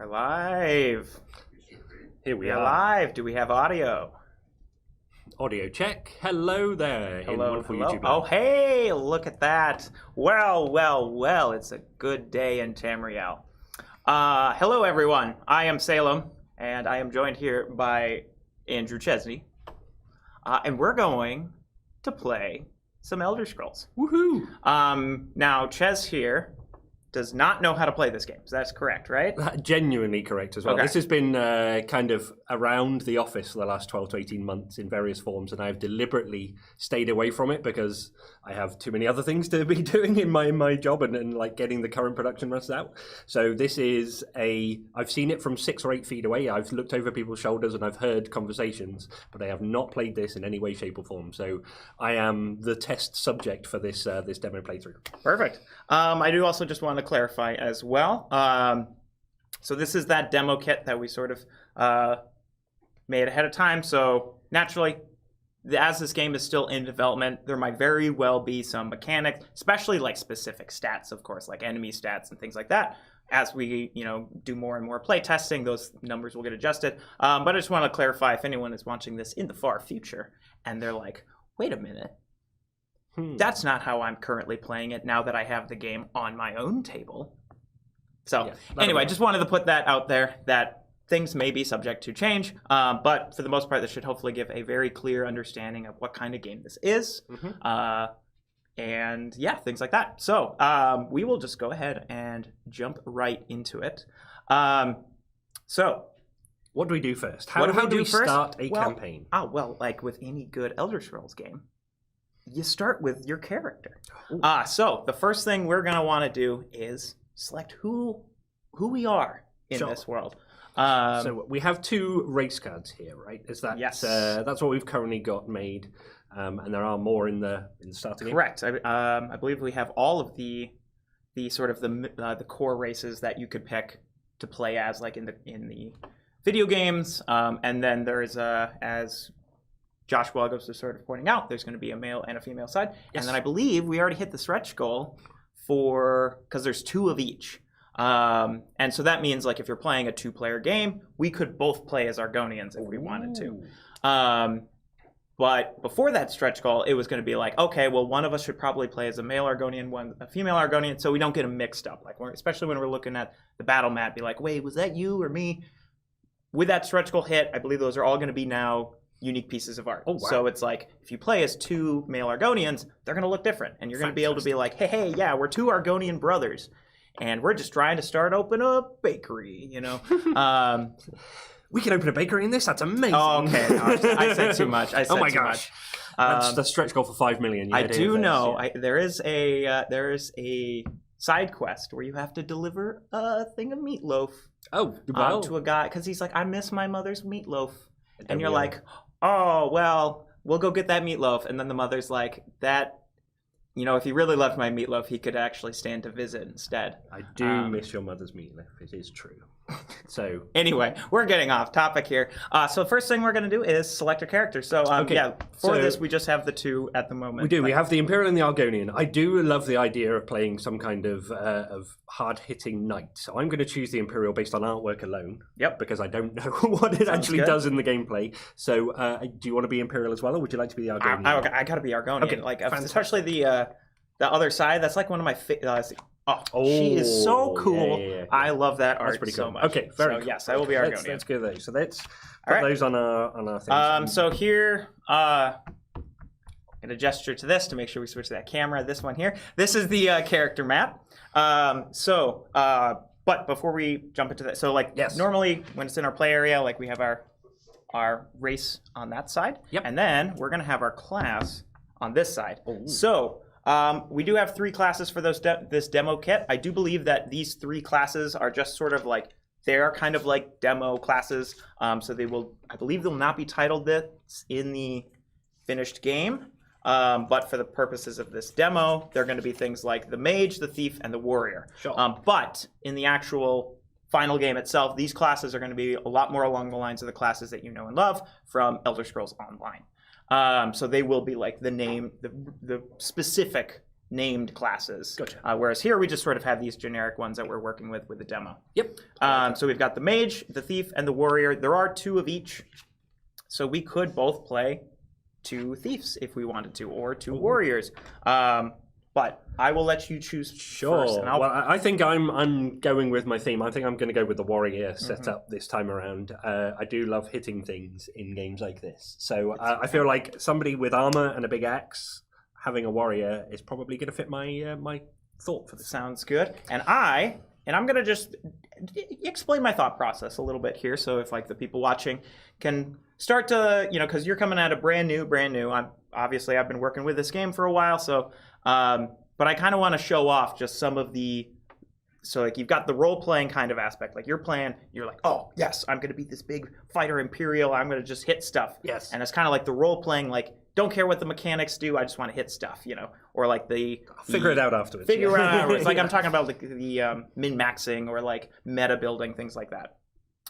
We're live. Here we are are. Live. Do we have audio? Audio check. Hello there. Hello. YouTube Oh, hey, look at that. Well. It's a good day in Tamriel. Hello, everyone. I am Salem, and I am joined here by Andrew Chesney. And we're going to play some Elder Scrolls. Woohoo! Now, Ches here does not know how to play this game. So that's correct, right? Genuinely correct as well. Okay. This has been kind of around the office for the last 12 to 18 months in various forms, and I've deliberately stayed away from it because I have too many other things to be doing in my job and like getting the current production runs out. So this is I've seen it from 6 or 8 feet away. I've looked over people's shoulders and I've heard conversations, but I have not played this in any way, shape or form. So I am the test subject for this demo playthrough. Perfect. I do also just want to clarify as well. So this is that demo kit that we sort of made ahead of time. So naturally, as this game is still in development, there might very well be some mechanics, especially like specific stats, of course, like enemy stats and things like that. As we, do more and more play testing, those numbers will get adjusted. But I just want to clarify if anyone is watching this in the far future and they're like, wait a minute. That's not how I'm currently playing it now that I have the game on my own table. So anyway, I just wanted to put that out there that things may be subject to change, but for the most part, this should hopefully give a very clear understanding of what kind of game this is. And yeah, things like that. So we will just go ahead and jump right into it. So what do we do first? How do we start a campaign? Well, like with any good Elder Scrolls game, you start with your character. So the first thing we're going to want to do is select who we are in this world. So we have 2 race cards here, right? Is that yes? That's what we've currently got made, and there are more in the starting. Correct. I believe we have all of the sort of the core races that you could pick to play as, like in the video games, and then there is as Josh Wagos was sort of pointing out, there's going to be a male and a female side. Yes. And then I believe we already hit the stretch goal because there's 2 of each. And so that means like if you're playing a 2-player game, we could both play as Argonians if we wanted to. But before that stretch goal, it was going to be like, okay, well, one of us should probably play as a male Argonian, one a female Argonian, so we don't get them mixed up. Like especially when we're looking at the battle map, be like, wait, was that you or me? With that stretch goal hit, I believe those are all going to be now unique pieces of art. Oh, wow. So it's like if you play as 2 male Argonians, they're going to look different, and you're going to be able to be like, hey, yeah, we're 2 Argonian brothers, and we're just trying to open a bakery, We can open a bakery in this. That's amazing. Oh, okay. No, I said too much. Oh my gosh. That's the stretch goal for 5 million. I do know. There is a side quest where you have to deliver a thing of meatloaf. To a guy because he's like, I miss my mother's meatloaf, and you're like, oh, well, we'll go get that meatloaf. And then the mother's like, if he really loved my meatloaf, he could actually stand to visit instead. I do miss your mother's meatloaf. It is true. So anyway, we're getting off topic here. So the first thing we're going to do is select a character. So this, we just have the 2 at the moment. We do. We have the Imperial and the Argonian. I do love the idea of playing some kind of hard-hitting knight. So I'm going to choose the Imperial based on artwork alone. Yep. Because I don't know what it actually does in the gameplay. So do you want to be Imperial as well, or would you like to be the Argonian? I got to be Argonian. Okay, like especially the other side. That's like one of my she is so cool. Yeah. I love that art so much. Okay, very cool. Yes, I will be Argonian. Let's go there. So let's put those on our things. So here, I'm going to gesture to this to make sure we switch to that camera. This one here. This is the character map. But before we jump into that, so normally when it's in our play area, like we have our race on that side. Yep. And then we're going to have our class on this side. So we do have 3 classes for this demo kit. I do believe that these 3 classes are just sort of like, they are kind of like demo classes. So I believe they'll not be titled this in the finished game. But for the purposes of this demo, they're going to be things like the mage, the thief, and the warrior. Sure. But in the actual final game itself, these classes are going to be a lot more along the lines of the classes that you know and love from Elder Scrolls Online. So they will be like the name, the specific named classes. Gotcha. Whereas here we just sort of have these generic ones that we're working with the demo. Yep. So we've got the mage, the thief, and the warrior. There are 2 of each. So we could both play 2 thieves if we wanted to, or 2 warriors. But I will let you choose first. Well, I think I'm going with my theme. I think I'm going to go with the warrior setup this time around. I do love hitting things in games like this. So I feel like somebody with armor and a big axe having a warrior is probably going to fit my my thought for this. Sounds good. And I'm going to just explain my thought process a little bit here. So if like the people watching can start to, because you're coming at it brand new. I've been working with this game for a while. So, but I kind of want to show off just some of so like you've got the role playing kind of aspect. Like you're like, oh yes, I'm going to be this big fighter Imperial. I'm going to just hit stuff. Yes. And it's kind of like the role playing, like, don't care what the mechanics do. I just want to hit stuff, or like figure it out afterwards. Figure it out afterwards. Like I'm talking about like the min-maxing or like meta building, things like that.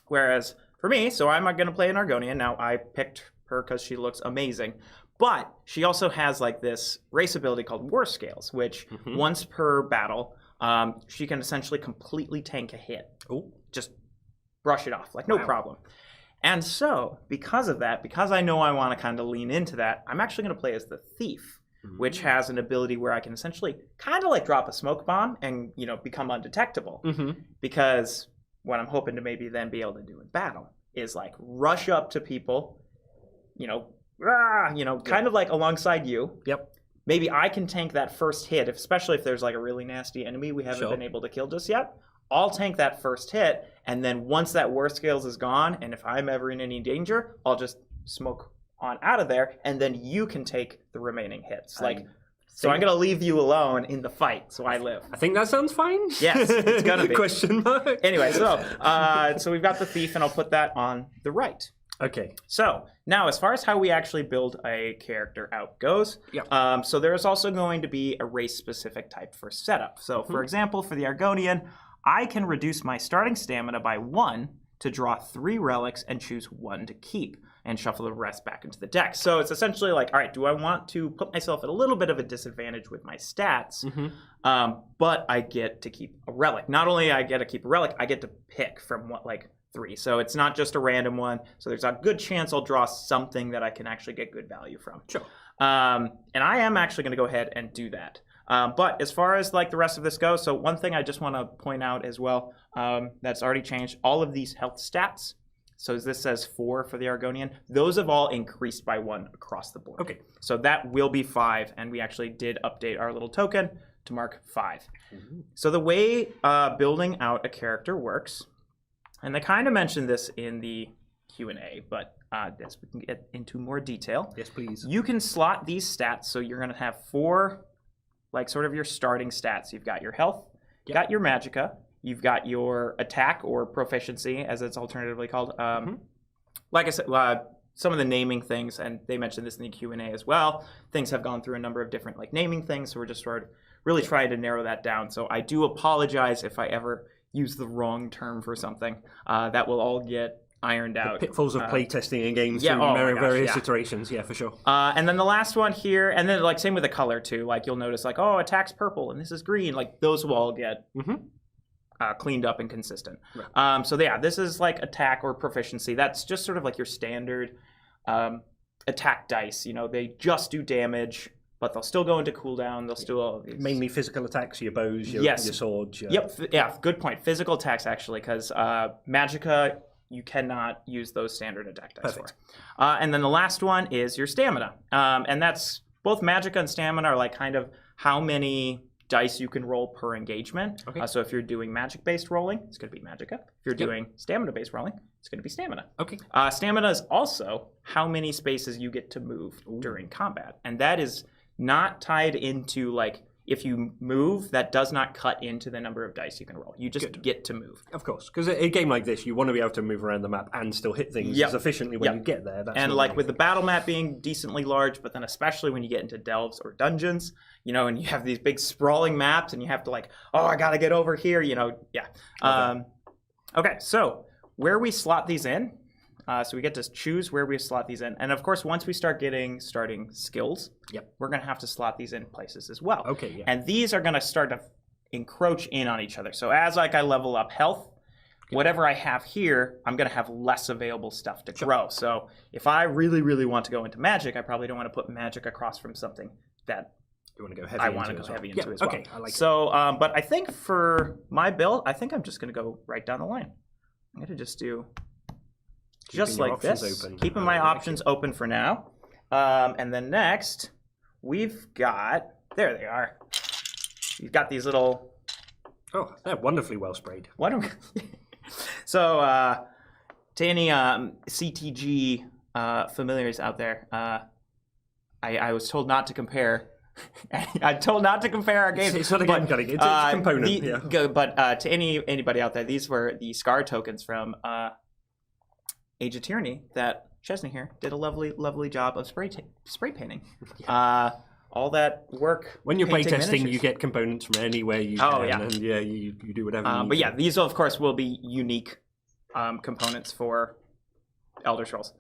Whereas for me, so I'm going to play an Argonian. Now I picked her because she looks amazing. But she also has like this race ability called War Scales, which once per battle, she can essentially completely tank a hit. Ooh. Just brush it off, like no problem. And so, because of that, because I know I want to kind of lean into that, I'm actually going to play as the Thief, which has an ability where I can essentially kind of like drop a smoke bomb and, become undetectable. Because what I'm hoping to maybe then be able to do in battle is like rush up to people, kind of like alongside you. Yep. Maybe I can tank that first hit, especially if there's like a really nasty enemy we haven't been able to kill just yet. I'll tank that first hit, and then once that War Scales is gone, and if I'm ever in any danger, I'll just smoke on out of there, and then you can take the remaining hits. So I'm going to leave you alone in the fight, so I live. I think that sounds fine. Yes, it's going to be. Question mark. Anyway, so we've got the Thief, and I'll put that on the right. Okay. So now, as far as how we actually build a character out goes, so there is also going to be a race-specific type for setup. So, for example, for the Argonian, I can reduce my starting stamina by 1 to draw 3 relics and choose 1 to keep and shuffle the rest back into the deck. So it's essentially like, all right, do I want to put myself at a little bit of a disadvantage with my stats, but I get to keep a relic. Not only I get to keep a relic, I get to pick from 3. So it's not just a random one. So there's a good chance I'll draw something that I can actually get good value from. Sure. And I am actually going to go ahead and do that. But as far as like the rest of this goes, so one thing I just want to point out as well, that's already changed, all of these health stats. So this says 4 for the Argonian. Those have all increased by 1 across the board. Okay. So that will be 5, and we actually did update our little token to mark 5. So the way building out a character works, and they kind of mentioned this in the Q&A, but as we can get into more detail. Yes, please. You can slot these stats, so you're going to have 4, like sort of your starting stats. You've got your health, you've got your magicka, you've got your attack or proficiency, as it's alternatively called. Like I said, some of the naming things, and they mentioned this in the Q&A as well, things have gone through a number of different like naming things, so we're just sort of really trying to narrow that down. So I do apologize if I ever use the wrong term for something. That will all get ironed out. The pitfalls of playtesting in games through various iterations, for sure. And then the last one here, and then like same with the color too. Like you'll notice like, oh, attack's purple and this is green. Like those will all get cleaned up and consistent. Right. So yeah, this is like attack or proficiency. That's just sort of like your standard attack dice. They just do damage, but they'll still go into cooldown. They'll still mainly physical attacks, your bows, your swords. Yep. Yeah. Good point. Physical attacks actually, because magicka, you cannot use those standard attack dice for. And then the last one is your stamina, and that's both magicka and stamina are like kind of how many dice you can roll per engagement. Okay. So if you're doing magic-based rolling, it's going to be magicka. If you're doing stamina-based rolling, it's going to be stamina. Okay. Stamina is also how many spaces you get to move during combat, and that is not tied into like if you move, that does not cut into the number of dice you can roll. You just get to move. Of course, because a game like this, you want to be able to move around the map and still hit things as efficiently when you get there. And like with the battle map being decently large, but then especially when you get into delves or dungeons, and you have these big sprawling maps and you have to like, oh, I got to get over here, Okay, so where we slot these in, So we get to choose where we slot these in. And of course, once we start getting starting skills, we're going to have to slot these in places as well. Okay, yeah. And these are going to start to encroach in on each other. So as like I level up health, whatever I have here, I'm going to have less available stuff to grow. So if I really, really want to go into magic, I probably don't want to put magic across from something that you want to go heavy I into want to go as well. heavy into as well. Okay, I like it. So, but I think for my build, I think I'm just going to go right down the line. I'm going to just do just like this, keeping my options open for now. And then next, we've got, there they are. You've got these little... Oh, they're wonderfully well sprayed. So, to any CTG familiars out there, I was told not to compare. I'm told not to compare our games. It's not a game cutting. It's a component. But to anybody out there, these were the Scar tokens from Age of Tyranny that Chesney here did a lovely job of spray painting. All that work. When you're playtesting, you get components from anywhere you can, and you do whatever you need. But yeah, these of course will be unique components for Elder Scrolls.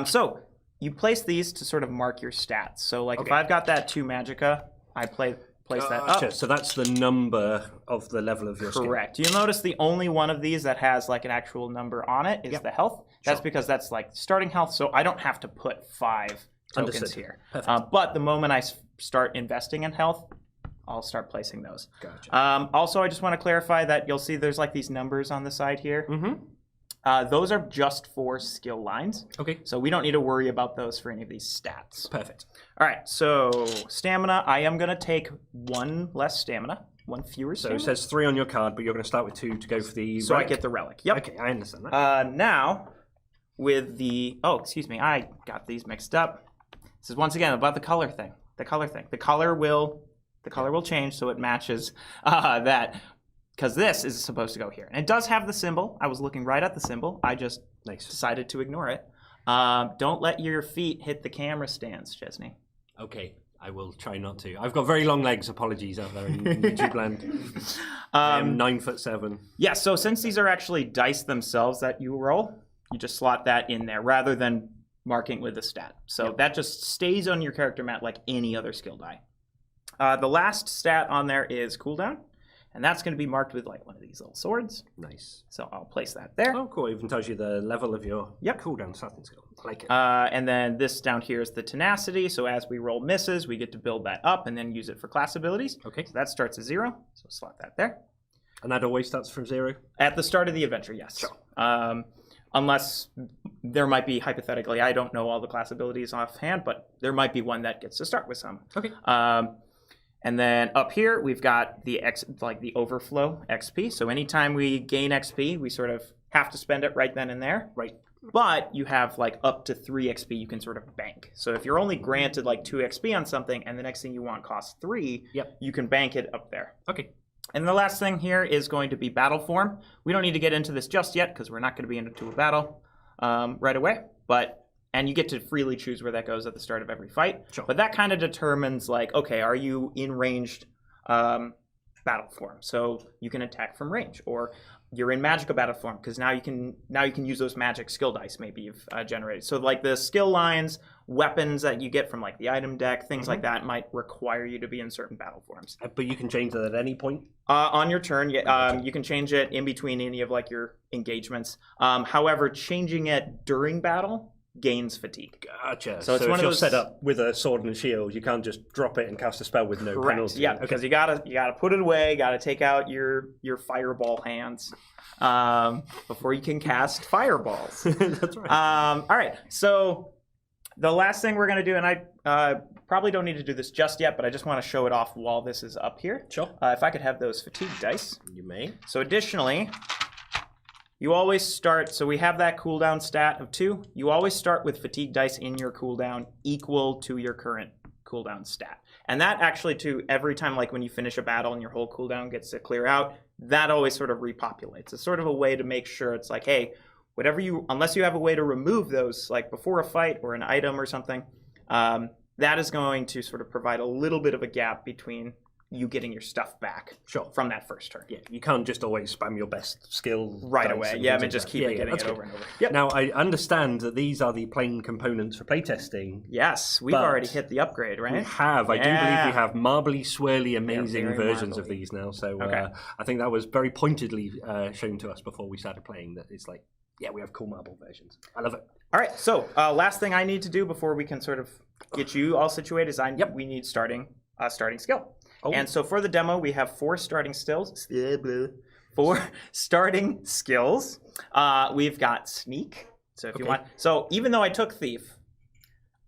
So you place these to sort of mark your stats. So like if I've got that 2 Magicka, I place that up. So that's the number of the level of your skill. Correct. You'll notice the only one of these that has like an actual number on it is the health. That's because that's like starting health, so I don't have to put 5 tokens here. But the moment I start investing in health, I'll start placing those. Gotcha. Also, I just want to clarify that you'll see there's like these numbers on the side here. Those are just for skill lines. Okay. So we don't need to worry about those for any of these stats. Perfect. All right, so stamina, I am going to take 1 less stamina, 1 fewer stamina. So it says 3 on your card, but you're going to start with 2 to go for the relic. I get the relic. Yep. Okay, I understand that. Now, with the... Oh, excuse me, I got these mixed up. This is once again about the color thing. The color will change so it matches that, because this is supposed to go here. And it does have the symbol. I was looking right at the symbol. I just decided to ignore it. Don't let your feet hit the camera stands, Chesney. Okay, I will try not to. I've got very long legs. Apologies out there in YouTube land. I am 9'7". Yeah, so since these are actually dice themselves that you roll, you just slot that in there rather than marking with a stat. So that just stays on your character mat like any other skill die. The last stat on there is cooldown, and that's going to be marked with like one of these little swords. Nice. So I'll place that there. Oh, cool. It even tells you the level of your cooldown starting skill. I like it. And then this down here is the tenacity. So as we roll misses, we get to build that up and then use it for class abilities. Okay. So that starts at 0. So slot that there. And that always starts from 0? At the start of the adventure, yes. Sure. Unless there might be, hypothetically, I don't know all the class abilities offhand, but there might be one that gets to start with some. Okay. And then up here, we've got the the overflow XP. So anytime we gain XP, we sort of have to spend it right then and there. Right. But you have like up to 3 XP you can sort of bank. So if you're only granted like 2 XP on something and the next thing you want costs 3, you can bank it up there. Okay. And the last thing here is going to be battle form. We don't need to get into this just yet because we're not going to be into a battle right away. And you get to freely choose where that goes at the start of every fight. Sure. But that kind of determines like, okay, are you in ranged battle form? So you can attack from range, or you're in magical battle form because now you can use those magic skill dice maybe you've generated. So like the skill lines, weapons that you get from like the item deck, things like that might require you to be in certain battle forms. But you can change that at any point? On your turn, you can change it in between any of like your engagements. However, changing it during battle gains fatigue. Gotcha. So it's if one of you're those set up with a sword and a shield, you can't just drop it and cast a spell with no penalty. Yeah, because you gotta put it away. You gotta take out your fireball hands before you can cast fireballs. That's right. All right. So the last thing we're gonna do, and I probably don't need to do this just yet, but I just want to show it off while this is up here. Sure. If I could have those fatigue dice. You may. So additionally, you always start, so we have that cooldown stat of 2. You always start with fatigue dice in your cooldown equal to your current cooldown stat. And that actually, too, every time, like when you finish a battle and your whole cooldown gets to clear out, that always sort of repopulates. It's sort of a way to make sure it's like, hey, unless you have a way to remove those, like before a fight or an item or something, that is going to sort of provide a little bit of a gap between you getting your stuff back Sure. from that first turn. Yeah, you can't just always spam your best skill Right dice away. and Yeah, I things mean, like just that. keep getting that's it good. over and over. Yep. Now, I understand that these are the plain components for playtesting. Yes, we've But already hit the upgrade, right? We have. I do believe we have marbly, swirly, amazing very versions marbly. of these now. So Okay. I think that was very pointedly shown to us before we started playing, that it's like, yeah, we have cool marble versions. I love it. All right, so last thing I need to do before we can sort of get you all situated is we need starting skill. Oh. And so for the demo, we have 4 starting skills. 4 starting skills. We've got sneak. So if you want, so even though I took thief,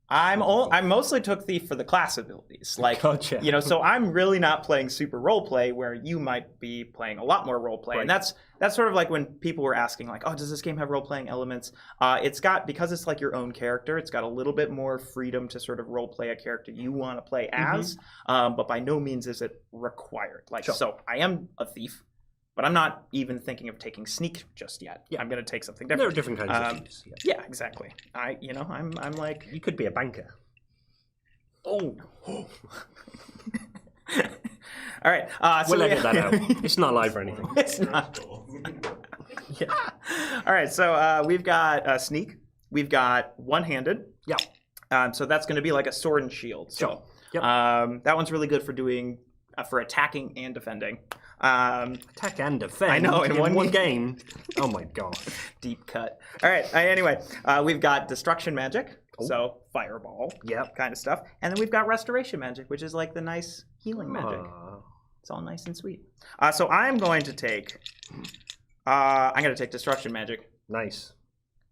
I mostly took thief for the class abilities. Like, Gotcha. you know, so I'm really not playing super role play where you might be playing a lot more role play. Right. And that's sort of like when people were asking, like, oh, does this game have role playing elements? It's got, because it's like your own character, it's got a little bit more freedom to sort of role play a character you want to play as, but by no means is it required. Like, so I am a thief, but I'm not even thinking of taking sneak just yet. Yeah. I'm going to take something different. There are different kinds of thieves. Yeah, exactly. I'm like, You could be a banker. oh. All right. So We'll edit that out. It's not live or anything. It's not. Yeah. All right. So we've got sneak. We've got one-handed. Yeah. So that's going to be like a sword and shield. So Sure. Yep. that one's really good for doing for attacking and defending. Attack and defend. I know, in one game. Oh my gosh. Deep cut. All right. Anyway, we've got destruction magic. So fireball. Yep. Kind of stuff. And then we've got restoration magic, which is like the nice healing magic. Aw. It's all nice and sweet. So I'm going to take destruction magic. Nice.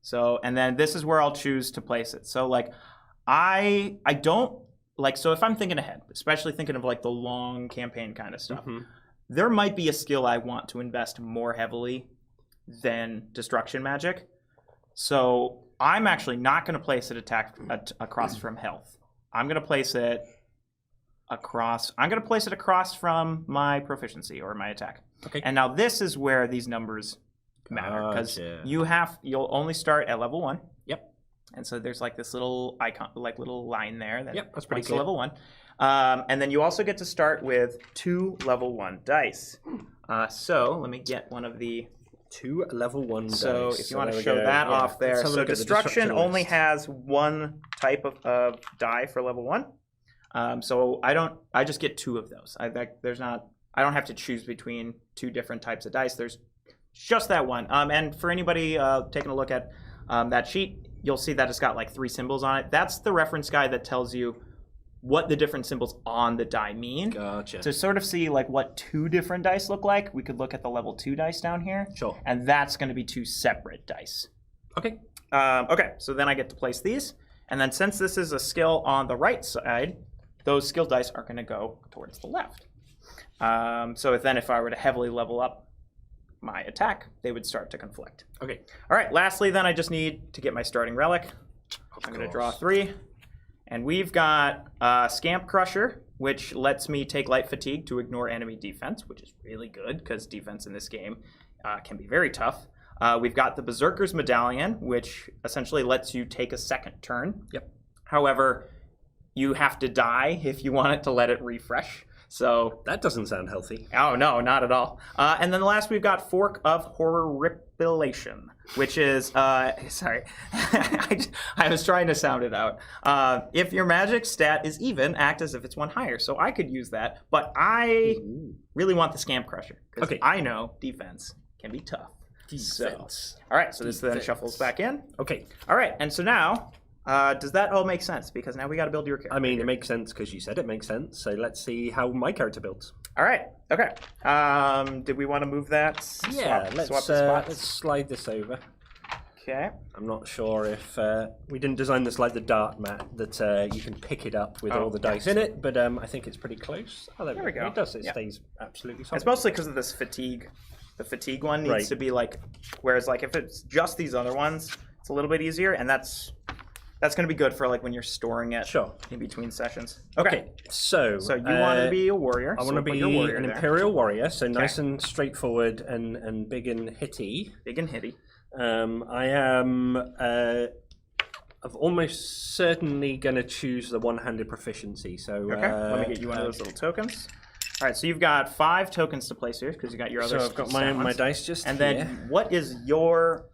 So, and then this is where I'll choose to place it. So like, I don't like, so if I'm thinking ahead, especially thinking of like the long campaign kind of stuff, there might be a skill I want to invest more heavily than destruction magic. So I'm actually not going to place it across from health. I'm going to place it across from my proficiency or my attack. Okay. And now this is where these numbers matter, because you'll only start at level 1. Yep. And so there's like this little icon, like little line there that that's pretty points clear. to level 1. And then you also get to start with 2 level 1 dice. So let me get one of the 2 level 1 So dice. if you want to show that off there. Let's have a So look at the destruction only list. has 1 type of die for level 1. So I just get 2 of those. I don't have to choose between 2 different types of dice. There's just that one. And for anybody taking a look at that sheet, you'll see that it's got like 3 symbols on it. That's the reference guide that tells you what the different symbols on the die mean. Gotcha. To sort of see like what 2 different dice look like, we could look at the level 2 dice down here. Sure. And that's going to be 2 separate dice. Okay. Okay, so then I get to place these. And then since this is a skill on the right side, those skill dice are going to go towards the left. So if I were to heavily level up my attack, they would start to conflict. Okay. All right, lastly then I just need to get my starting relic. I'm going to draw 3. And we've got Scamp Crusher, which lets me take light fatigue to ignore enemy defense, which is really good because defense in this game can be very tough. We've got the Berserker's Medallion, which essentially lets you take a second turn. Yep. However, you have to die if you want it to let it refresh. So That doesn't sound healthy. oh no, not at all. And then last we've got Fork of Horripilation, which is sorry, I was trying to sound it out. If your magic stat is even, act as if it's 1 higher. So I could use that, but I really want the Scamp Crusher because I know defense can be tough. Defense. All right, so this then shuffles back in. Okay. All right, and so now. Does that all make sense? Because now we got to build your character. I mean, it makes sense because you said it makes sense. So let's see how my character builds. All right. Okay. Did we want to move that? Yeah, Swap the spots. let's slide this over. Okay. I'm not sure if we didn't design this like the dart mat that you can pick it up with all the dice in it, but I think it's pretty close. Oh, there we go. It does. It stays absolutely solid. It's mostly because of this fatigue. The fatigue one needs to be like, whereas like if it's just these other ones, it's a little bit easier, and that's going to be good for like when you're storing it in between sessions. Okay. So you want to be a warrior. I want to be an Imperial warrior, so nice and straightforward and big and hitty. Big and hitty. I am I'm almost certainly going to choose the one-handed proficiency. So okay, let me get you one of those little tokens. All right, so you've got 5 tokens to place here because you got your other. So I've got my dice just and here. then what is your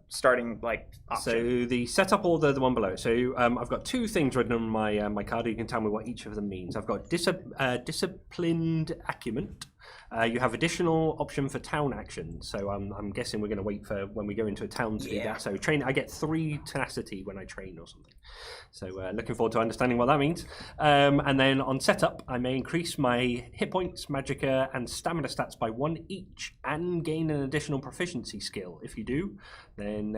starting like option? So the setup order, the one below. So I've got 2 things written on my card. You can tell me what each of them means. I've got disciplined acumen. You have additional option for town action. So I'm guessing we're going to wait for when we go into a town to do that. So train. I get 3 tenacity when I train or something. So looking forward to understanding what that means. And then on setup, I may increase my hit points, magicka, and stamina stats by 1 each, and gain an additional proficiency skill. If you do, then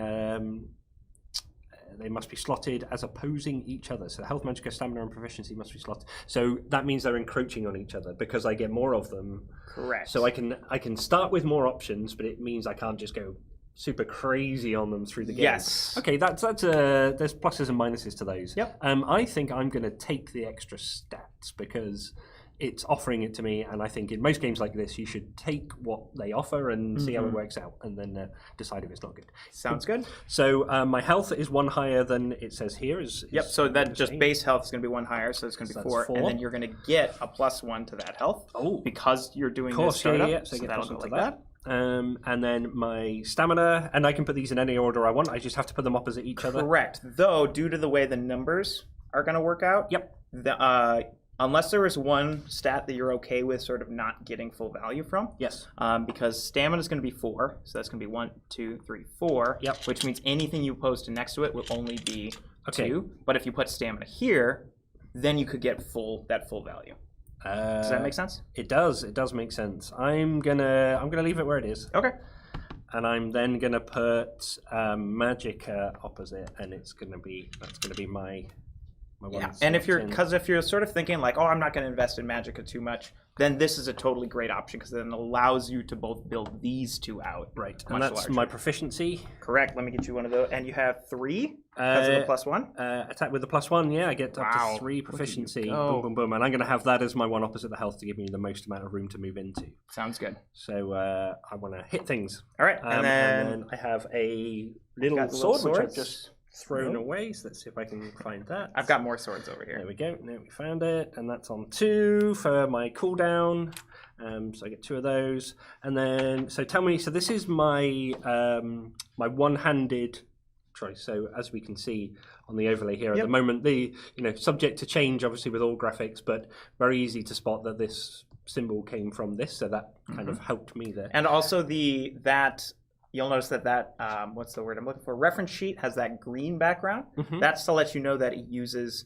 they must be slotted as opposing each other. So health, magicka, stamina, and proficiency must be slotted. So that means they're encroaching on each other because I get more of them. Correct. So I can start with more options, but it means I can't just go super crazy on them through the game. Yes. Okay, that's there's pluses and minuses to those. Yep. I think I'm going to take the extra stats because it's offering it to me, and I think in most games like this, you should take what they offer and see how it works out, and then decide if it's not good. Sounds good. So my health is 1 higher than it says here. Yep. So that just base health is going to be 1 higher, so it's going to be 4, and then you're going to get a +1 to that health. Oh, because you're doing this startup. Yeah, so so get that'll plus go to like that. And then my stamina, and I can put these in any order I want. I just have to put them opposite each other. Correct. Though, due to the way the numbers are going to work out, unless there is one stat that you're okay with sort of not getting full value from. Yes. Because stamina is going to be 4, so that's going to be 1, 2, 3, 4. Yep. Which means anything you post next to it will only be Okay. 2. But if you put stamina here, then you could get that full value. Does that make sense? It does. It does make sense. I'm gonna leave it where it is. Okay. And I'm then gonna put magicka opposite, and that's gonna be my one. And if you're sort of thinking like, oh, I'm not going to invest in magicka too much, then this is a totally great option because then it allows you to both build these 2 out. Right, and that's larger. my proficiency. Correct. Let me get you one of those. And you have 3 because of the +1. Attack with the +1. Yeah, I get up to 3 proficiency. Boom, boom, boom. And I'm going to have that as my one opposite the health to give me the most amount of room to move into. Sounds good. So I want to hit things. All right, and then I have a little sword which I've just thrown away. So let's see if I can find that. I've got more swords over here. There we go. Now we found it, and that's on 2 for my cooldown. So I get 2 of those, and then so tell me. So this is my my one-handed choice. So as we can see on the overlay here at the moment, subject to change obviously with all graphics, but very easy to spot that this symbol came from this. So that kind of helped me there. And also you'll notice that what's the word I'm looking for? Reference sheet has that green background. That's to let you know that it uses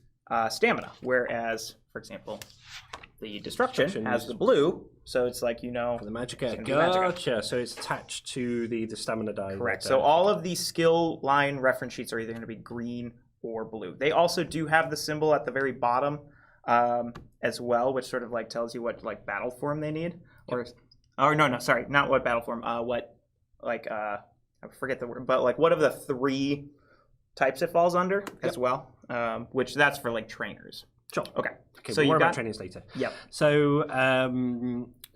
stamina. Whereas, for example, the destruction has the blue, so it's like for the magicka. Gotcha. So it's attached to the stamina die. Correct. So all of these skill line reference sheets are either going to be green or blue. They also do have the symbol at the very bottom as well, which sort of like tells you what like battle form they need. Or no, sorry, not what battle form. I forget the word, but like what of the 3 types it falls under as well, which that's for like trainers. Sure. Okay. So you got trainers later. Yep. So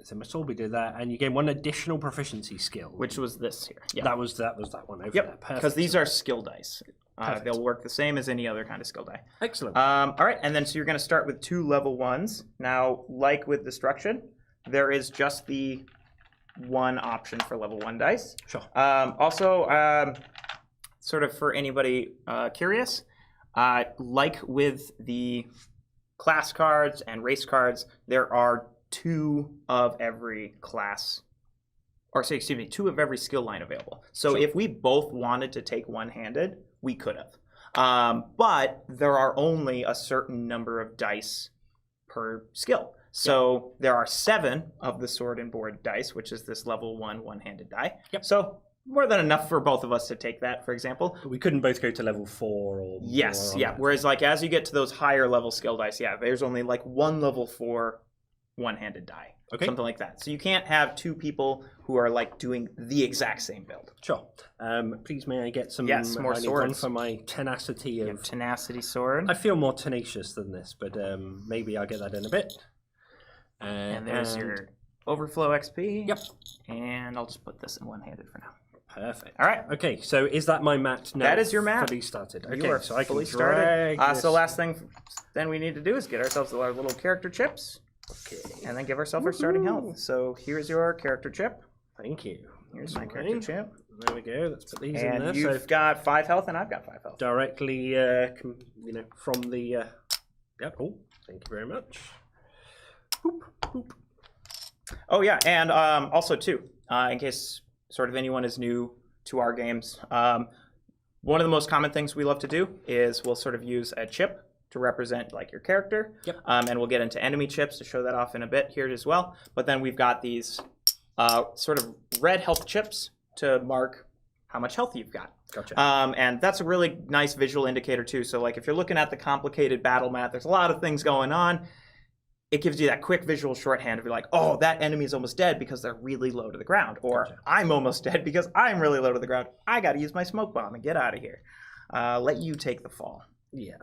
so my sword, we did that, and you gain 1 additional proficiency skill, which was this here. Yeah. That was that one over there. Because these are skill dice. They'll work the same as any other kind of skill die. Excellent. All right, and then so you're going to start with 2 level 1s. Now, like with destruction, there is just the 1 option for level 1 dice. Sure. Also, sort of for anybody curious, like with the class cards and race cards, there are 2 of every class, or say, excuse me, 2 of every skill line available. So if we both wanted to take one-handed, we could have. But there are only a certain number of dice per skill. So there are 7 of the sword and board dice, which is this level 1 one-handed die. Yep. So more than enough for both of us to take that, for example. We couldn't both go to level 4 or yes, more yeah. that. Whereas like as you get to those higher level skill dice, there's only like 1 level 4 one-handed die. Okay. Something like that. So you can't have 2 people who are like doing the exact same build. Sure. Please may I get some more swords for my tenacity of tenacity sword. I feel more tenacious than this, but maybe I'll get that in a bit. And there's your overflow XP. Yep. And I'll just put this in one-handed for now. Perfect. All right. Okay, so is that my mat now? That is your mat. Fully started. Okay, so I can fully started. So last thing then we need to do is get ourselves our little character chips. Okay. And then give ourselves our starting health. So here's your character chip. Thank you. Here's That's my character mine. chip. There we go. Let's put these in And there. you've So got 5 health, and I've got 5 health. directly, from the. Yep. Oh, thank you very much. Boop, boop. Oh yeah, and also too, in case sort of anyone is new to our games, one of the most common things we love to do is we'll sort of use a chip to represent like your character. Yep. And we'll get into enemy chips to show that off in a bit here as well. But then we've got these sort of red health chips to mark how much health you've got. Gotcha. And that's a really nice visual indicator too. So like if you're looking at the complicated battle map, there's a lot of things going on. It gives you that quick visual shorthand of like, oh, that enemy is almost dead because they're really low to the ground. Or Gotcha. I'm almost dead because I'm really low to the ground. I got to use my smoke bomb and get out of here. Let you take the fall. Yeah.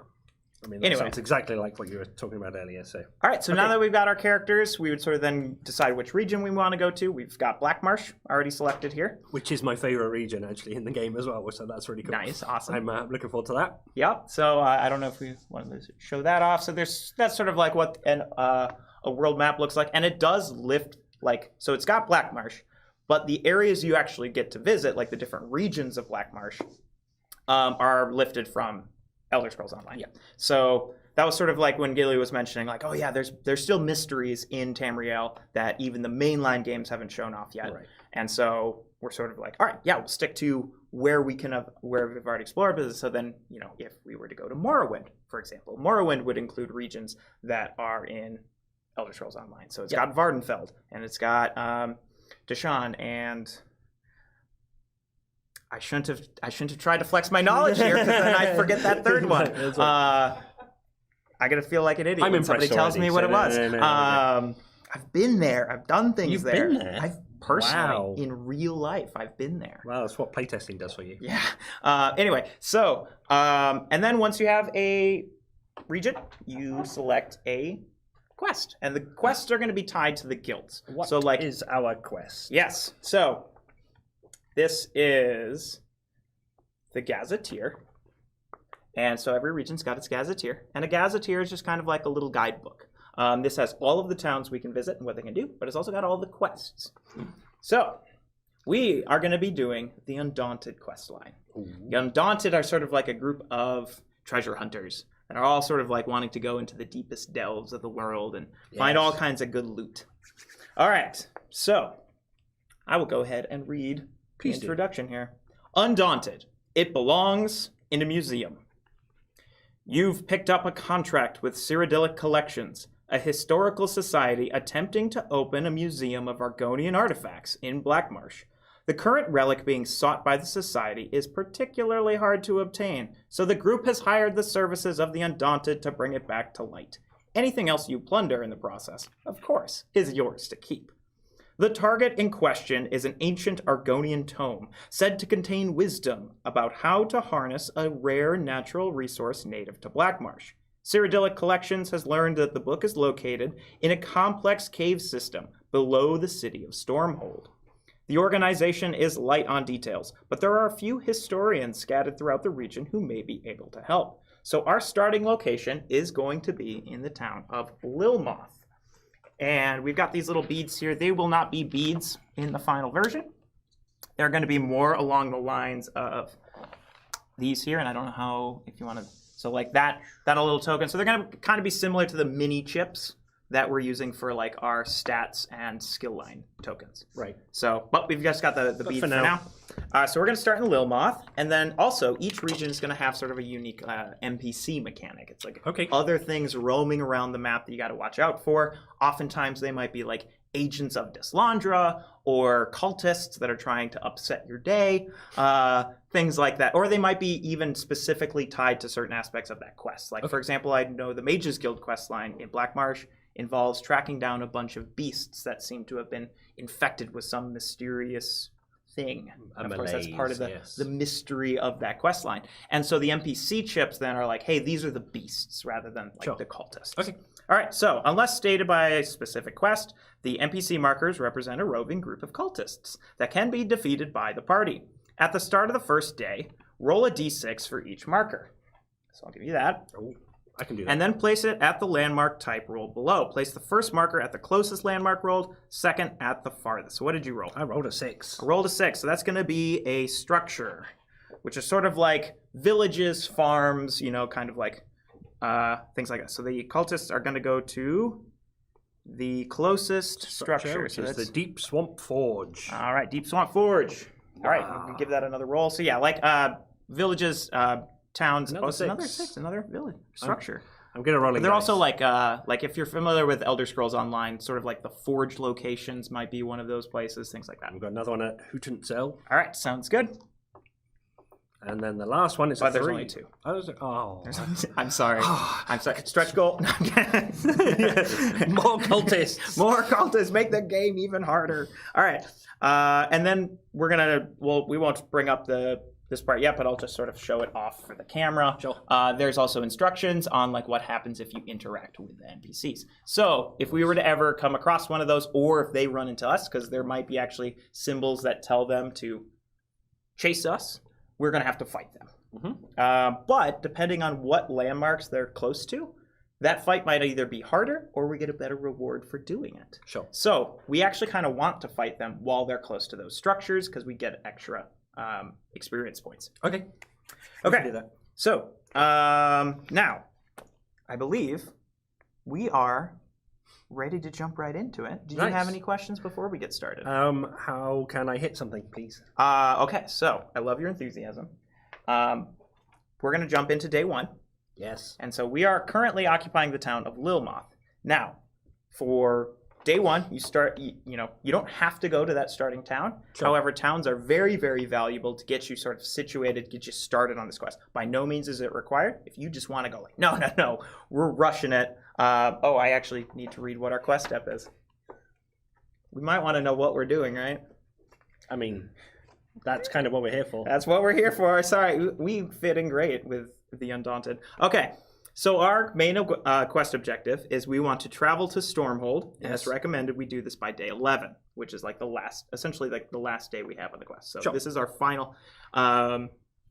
I mean, that Anyway. sounds exactly like what you were talking about earlier. So All right, so now that we've got our characters, we would sort of then decide which region we want to go to. We've got Black Marsh already selected here. which is my favorite region actually in the game as well. So that's really cool. Nice, awesome. I'm looking forward to that. Yep. So I don't know if we want to show that off. So that's sort of like what a world map looks like, and it does lift like so. It's got Black Marsh, but the areas you actually get to visit, like the different regions of Black Marsh, are lifted from Elder Scrolls Online. Yeah. So that was sort of like when Gilly was mentioning, like, oh yeah, there's still mysteries in Tamriel that even the mainline games haven't shown off yet. Right. And so we're sort of like, all right, yeah, we'll stick to where we've already explored. But so then, if we were to go to Morrowind, for example, Morrowind would include regions that are in Elder Scrolls Online. So it's got Vardenfeld, and it's got Deshaun, and I shouldn't have tried to flex my knowledge here because then I forget that third one. I gotta feel like an idiot when somebody tells me what it was. No. I've been there. I've done things You've there. been there? I've personally, Wow. in real life, I've been there. Well, that's what playtesting does for you. Yeah. Anyway, so and then once you have a region, you select a quest, and the quests are going to be tied to the guilds. What so like is our quest? yes. So this is the Gazetteer. And so every region's got its Gazetteer. And a Gazetteer is just kind of like a little guidebook. This has all of the towns we can visit and what they can do, but it's also got all the quests. So we are going to be doing the Undaunted quest line. The Undaunted are sort of like a group of treasure hunters that are all sort of like wanting to go into the deepest delves of the world and find all kinds of good loot. All right, so I will go ahead and read the introduction here. Undaunted. It belongs in a museum. You've picked up a contract with Cyrodiilic Collections, a historical society attempting to open a museum of Argonian artifacts in Blackmarsh. The current relic being sought by the society is particularly hard to obtain, so the group has hired the services of the Undaunted to bring it back to light. Anything else you plunder in the process, of course, is yours to keep. The target in question is an ancient Argonian tome, said to contain wisdom about how to harness a rare natural resource native to Blackmarsh. Cyrodiilic Collections has learned that the book is located in a complex cave system below the city of Stormhold. The organization is light on details, but there are a few historians scattered throughout the region who may be able to help. So our starting location is going to be in the town of Lilmoth. And we've got these little beads here. They will not be beads in the final version. They're going to be more along the lines of these here. And I don't know how, if you want to, so like that little token. So they're going to kind of be similar to the mini chips that we're using for like our stats and skill line tokens. Right. So, but we've just got the beads for now. So we're going to start in Lilmoth, and then also each region is going to have sort of a unique NPC mechanic. It's like other things roaming around the map that you got to watch out for. Oftentimes they might be like agents of Deslandra or cultists that are trying to upset your day, things like that. Or they might be even specifically tied to certain aspects of that quest. Like, for example, I know the Mages Guild quest line in Blackmarsh involves tracking down a bunch of beasts that seem to have been infected with some mysterious thing. And of course, that's part of the mystery of that quest line. And so the NPC chips then are like, hey, these are the beasts rather than like the cultists. Okay. All right, so unless stated by a specific quest, the NPC markers represent a roving group of cultists that can be defeated by the party. At the start of the first day, roll a d6 for each marker. So I'll give you that. I can do that. And then place it at the landmark type rolled below. Place the first marker at the closest landmark rolled, second at the farthest. So what did you roll? I rolled a 6. I rolled a 6, so that's going to be a structure, which is sort of like villages, farms, you know, kind of like things like that. So the cultists are going to go to the closest structure. Which So is that's the Deep Swamp Forge. all right. Deep Swamp Forge. All right, we can give that another roll. So yeah, like villages, towns. Another it's another 6. 6, another village structure. I'm going to roll a But they're dice. also like if you're familiar with Elder Scrolls Online, sort of like the forge locations might be one of those places, things like that. We've got another one at Hootentzell. All right, sounds good. And then the last one is But a there's 3. only 2. Oh. I'm sorry. I'm sorry. Stretch goal. More cultists. More cultists make the game even harder. All right. And then we're going to, we won't bring up this part yet, but I'll just sort of show it off for the camera. Sure. There's also instructions on like what happens if you interact with the NPCs. So if we were to ever come across one of those, or if they run into us, because there might be actually symbols that tell them to chase us, we're going to have to fight them. Mm-hmm. But depending on what landmarks they're close to, that fight might either be harder or we get a better reward for doing it. Sure. So we actually kind of want to fight them while they're close to those structures because we get extra experience points. Okay. Okay. Do that. So now, I believe we are ready to jump right into it. Do you Nice. have any questions before we get started? How can I hit something, please? Okay, so I love your enthusiasm. We're going to jump into day 1. Yes. And so we are currently occupying the town of Lilmoth. Now, for day 1, you start, you don't have to go to that starting town. Sure. However, towns are very, very valuable to get you sort of situated, get you started on this quest. By no means is it required. If you just want to go like, no, we're rushing it. I actually need to read what our quest step is. We might want to know what we're doing, right? I mean, that's kind of what we're here for. That's what we're here for. Sorry, we fit in great with the Undaunted. Okay, so our main quest objective is we want to travel to Stormhold, and it's recommended we do this by day 11, which is like essentially like the last day we have on the quest. So Sure. This is our final.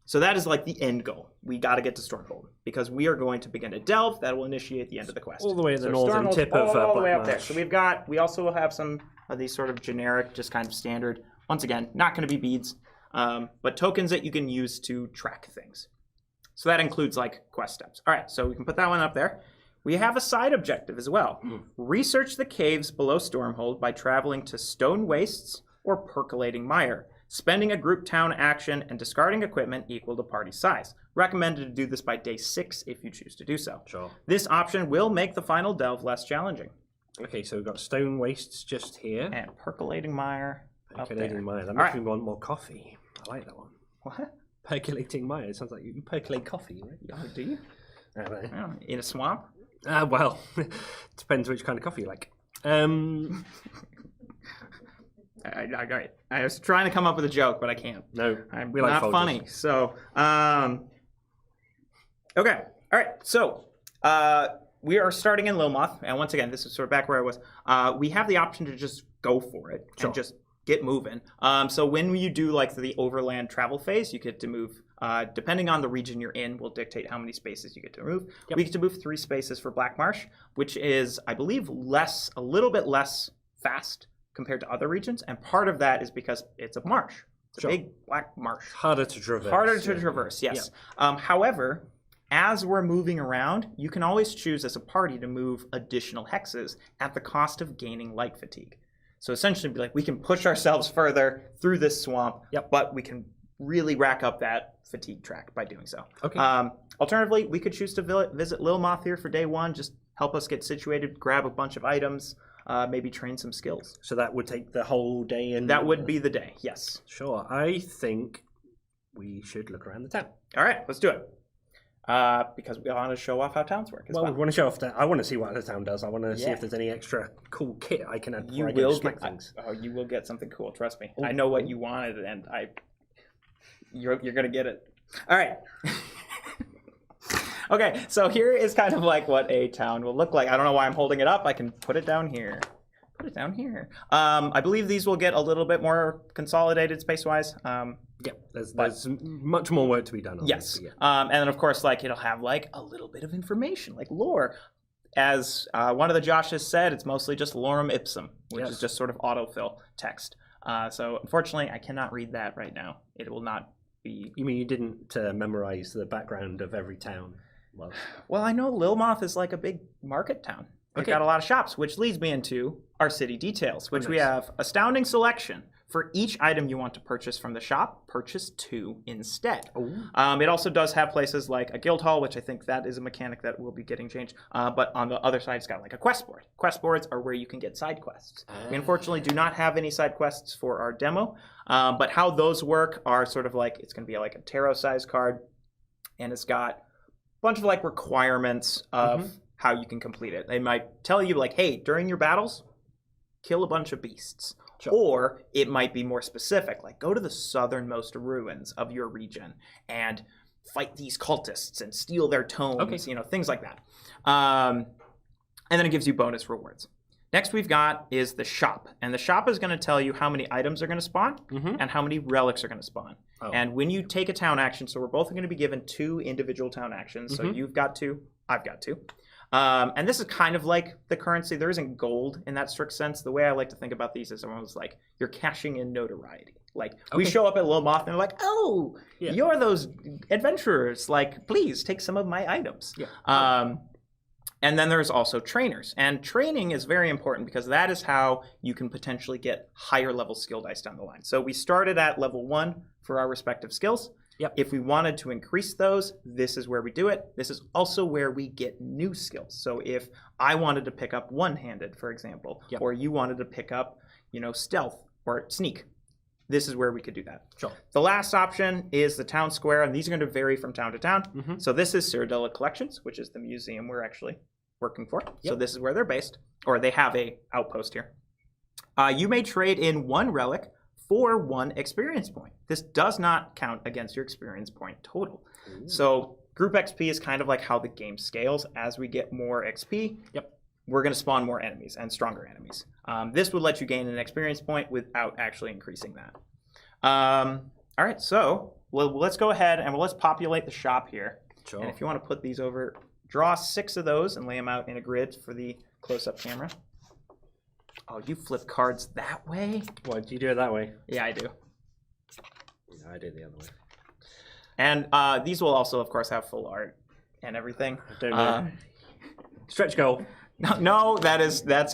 So that is like the end goal. We got to get to Stormhold because we are going to begin to delve. That will initiate the end of the quest. All the way to the So northern Stormhold's tip of all the way Black up there. Marsh. So we also will have some of these sort of generic, just kind of standard. Once again, not going to be beads, but tokens that you can use to track things. So that includes like quest steps. All right, so we can put that one up there. We have a side objective as well. Research the caves below Stormhold by traveling to Stone Wastes or Percolating Mire, spending a group town action and discarding equipment equal to party size. Recommended to do this by day 6 if you choose to do so. Sure. This option will make the final delve less challenging. Okay, so we've got Stone Wastes just here. And Percolating Mire up there. Percolating Mire. That All makes right. me want more coffee. I like that one. What? Percolating Mire. It sounds like you percolate coffee, right? Oh, do you? I don't know. Oh, in a swamp? Well, depends which kind of coffee you like. I was trying to come up with a joke, but I can't. No, I'm we like not Folgers. funny. So, okay. All right. So, we are starting in Lilmoth. And once again, this is sort of back where I was. We have the option to just go for it and just get moving. So when you do like the overland travel phase, you get to move, depending on the region you're in, will dictate how many spaces you get to move. Yep. We get to move 3 spaces for Black Marsh, which is, I believe, a little bit less fast compared to other regions. And part of that is because it's a marsh. It's a big black marsh. Harder to traverse. Harder to traverse, yes. However, as we're moving around, you can always choose as a party to move additional hexes at the cost of gaining light fatigue. So essentially, be like, we can push ourselves further through this swamp, but we can really rack up that fatigue track by doing so. Okay. Alternatively, we could choose to visit Lilmoth here for day 1, just help us get situated, grab a bunch of items, maybe train some skills. So that would take the whole day. And That would be the day, yes. Sure. I think we should look around the town. All right, let's do it. Because we want to show off how towns work as well. We want to show off that. I want to see what the town does. I want to see if there's any extra cool kit I can add before I go smack things. You will get something cool. Trust me. I know what you wanted, and you're gonna get it. All right. Okay, so here is kind of like what a town will look like. I don't know why I'm holding it up. I can put it down here. put it down here. I believe these will get a little bit more consolidated space-wise. Yeah, there's much more work to be done on Yes. this. Yeah. And then, of course, like it'll have like a little bit of information, like lore. As one of the Joshes said, it's mostly just lorem ipsum, which is just sort of autofill text. So unfortunately, I cannot read that right now. It will not be... You mean you didn't memorize the background of every town? Well, I know Lilmoth is like a big market town. They've got a lot of shops, which leads me into our city details, which we have astounding selection. For each item you want to purchase from the shop, purchase 2 instead. It also does have places like a guild hall, which I think that is a mechanic that will be getting changed. But on the other side, it's got like a quest board. Quest boards are where you can get side quests. We unfortunately do not have any side quests for our demo. But how those work are sort of like, it's going to be like a tarot size card. And it's got a bunch of like requirements of how you can complete it. They might tell you like, hey, during your battles, kill a bunch of beasts. Sure. Or it might be more specific, like go to the southernmost ruins of your region and fight these cultists and steal their tomes, things like that. And then it gives you bonus rewards. Next we've got is the shop. And the shop is going to tell you how many items are going to spawn and how many relics are going to spawn. And when you take a town action, so we're both going to be given 2 individual town actions. So you've got 2, I've got 2. And this is kind of like the currency. There isn't gold in that strict sense. The way I like to think about these is almost like you're cashing in notoriety. Like we show up at Lilmoth and they're like, oh, you're those adventurers. Like, please take some of my items. And then there's also trainers. And training is very important because that is how you can potentially get higher level skill dice down the line. So we started at level 1 for our respective skills. If we wanted to increase those, this is where we do it. This is also where we get new skills. So if I wanted to pick up one-handed, for example, or you wanted to pick up, stealth or sneak, this is where we could do that. Sure. The last option is the town square, and these are going to vary from town to town. So this is Cyrodiila Collections, which is the museum we're actually working for. So this is where they're based, or they have a outpost here. You may trade in 1 relic for 1 experience point. This does not count against your experience point total. So group XP is kind of like how the game scales. As we get more XP, we're going to spawn more enemies and stronger enemies. This would let you gain an experience point without actually increasing that. All right, so let's go ahead and let's populate the shop here. Sure. And if you want to put these over, draw 6 of those and lay them out in a grid for the close-up camera. Oh, you flip cards that way? Why do you do it that way? Yeah, I do. I do it the other way. And these will also, of course, have full art and everything. I don't know. Stretch goal. No, that's not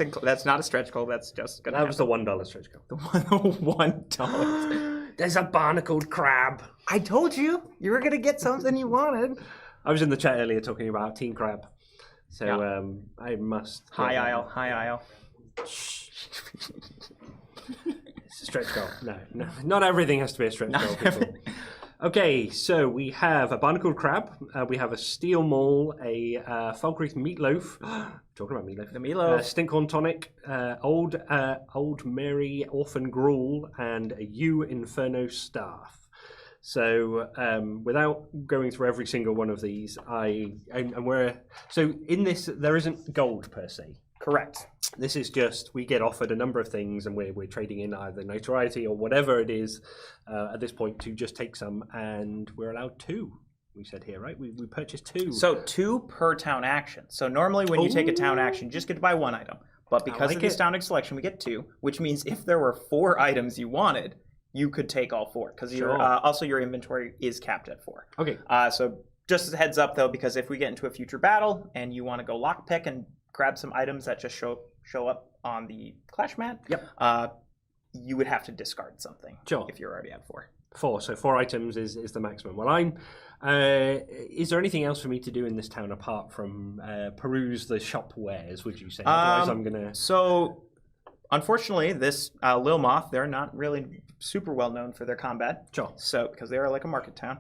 a stretch goal. That's just gonna. That was the $1 stretch goal. The $1. There's a barnacled crab. I told you were gonna get something you wanted. I was in the chat earlier talking about Team Crab, so I must. High aisle. It's a stretch goal. No, not everything has to be a stretch goal. People. Okay, so we have a barnacled crab, we have a steel maul, a Falkreath meatloaf. Talking about meatloaf. The meatloaf. Stinkhorn tonic, old Mary orphan gruel, and a U Inferno staff. So without going through every single one of these, so in this there isn't gold per se. Correct. This is just, we get offered a number of things and we're trading in either notoriety or whatever it is at this point to just take some, and we're allowed 2. We said here, right? We purchased 2. So 2 per town action. So normally when you take a town action, you just get to buy 1 item. But because of this town selection, we get 2, which means if there were 4 items you wanted, you could take all 4 because also your inventory is capped at 4. Okay. So just as a heads up though, because if we get into a future battle and you want to go lockpick and grab some items that just show up on the clash mat, you would have to discard something if you're already at 4. 4, so 4 items is the maximum. Well, is there anything else for me to do in this town apart from peruse the shop wares, would you say? Otherwise I'm going to... So, unfortunately, this Lilmoth, they're not really super well known for their combat. Sure. So, because they are like a market town.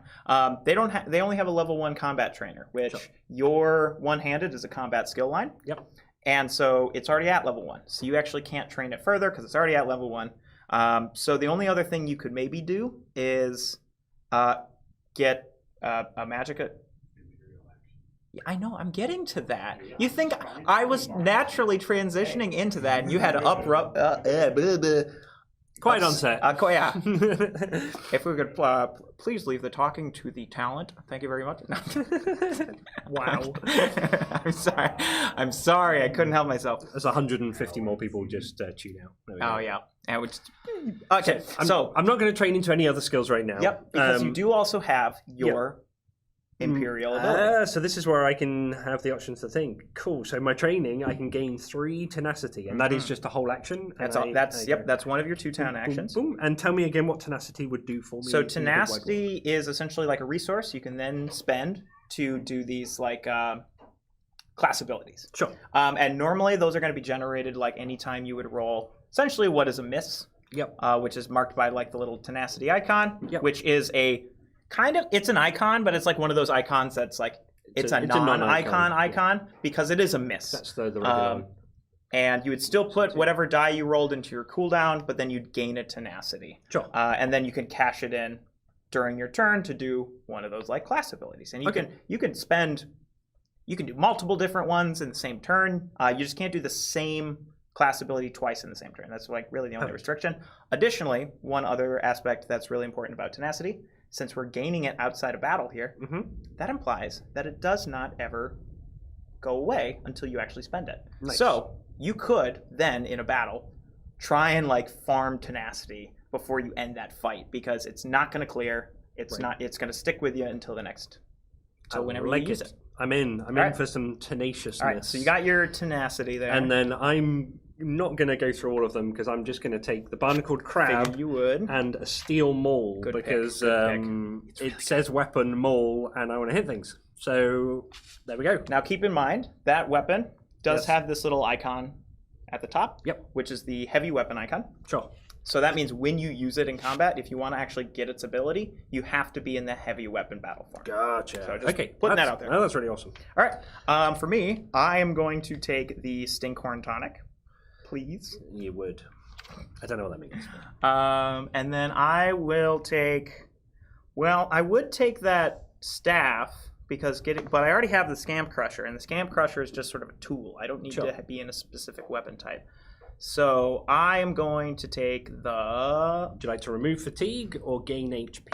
They only have a level 1 combat trainer, which your one-handed is a combat skill line. Yep. And so it's already at level 1. So you actually can't train it further because it's already at level 1. So the only other thing you could maybe do is get a magic I know, I'm getting to that. You think I was naturally transitioning into that, and you had to Quite on set. Yeah. If we could please leave the talking to the talent. Thank you very much. Wow. I'm sorry. I couldn't help myself. There's 150 more people just tune out. Oh, yeah. And we just... Okay, so... I'm not going to train into any other skills right now. Yep, because you do also have your... Imperial ability. So this is where I can have the options to think. Cool. So my training, I can gain 3 tenacity, and that is just a whole action. That's one of your 2 town actions. Boom. And tell me again what tenacity would do for me. So tenacity is essentially like a resource you can then spend to do these like class abilities. Sure. And normally those are going to be generated like anytime you would roll essentially what is a miss. Yep. Which is marked by like the little tenacity icon, yep. which is a it's an icon, but it's like one of those icons that's like it's a non-icon icon because it is a miss. That's the regular one. And you would still put whatever die you rolled into your cooldown, but then you'd gain a tenacity. Sure. And then you can cash it in during your turn to do one of those like class abilities. And you can do multiple different ones in the same turn. You just can't do the same class ability twice in the same turn. That's like really the only restriction. Additionally, one other aspect that's really important about tenacity, since we're gaining it outside of battle here, that implies that it does not ever go away until you actually spend it. Nice. So you could then, in a battle, try and like farm tenacity before you end that fight because it's not going to clear. It's not. It's going to stick with you until the next. So whenever you use it. I'm in for some tenaciousness. All right. So you got your tenacity there, and then I'm not going to go through all of them because I'm just going to take the barnacled crab you would. and a steel maul because it says weapon maul and I want to hit things. So there we go. Now keep in mind that weapon does have this little icon at the top, which is the heavy weapon icon. Sure. So that means when you use it in combat, if you want to actually get its ability, you have to be in the heavy weapon battle form. Gotcha. So just putting that out there. Oh, that's really awesome. All right. For me, I am going to take the Stinkhorn Tonic. Please. You would. I don't know what that means. And then I will take. Well, I would take that staff but I already have the Scamp Crusher, and the Scamp Crusher is just sort of a tool. I don't need to be in a specific weapon type. So I am going to take the. Would you like to remove fatigue or gain HP?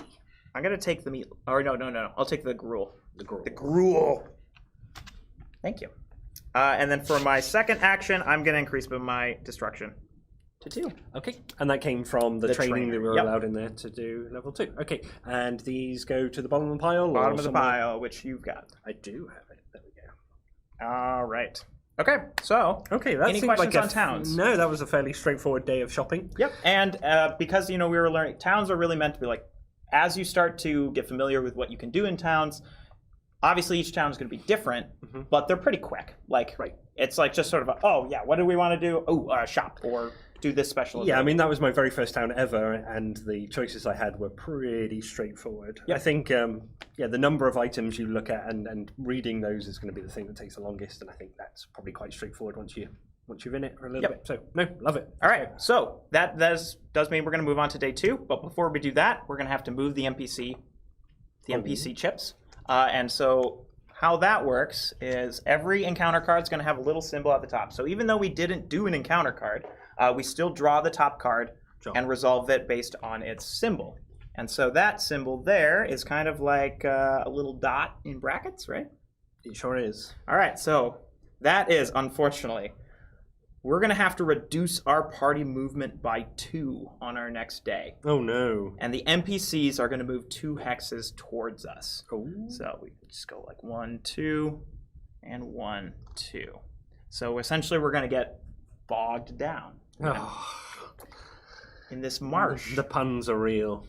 I'm gonna take the meat. Or no. I'll take the gruel. The gruel. The gruel. Thank you. And then for my second action, I'm going to increase my destruction to 2. Okay. And that came from the training that we were allowed in there to do level 2. Okay. And these go to the bottom of the pile? Bottom of the pile, which you've got. I do have it. There we go. All right. Okay. So, any questions on towns? No, that was a fairly straightforward day of shopping. Yep. And because, we were learning, towns are really meant to be like, as you start to get familiar with what you can do in towns, obviously, each town is going to be different, but they're pretty quick. Like, it's like just sort of what do we want to do? Oh, shop or do this special. Yeah, I mean, that was my very first town ever, and the choices I had were pretty straightforward. Yep. I think, the number of items you look at and reading those is going to be the thing that takes the longest, and I think that's probably quite straightforward once you're in it for a little bit. So, no, love it. All right, so that does mean we're going to move on to day 2, but before we do that, we're going to have to move the NPC chips. And so how that works is every encounter card is going to have a little symbol at the top. So even though we didn't do an encounter card, we still draw the top card and resolve it based on its symbol. And so that symbol there is kind of like a little dot in brackets, right? It sure is. All right, so that is, unfortunately, we're going to have to reduce our party movement by 2 on our next day. Oh, no. And the NPCs are going to move 2 hexes towards us. Oh. So we just go like 1, 2, and 1, 2. So essentially we're going to get bogged down in this marsh. The puns are real.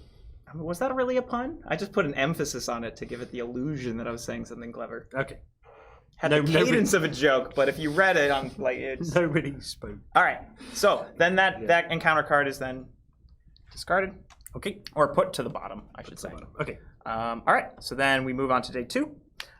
I mean, was that really a pun? I just put an emphasis on it to give it the illusion that I was saying something clever. Okay. Had the cadence of a joke, but if you read it on it's nobody spoke. All right. So then that encounter card is then discarded. Okay. Or put to the bottom, I should say. Okay. All right. So then we move on to day 2.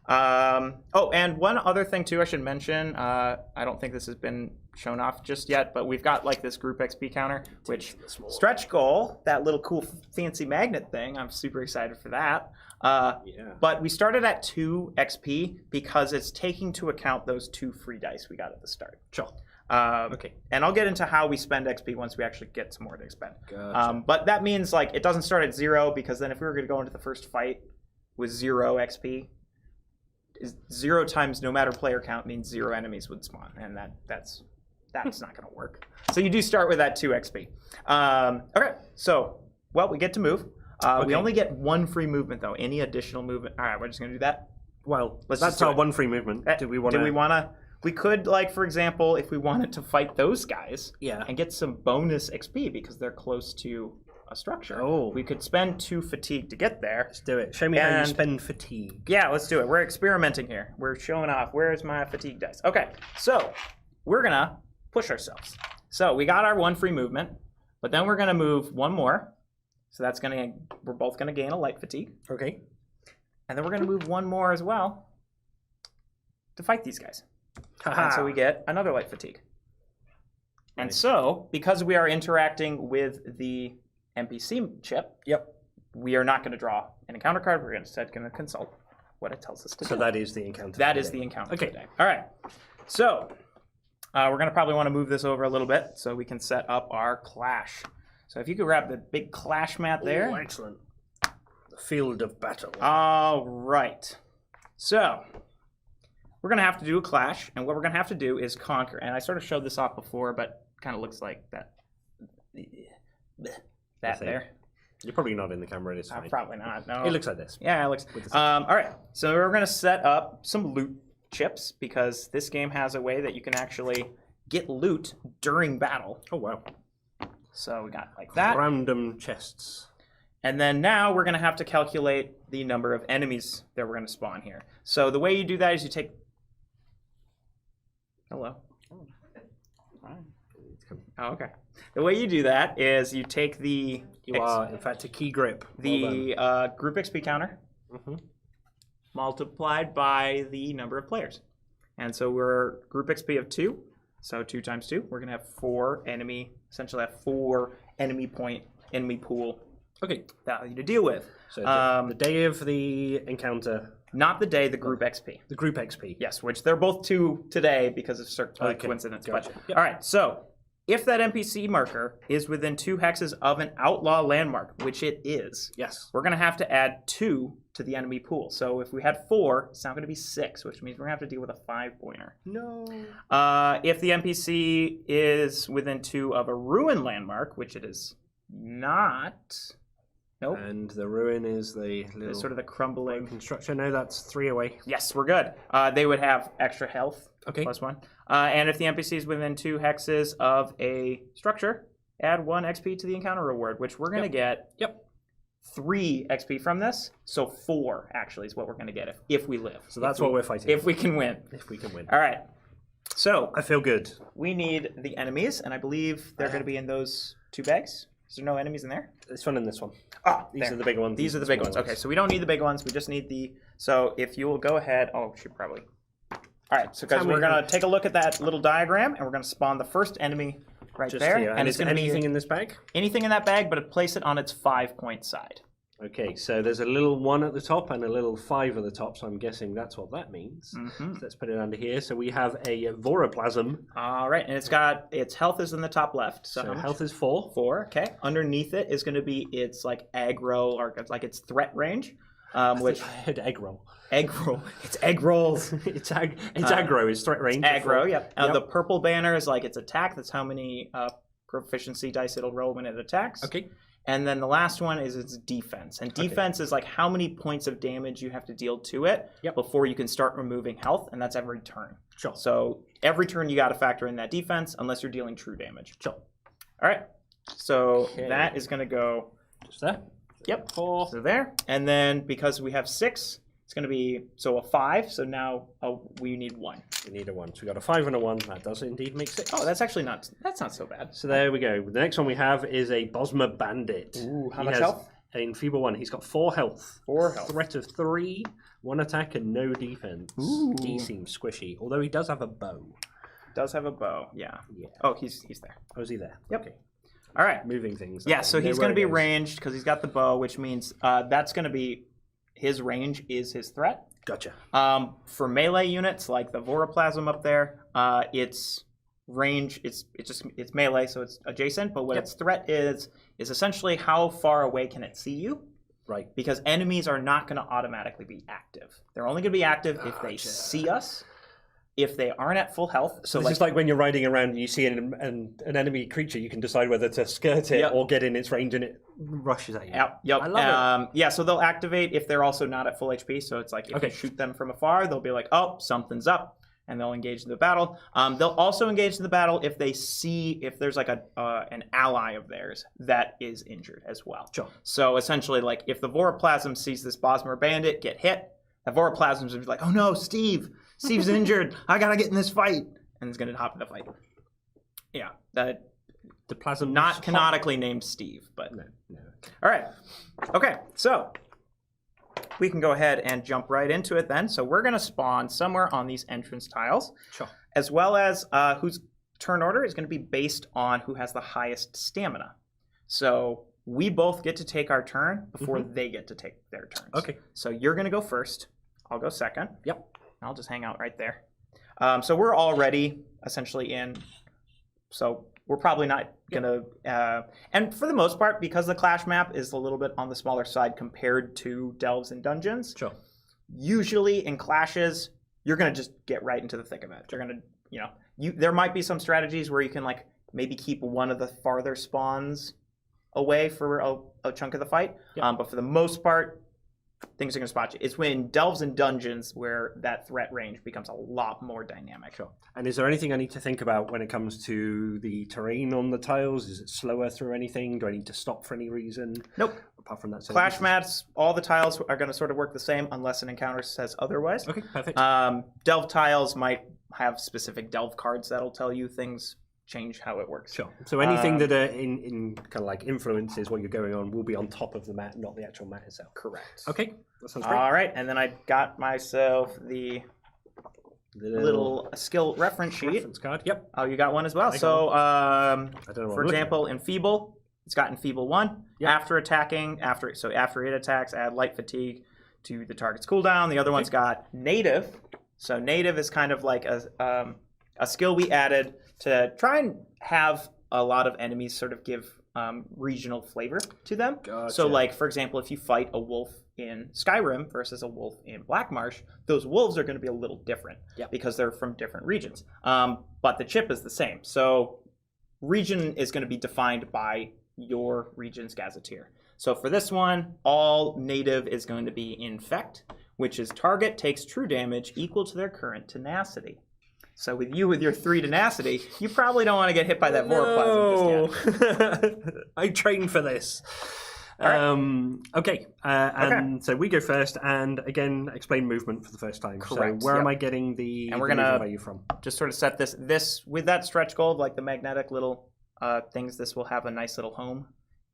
Oh, and one other thing too I should mention. I don't think this has been shown off just yet, but we've got like this group XP counter, which stretch goal, that little cool fancy magnet thing. I'm super excited for that. But we started at 2 XP because it's taking into account those 2 free dice we got at the start. Sure. Okay. And I'll get into how we spend XP once we actually get some more to expend. Gotcha. But that means like it doesn't start at 0, because then if we were going to go into the first fight with 0 XP, 0 times no matter player count means 0 enemies would spawn, and that's not going to work. So you do start with that 2 XP. Okay, so we get to move. We only get 1 free movement though. Any additional movement? All right, we're just going to do that. Well, that's our 1 free movement. Do we want to? We could, like, for example, if we wanted to fight those guys and get some bonus XP because they're close to a structure. Oh. We could spend 2 fatigue to get there. Let's do it. Show me how you spend fatigue. Yeah, let's do it. We're experimenting here. We're showing off. Where's my fatigue dice? Okay, so we're going to push ourselves. So we got our 1 free movement, but then we're going to move 1 more. So that's going to, we're both going to gain a light fatigue. Okay. And then we're going to move 1 more as well to fight these guys. And so we get another light fatigue. And so, because we are interacting with the NPC chip, we are not going to draw an encounter card. We're instead going to consult what it tells us to do. So that is the encounter. That is the encounter today. All right. So, we're going to probably want to move this over a little bit so we can set up our clash. So if you could grab the big clash mat there. Oh, excellent. The field of battle. All right. So, we're going to have to do a clash, and what we're going to have to do is conquer. And I sort of showed this off before, but kind of looks like that there. You're probably not in the camera, it's fine. Probably not, no. It looks like this. Yeah, it looks... all right, so we're going to set up some loot chips, because this game has a way that you can actually get loot during battle. Oh, wow. So we got like that. Random chests. And then now we're going to have to calculate the number of enemies that we're going to spawn here. So the way you do that is you take... Hello. Oh, okay. The way you do that is you take the... You are, in fact, a key grip. The group XP counter multiplied by the number of players. And so we're group XP of 2. So 2 times 2. We're going to have 4 enemy... Essentially have 4 enemy pool value to deal with. So the day of the encounter... Not the day, the group XP. The group XP. Yes, which they're both 2 today because of coincidence. Gotcha. But, all right, so if that NPC marker is within 2 hexes of an outlaw landmark, which it is, we're going to have to add 2 to the enemy pool. So if we had 4, it's now going to be 6, which means we're going to have to deal with a 5-pointer. No. If the NPC is within 2 of a ruin landmark, which it is not... Nope. And the ruin is the little... sort of the crumbling... construction. No, that's 3 away. Yes, we're good. They would have extra health. Okay. +1. And if the NPC is within 2 hexes of a structure, add 1 XP to the encounter reward, which we're going to get 3 XP from this. So 4, actually, is what we're going to get if we live. So that's what we're fighting. If we can win. If we can win. All right. So... I feel good. We need the enemies, and I believe they're going to be in those 2 bags. Is there no enemies in there? This one and this one. Ah, these are the big ones. These are the big ones. Okay, so we don't need the big ones. We just need the... So if you will go ahead... Oh, we should probably... All right, so guys, we're going to take a look at that little diagram, and we're going to spawn the first enemy just there. Here. And is there anything in this bag? Anything in that bag, but place it on its 5-point side. Okay, so there's a little 1 at the top and a little 5 at the top, so I'm guessing that's what that means. So let's put it under here. So we have a Voroplasm. All right, and it's got its health is in the top left. So health is 4. 4, okay. Underneath it is going to be its like aggro, or like its threat range. Which I heard egg roll. Egg roll. It's egg rolls. it's aggro. It's threat range. Aggro. Yep. The purple banner is like its attack. That's how many proficiency dice it'll roll when it attacks. Okay. And then the last one is its defense. And defense is like how many points of damage you have to deal to it before you can start removing health, and that's every turn. Sure. So every turn you got to factor in that defense unless you're dealing true damage. Sure. All right. So that is going to go just there. Yep. 4. So there. And then because we have 6, it's going to be a 5. So now we need 1. We need a 1. So we got a 5 and a 1. That does indeed make 6. Oh, that's actually not so bad. So there we go. The next one we have is a Bosma Bandit. Ooh, how much health? In Feeble 1, he's got 4 health. 4 health. Threat of 3, 1 attack, and no defense. Ooh. He seems squishy, although he does have a bow. Does have a bow, yeah. Yeah. Oh, he's there. Oh, is he there? Yep. Okay. All right. Moving things. Yeah, so he's going to be ranged because he's got the bow, which means that's going to be his range is his threat. Gotcha. For melee units like the Voroplasm up there, its range it's melee, so it's adjacent. But what its threat is essentially how far away can it see you? Right. Because enemies are not going to automatically be active. They're only going to be active if they see us. If they aren't at full health, so this is like when you're riding around and you see an enemy creature, you can decide whether to skirt it or get in its range, and it rushes at you. Yep. I love it. Yeah, so they'll activate if they're also not at full HP. So it's like if you shoot them from afar, they'll be like, "Oh, something's up," and they'll engage in the battle. They'll also engage in the battle if they see if there's like an ally of theirs that is injured as well. Sure. So essentially, like if the Voroplasm sees this Bosmer bandit get hit, the Voroplasm is like, "Oh no, Steve's injured. I gotta get in this fight," and it's gonna hop in the fight. Yeah, the plasm not canonically named Steve, but no. All right. Okay, so we can go ahead and jump right into it then. So we're gonna spawn somewhere on these entrance tiles, as well as whose turn order is gonna be based on who has the highest stamina. So we both get to take our turn before they get to take their turns. Okay. So you're gonna go first. I'll go second. Yep. I'll just hang out right there. So we're already essentially in. So we're probably not going to... and for the most part, because the Clash map is a little bit on the smaller side compared to Delves and Dungeons, usually in Clashes, you're going to just get right into the thick of it. You're going to, there might be some strategies where you can like maybe keep one of the farther spawns away for a chunk of the fight. But for the most part, things are going to spot you. It's when Delves and Dungeons where that threat range becomes a lot more dynamic. And is there anything I need to think about when it comes to the terrain on the tiles? Is it slower through anything? Do I need to stop for any reason? Nope. Apart from that. Clash mats, all the tiles are going to sort of work the same unless an encounter says otherwise. Okay, perfect. Delve tiles might have specific Delve cards that'll tell you things change how it works. So anything that in kind of like influences what you're going on will be on top of the mat, not the actual mat itself. Correct. Okay, that sounds great. All right, and then I got myself the little skill reference sheet. Reference card. Yep. Oh, you got one as well. So, for example, Enfeeble, it's got Enfeeble 1. After attacking, after it attacks, add light fatigue to the target's cooldown. The other one's got Native. So Native is kind of like a skill we added to try and have a lot of enemies sort of give regional flavor to them. Gotcha. So like, for example, if you fight a wolf in Skyrim versus a wolf in Blackmarsh, those wolves are going to be a little different because they're from different regions. But the chip is the same. So region is going to be defined by your region's gazetteer. So for this one, all native is going to be Infect, which is target takes true damage equal to their current tenacity. So with your 3 tenacity, you probably don't want to get hit by that Voroplasm just yet. I trained for this. Right. Okay. So we go first, and again, explain movement for the first time. Correct. So where am I getting the and we're gonna value from? Just sort of set this with that stretch gold, like the magnetic little things. This will have a nice little home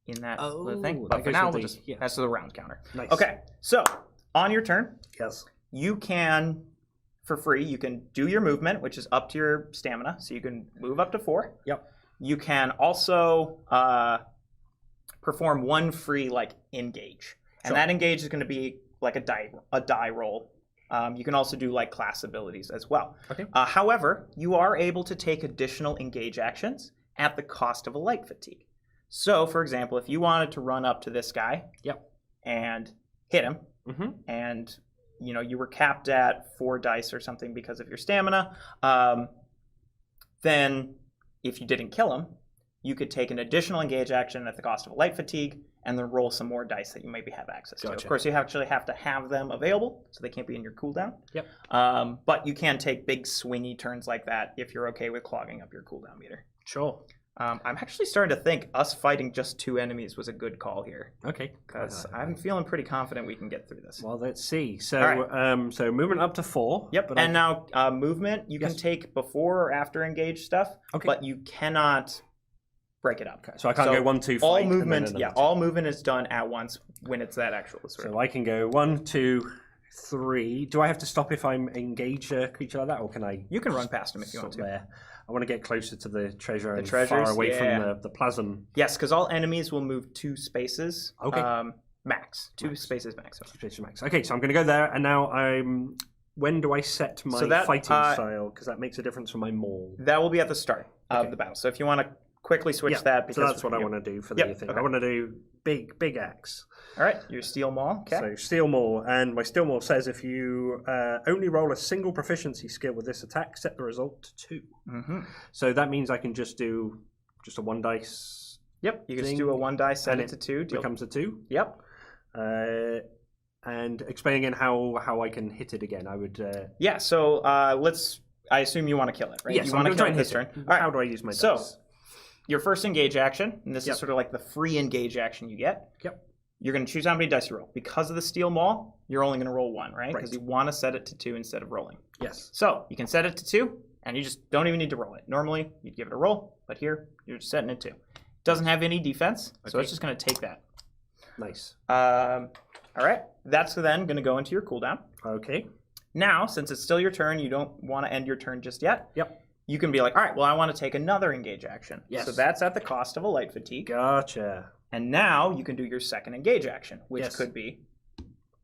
in that little thing. But for now, that's the round counter. Nice. Okay. So on your turn, you can. For free, you can do your movement, which is up to your stamina, so you can move up to 4. You can also perform 1 free like engage, and that engage is going to be like a die roll. You can also do like class abilities as well. However, you are able to take additional engage actions at the cost of a light fatigue. So, for example, if you wanted to run up to this guy, and hit him, and you were capped at 4 dice or something because of your stamina, then if you didn't kill him, you could take an additional engage action at the cost of a light fatigue and then roll some more dice that you maybe have access to. Of course, you actually have to have them available, so they can't be in your cooldown. But you can take big swingy turns like that if you're okay with clogging up your cooldown meter. I'm actually starting to think us fighting just 2 enemies was a good call here. Because I'm feeling pretty confident we can get through this. Well, let's see. So, so movement up to 4. And now movement you can take before or after engage stuff, but you cannot break it up. So I can't go 1, 2, fight. All and then movement, another yeah, two. all movement is done at once when it's that actual sort of. So I can go 1, 2, 3. Do I have to stop if I'm engage a creature like that, or can I? You can run past him if you want to. There. I want to get closer to the treasure and treasures, far away yeah. from the plasm. Yes, because all enemies will move 2 spaces. Okay. Max. 2 spaces max. Max. Okay, so I'm going to go there, and now when do I set my fighting style? Because that makes a difference for my maul. That will be at the start of the battle. So if you want to quickly switch that, because so that's what I want to do for the thing. Okay. I want to do big axe. All right, your steel maul. Okay. So steel maul, and my steel maul says if you only roll a single proficiency skill with this attack, set the result to 2. Mm-hmm. So that means I can just do a 1 dice. Yep, you can just do a 1 dice, set it to 2. Becomes a 2. Yep. And explain again how I can hit it again. I would. Yeah. So I assume you want to kill it, right? Yes, you want to kill it this turn. All right. How do I use my dice? So your first engage action, and this is sort of like the free engage action you get. Yep. You're going to choose how many dice you roll. Because of the steel maul, you're only going to roll 1, right? Because you want to set it to 2 instead of rolling. Yes. So you can set it to 2, and you just don't even need to roll it. Normally, you'd give it a roll, but here, you're just setting it to 2. It doesn't have any defense, so it's just going to take that. Nice. All right. That's then going to go into your cooldown. Okay. Now, since it's still your turn, you don't want to end your turn just yet. Yep. You can be like, all right, well, I want to take another engage action. Yes. So that's at the cost of a light fatigue. Gotcha. And now you can do your second engage action, which could be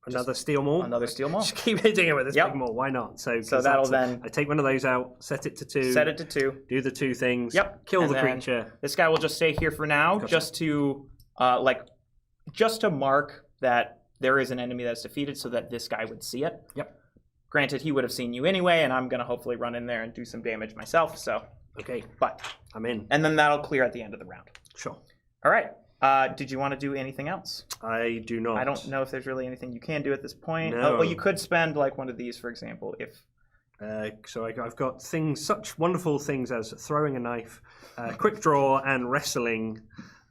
another steel maul. Another steel maul. Just keep hitting it with this big maul. Why not? So that'll then. I take one of those out, set it to 2. Set it to 2. Do the 2 things. Yep. Kill the creature. This guy will just stay here for now, just to mark that there is an enemy that's defeated, so that this guy would see it. Yep. Granted, he would have seen you anyway, and I'm going to hopefully run in there and do some damage myself. So. Okay. But I'm in. And then that'll clear at the end of the round. Sure. All right. Did you want to do anything else? I do not. I don't know if there's really anything you can do at this point. No. Well, you could spend like one of these, for example, if. So I've got such wonderful things as throwing a knife, quick draw, and wrestling,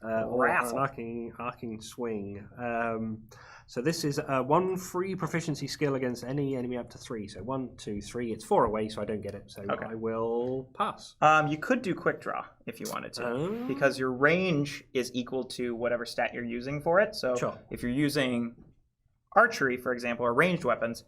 or an arcing swing. So this is 1 free proficiency skill against any enemy up to 3. So 1, 2, 3. It's 4 away, so I don't get it. So I will pass. You could do quick draw if you wanted to, because your range is equal to whatever stat you're using for it. So if you're using archery, for example, or ranged weapons,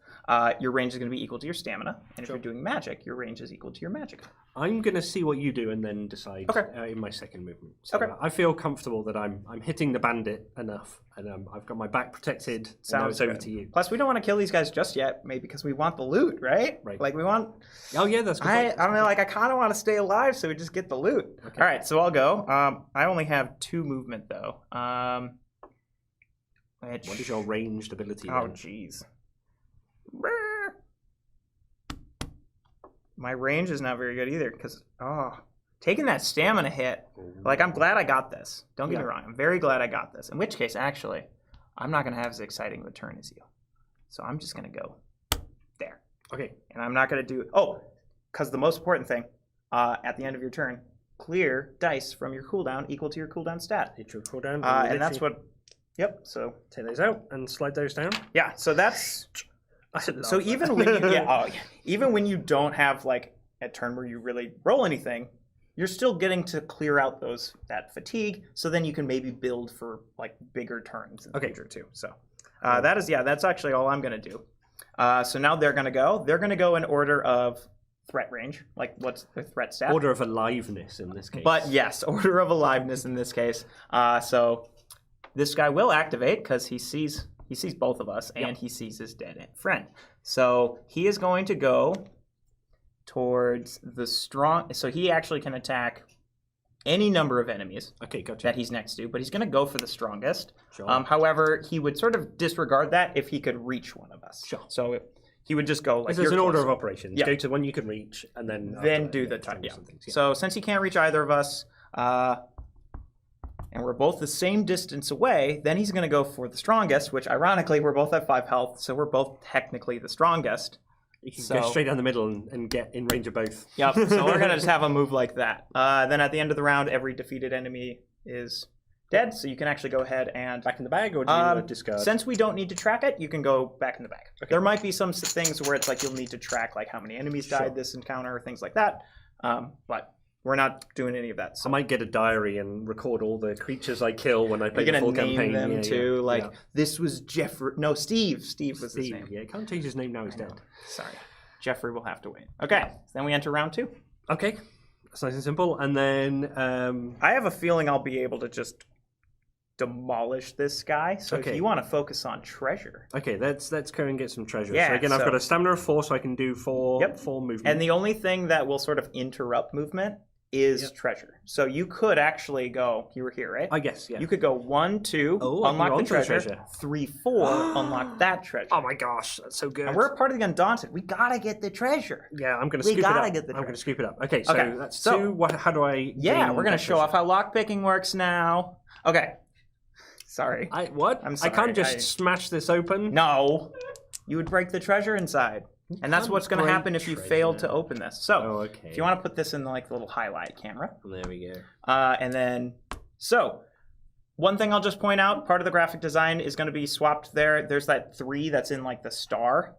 your range is going to be equal to your stamina. And if you're doing magic, your range is equal to your magic. I'm going to see what you do and then decide in my second movement. So I feel comfortable that I'm hitting the bandit enough, and I've got my back protected. Sounds over to you. Plus, we don't want to kill these guys just yet, maybe because we want the loot, right? Right. Like we want. Oh yeah, that's good. I don't know. Like I kind of want to stay alive, so we just get the loot. Okay. All right, so I'll go. I only have 2 movement though. What is your ranged ability? Oh, jeez. My range is not very good either, because, taking that stamina hit, like, I'm glad I got this. Don't get me wrong. I'm very glad I got this. In which case, actually, I'm not going to have as exciting of a turn as you. So I'm just going to go there. Okay. And I'm not going to do... because the most important thing, at the end of your turn, clear dice from your cooldown equal to your cooldown stat. Hit your cooldown. And that's what... Yep, so... Take those out and slide those down. Yeah, so that's... So even when you even when you don't have like a turn where you really roll anything, you're still getting to clear out that fatigue. So then you can maybe build for like bigger turns in the future too. So that's actually all I'm gonna do. So now they're gonna go. They're gonna go in order of threat range. Like what's their threat stat? Order of aliveness in this case. But yes, order of aliveness in this case. So this guy will activate because he sees both of us, and he sees his dead friend. So he is going to go towards the strong... So he actually can attack any number of enemies that he's next to, but he's going to go for the strongest. Sure. However, he would sort of disregard that if he could reach one of us. Sure. So he would just go like... There's an order of operations. Go to one you can reach, and then do the time. So since he can't reach either of us... and we're both the same distance away, then he's going to go for the strongest, which ironically, we're both at 5 health, so we're both technically the strongest. You can go straight down the middle and get in range of both. Yep, so we're going to just have a move like that. Then at the end of the round, every defeated enemy is dead, so you can actually go ahead and... Back in the bag, or do you discard? Since we don't need to track it, you can go back in the bag. Okay. There might be some things where it's like you'll need to track like how many enemies died this encounter, or things like that, but... We're not doing any of that. I So might get a diary and record all the creatures I kill when I play you're the gonna full name campaign. them too. Like yeah. this was Jeffrey. No, Steve. Steve was his name. Yeah, he can't change his name now. He's dead. Sorry, Jeffrey will have to wait. Okay, then we enter round 2. Okay, that's nice and simple. And then I have a feeling I'll be able to just demolish this guy. So Okay. if you want to focus on treasure, okay, let's go and get some treasure. Yeah, So again, I've so- got a stamina of 4, so I can do 4 Yep. movement. and the only thing that will sort of interrupt movement is Yep. treasure. So you could actually go. You were here, right? I guess, yeah. You could go 1, 2, Oh, you're unlock the onto the treasure. treasure. 3, 4, unlock that treasure. Oh my gosh, that's so good. And we're part of the Undaunted. We gotta get the treasure. Yeah, I'm going to We scoop it up. gotta get the I'm going to treasure. scoop it up. Okay, so Okay, that's so- 2. How do I Yeah, gain we're gonna that show treasure? off how lockpicking works now. Okay. Sorry. What? I'm I sorry, can't just smash this open? No. You would break the treasure inside. And that's can't what's going to break happen if you treasure. failed to open this. So, Oh, okay. if you want to put this in like the little highlight camera. There we go. And then, so, one thing I'll just point out, part of the graphic design is going to be swapped there. There's that 3 that's in like the star.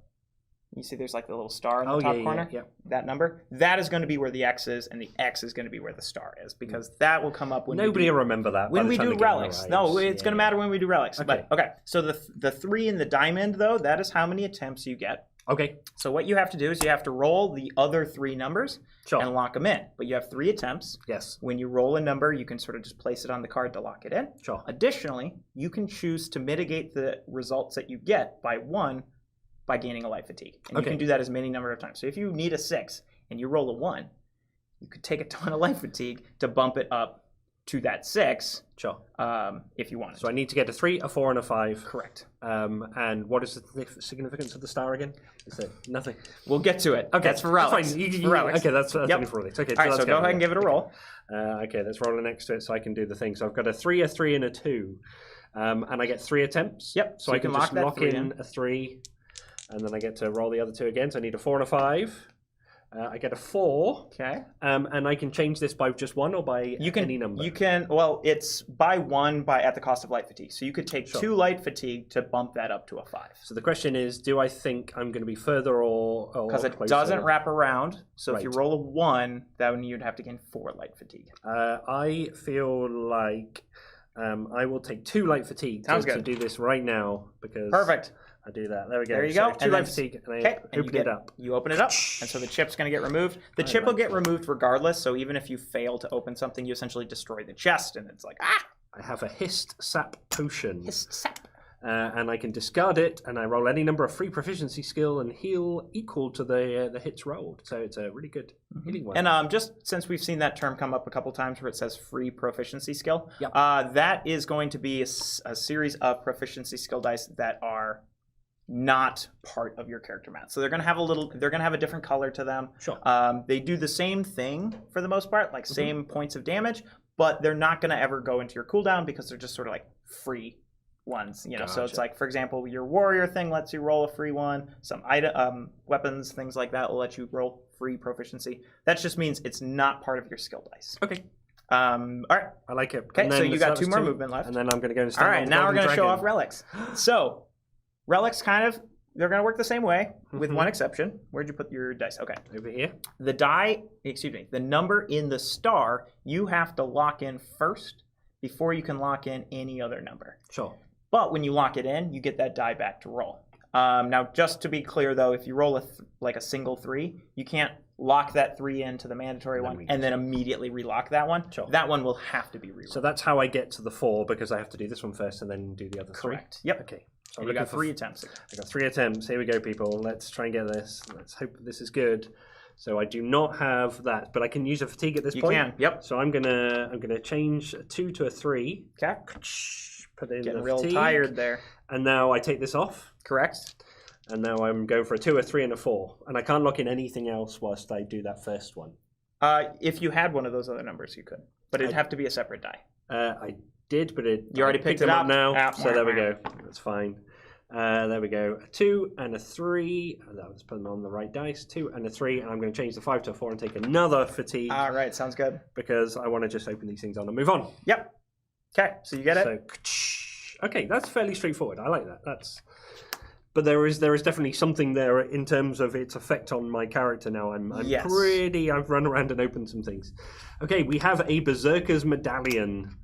You see there's like the little star in the top corner? Yeah. That number. That is going to be where the X is, and the X is going to be where the star is, because that will come up when Nobody we will remember that. when by the we time do the game relics. arrives. No, it's going to Yeah. matter when we do relics. Okay. But, okay, so the 3 in the diamond, though, that is how many attempts you get. Okay, So what you have to do is you have to roll the other 3 numbers sure. and lock them in. But you have 3 attempts. Yes, When you roll a number, you can sort of just place it on the card to lock it in. sure. Additionally, you can choose to mitigate the results that you get by 1 by gaining a life fatigue. And Okay. you can do that as many number of times. So if you need a 6 and you roll a 1, you could take a ton of life fatigue to bump it up to that 6 Sure. if you wanted. So I need to get a 3, a 4, and a 5. Correct. And what is the significance of the star again? Is it nothing? We'll get to it. Okay, That's for relics. Fine. For relics. Okay, that's Yep. only for relics. Okay, All right, let's so go ahead and give it a roll. Okay, let's roll it next to it so I can do the thing. So I've got a 3, and a 2. And I get 3 attempts. Yep, So so I you can can just lock that lock 3 in a 3. And then I get to roll the other 2 again. So I need a 4 and a 5. I get a 4. Okay. And I can change this by just 1 or by any number. You can. Well, it's by 1 at the cost of light fatigue. So you could take Sure. 2 light fatigue to bump that up to a 5. So the question is, do I think I'm going to be further or Because it closer? doesn't wrap around. So if you Right. roll a 1, then you'd have to gain 4 light fatigue. I feel like I will take 2 light fatigue Sounds to good. do this right now because Perfect. I do that. There we go. There you So go. 2 And light then- fatigue, and I Okay. And open it up. You open it up, and so the chip's going to get removed. The chip will get removed regardless. So even if you fail to open something, you essentially destroy the chest, and it's like I have a hist sap potion, sap. and I can discard it, and I roll any number of free proficiency skill and heal equal to the hits rolled. So it's a really good healing one. And just since we've seen that term come up a couple times where it says free proficiency skill, Yep. that is going to be a series of proficiency skill dice that are not part of your character mat. So they're going to have a different color to them. Sure. They do the same thing for the most part, like same points of damage, but they're not going to ever go into your cooldown because they're just sort of like free ones, you know. So it's Gotcha. like, for example, your warrior thing lets you roll a free one. Some item, weapons, things like that will let you roll free proficiency. That just means it's not part of your skill dice. Okay. All right. I like it. Okay, And so then you that got was 2 more movement left. And then I'm going to go and All stand right, on now we're Golden going to show Dragon. off relics. So, relics they're going to work the same way, with one exception. Where'd you put your dice? Okay. Over here. The number in the star, you have to lock in first before you can lock in any other number. Sure. But when you lock it in, you get that die back to roll. Now, just to be clear, though, if you roll a single 3, you can't lock that 3 into the mandatory one and then immediately relock that one. Sure. That one will have to be rerolled. So that's how I get to the 4 because I have to do this one first and then do the other 3. Correct. Yep. Okay. So And you got 3 attempts. I got 3 attempts. Here we go, people. Let's try and get this. Let's hope this is good. So I do not have that, but I can use a fatigue at this point. You can. Yep. So I'm gonna change a 2 to a 3. Okay. Put in Getting the real fatigue, tired there. and now I take this off. Correct. And now I'm going for a 2, a 3, and a 4. And I can't lock in anything else whilst I do that first one. If you had one of those other numbers, you could, but it'd have to be a separate die. I did, but You already I picked them it up up now. So there we go. That's fine. There we go. A 2 and a 3. That was putting on the right dice. 2 and a 3. And I'm going to change the 5 to a 4 and take another fatigue. All right, sounds good. Because I want to just open these things on and move on. Yep. Okay, so you get it. So, okay, that's fairly straightforward. I like that. But there is definitely something there in terms of its effect on my character now. Yes. I've run around and opened some things. Okay, we have a Berserker's Medallion.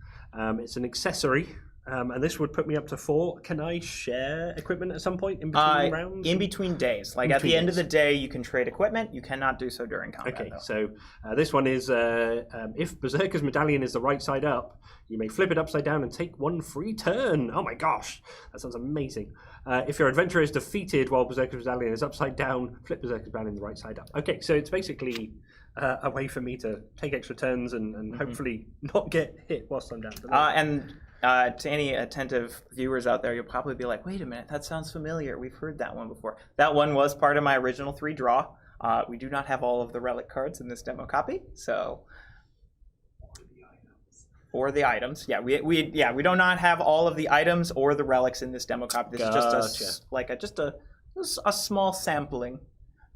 It's an accessory. And this would put me up to 4. Can I share equipment at some point in between rounds? In between days. Like, at the end of the day, you can trade equipment. You cannot do so during combat, Okay, though. so this one is, if Berserker's Medallion is the right side up, you may flip it upside down and take 1 free turn. Oh my gosh, that sounds amazing. If your adventurer is defeated while Berserker's Medallion is upside down, flip Berserker's Medallion the right side up. Okay, so it's basically a way for me to take extra turns and hopefully not get hit whilst I'm down. To any attentive viewers out there, you'll probably be like, wait a minute, that sounds familiar. We've heard that one before. That one was part of my original 3 draw. We do not have all of the relic cards in this demo copy, so... Or the items. Yeah, we do not have all of the items or the relics in this demo copy. This is just a small sampling.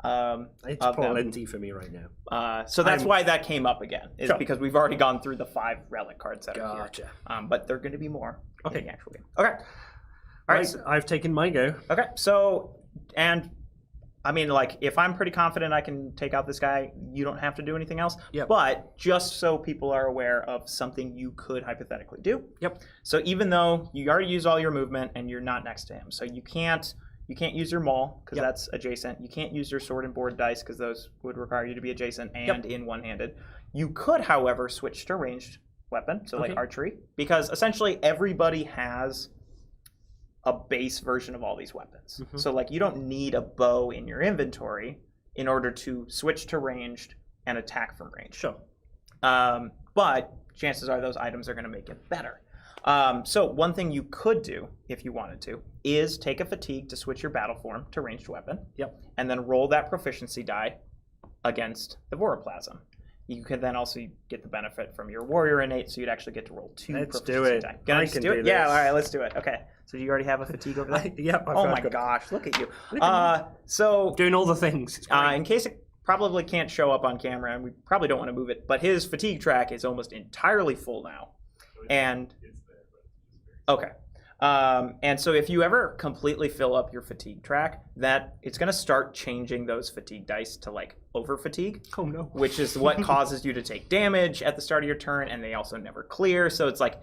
It's plenty for me right now. So that's why that came up again, is because we've already gone through the 5 relic cards that are here. But there are going to be more in the actual game. Okay. All right. So I've taken my go. Okay. So, and I mean, like, if I'm pretty confident I can take out this guy, you don't have to do anything else. Yep. But just so people are aware of something you could hypothetically do. Yep. So even though you already use all your movement and you're not next to him, so you can't use your maul because that's adjacent. You can't use your sword and board dice because those would require you to be adjacent and in one-handed. You could, however, switch to ranged weapon, so like archery, because essentially everybody has a base version of all these weapons. So like you don't need a bow in your inventory in order to switch to ranged and attack from range. Sure. But chances are those items are going to make it better. So one thing you could do, if you wanted to, is take a fatigue to switch your battle form to ranged weapon. Yep. And then roll that proficiency die against the Voroplasm. You could then also get the benefit from your warrior innate, so you'd actually get to roll 2 proficiency die. I can do it. Yeah, all right, let's do it. Okay. So do you already have a fatigue over there? Yep. Oh my gosh, look at you. So doing all the things. In case it probably can't show up on camera, and we probably don't want to move it, but his fatigue track is almost entirely full now. And okay. And so if you ever completely fill up your fatigue track, that it's going to start changing those fatigue dice to like over fatigue. Oh no. Which is what causes you to take damage at the start of your turn, and they also never clear. So it's like,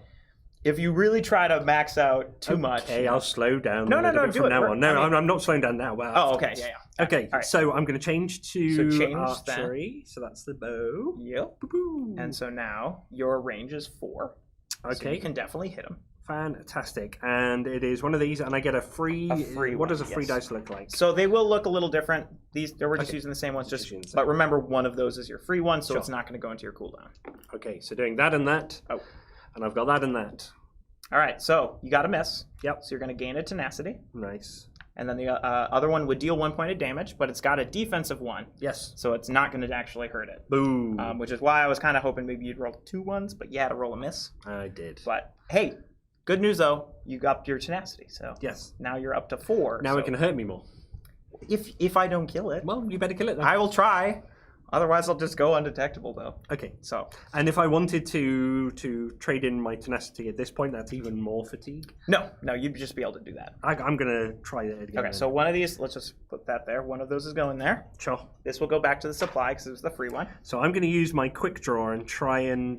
if you really try to max out too much. Okay, I'll slow down. No, from now on. No, I'm not slowing down now. Wow. Oh, okay. Yeah. Okay, right. So I'm going to change to archery. That. So that's the bow. Yep. Boo-boo. And so now your range is 4. Okay. So you can definitely hit him. Fantastic. And it is one of these, and I get a free. What does a free dice look like? So they will look a little different. We're just using the same ones. But remember, one of those is your free one, so it's not going to go into your cooldown. Okay, so doing that and that. Oh. And I've got that and that. All right, so you got a miss. Yep. So you're going to gain a tenacity. Nice. And then the other one would deal 1 point of damage, but it's got a defensive 1. Yes. So it's not going to actually hurt it. Boom. Which is why I was kind of hoping maybe you'd roll 2 ones, but you had to roll a miss. I did. But hey, good news though, you got your tenacity. So yes. Now you're up to 4. Now it can hurt me more. If I don't kill it. Well, you better kill it then. I will try. Otherwise, I'll just go undetectable, though. Okay. So, and if I wanted to trade in my tenacity at this point, that's even more fatigue? No, you'd just be able to do that. I'm going to try it again. Okay, so one of these, let's just put that there. One of those is going there. Sure. This will go back to the supply because it was the free one. So I'm going to use my quick draw and try and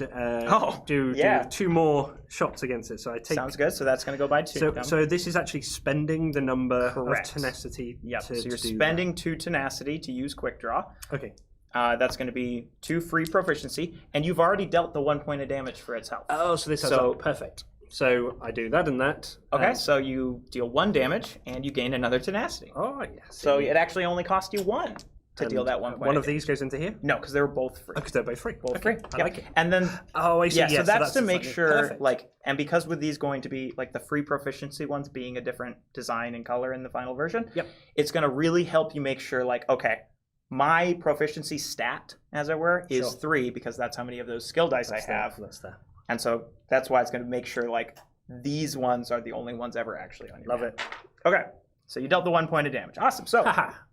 do 2 more shots against it. So I take. Sounds good. So that's going to go by 2. So this is actually spending the number of tenacity. Yep. So you're spending 2 tenacity to use quick draw. Okay. That's going to be 2 free proficiency, and you've already dealt the 1 point of damage for its health. Oh, so this has perfect. So I do that and that. Okay, so you deal 1 damage, and you gain another tenacity. Oh, yes. So it actually only cost you 1 to deal that 1 point. One of these goes into here? No, because they were both free. Because they're both free. Both free. I like it. And then, I see. Yeah, so that's to make sure, perfect. and because with these going to be, like the free proficiency ones being a different design and color in the final version, it's going to really help you make sure, like, okay, my proficiency stat, as it were, is 3 because that's how many of those skill dice I have. That's that. And so that's why it's going to make sure like these ones are the only ones ever actually on your Love map. it. Okay, so you dealt the 1 point of damage. Awesome. So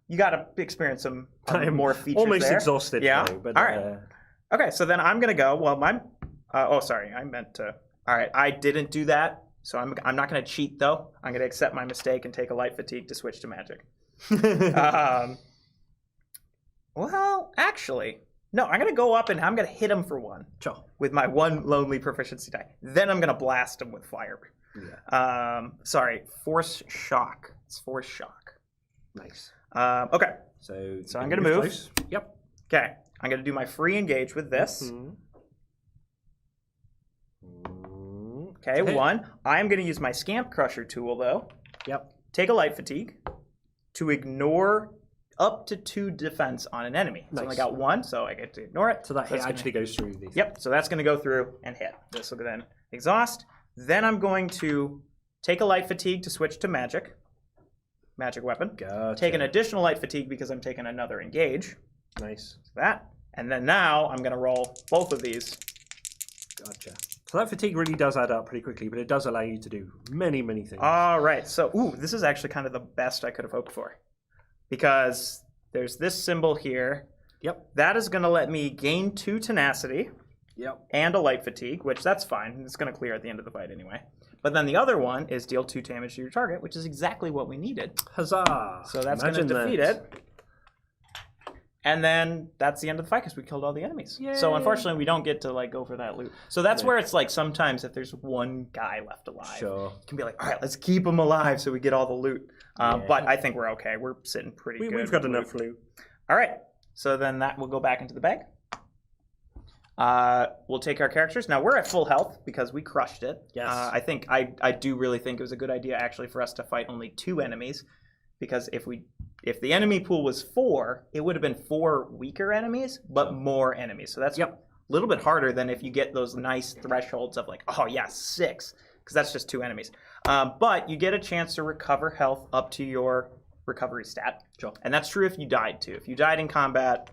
you got to experience some more features almost there. Exhausted. Yeah. Now, but, all right. Okay, so then I'm going to go. Well, I meant to. All right, I didn't do that So I'm not going to cheat, though. I'm going to accept my mistake and take a light fatigue to switch to magic. Well, actually, no, I'm going to go up and I'm going to hit him for 1. Sure. With my 1 lonely proficiency die. Then I'm going to blast him with fire. Yeah. Sorry, force shock. It's force shock. Nice. Okay. So I'm going to move. Close. Yep. Okay. I'm going to do my free engage with this. Okay, 1. I'm going to use my Scamp Crusher tool, though. Yep. Take a light fatigue to ignore up to 2 defense on an enemy. So I only got 1, so I get to ignore it. So that hit actually goes through these. Yep, so that's going to go through and hit. This will then exhaust. Then I'm going to take a light fatigue to switch to magic. Magic weapon. Gotcha. Take an additional light fatigue because I'm taking another engage. Nice. That. And then now I'm going to roll both of these. Gotcha. So that fatigue really does add up pretty quickly, but it does allow you to do many, many things. All right. So, this is actually kind of the best I could have hoped for. Because there's this symbol here. Yep. That is going to let me gain 2 tenacity. Yep. And a light fatigue, which that's fine. It's going to clear at the end of the fight anyway. But then the other one is deal 2 damage to your target, which is exactly what we needed. Huzzah! So that's going to defeat it. And then that's the end of the fight because we killed all the enemies. Yay. So unfortunately, we don't get to like go for that loot. So that's where it's like sometimes if there's one guy left alive, sure, you can be like, all right, let's keep him alive so we get all the loot. But I think we're okay. We're sitting pretty good. We've got enough loot. All right. So then that will go back into the bag. We'll take our characters. Now we're at full health because we crushed it. Yes. I do really think it was a good idea actually for us to fight only 2 enemies, because if the enemy pool was 4, it would have been 4 weaker enemies, but more enemies. So that's a little bit harder than if you get those nice thresholds of like, oh yeah, 6, because that's just 2 enemies. But you get a chance to recover health up to your recovery stat. Sure. And that's true if you died too. If you died in combat,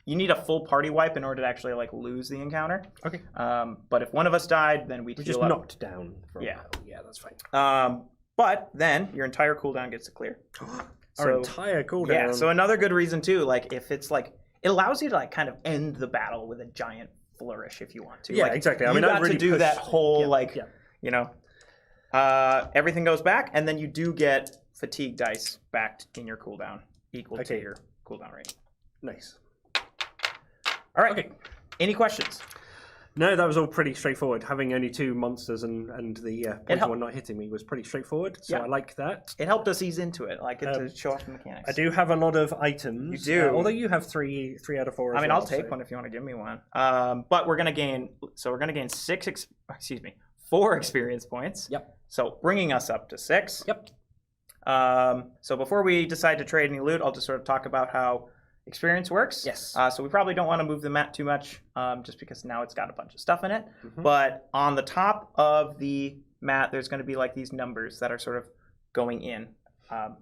you need a full party wipe in order to actually like lose the encounter. Okay. But if one of us died, then we're just knocked down. For yeah. Yeah, that's fine. But then your entire cooldown gets to clear. Our entire cooldown. Yeah. So another good reason too, like if it's like it allows you to like kind of end the battle with a giant flourish if you want to. Yeah, like, exactly. I you mean, got really to do that whole you know, everything goes back, and then you do get fatigue dice back in your cooldown equal to your cooldown rate. Nice. All right. Okay. Any questions? No, that was all pretty straightforward. Having only 2 monsters and the poison one not hitting me was pretty straightforward. So I like that. It helped us ease into it. I like it to show off the mechanics. I do have a lot of items. You do. Although you have three out of 4 as I mean, well, I'll take one if you want to give me one. But we're gonna gain. So we're gonna gain 4 experience points. Yep. So bringing us up to 6. Yep. So before we decide to trade any loot, I'll just sort of talk about how experience works. Yes. So we probably don't want to move the map too much, just because now it's got a bunch of stuff in it. But on the top of the mat, there's going to be like these numbers that are sort of going in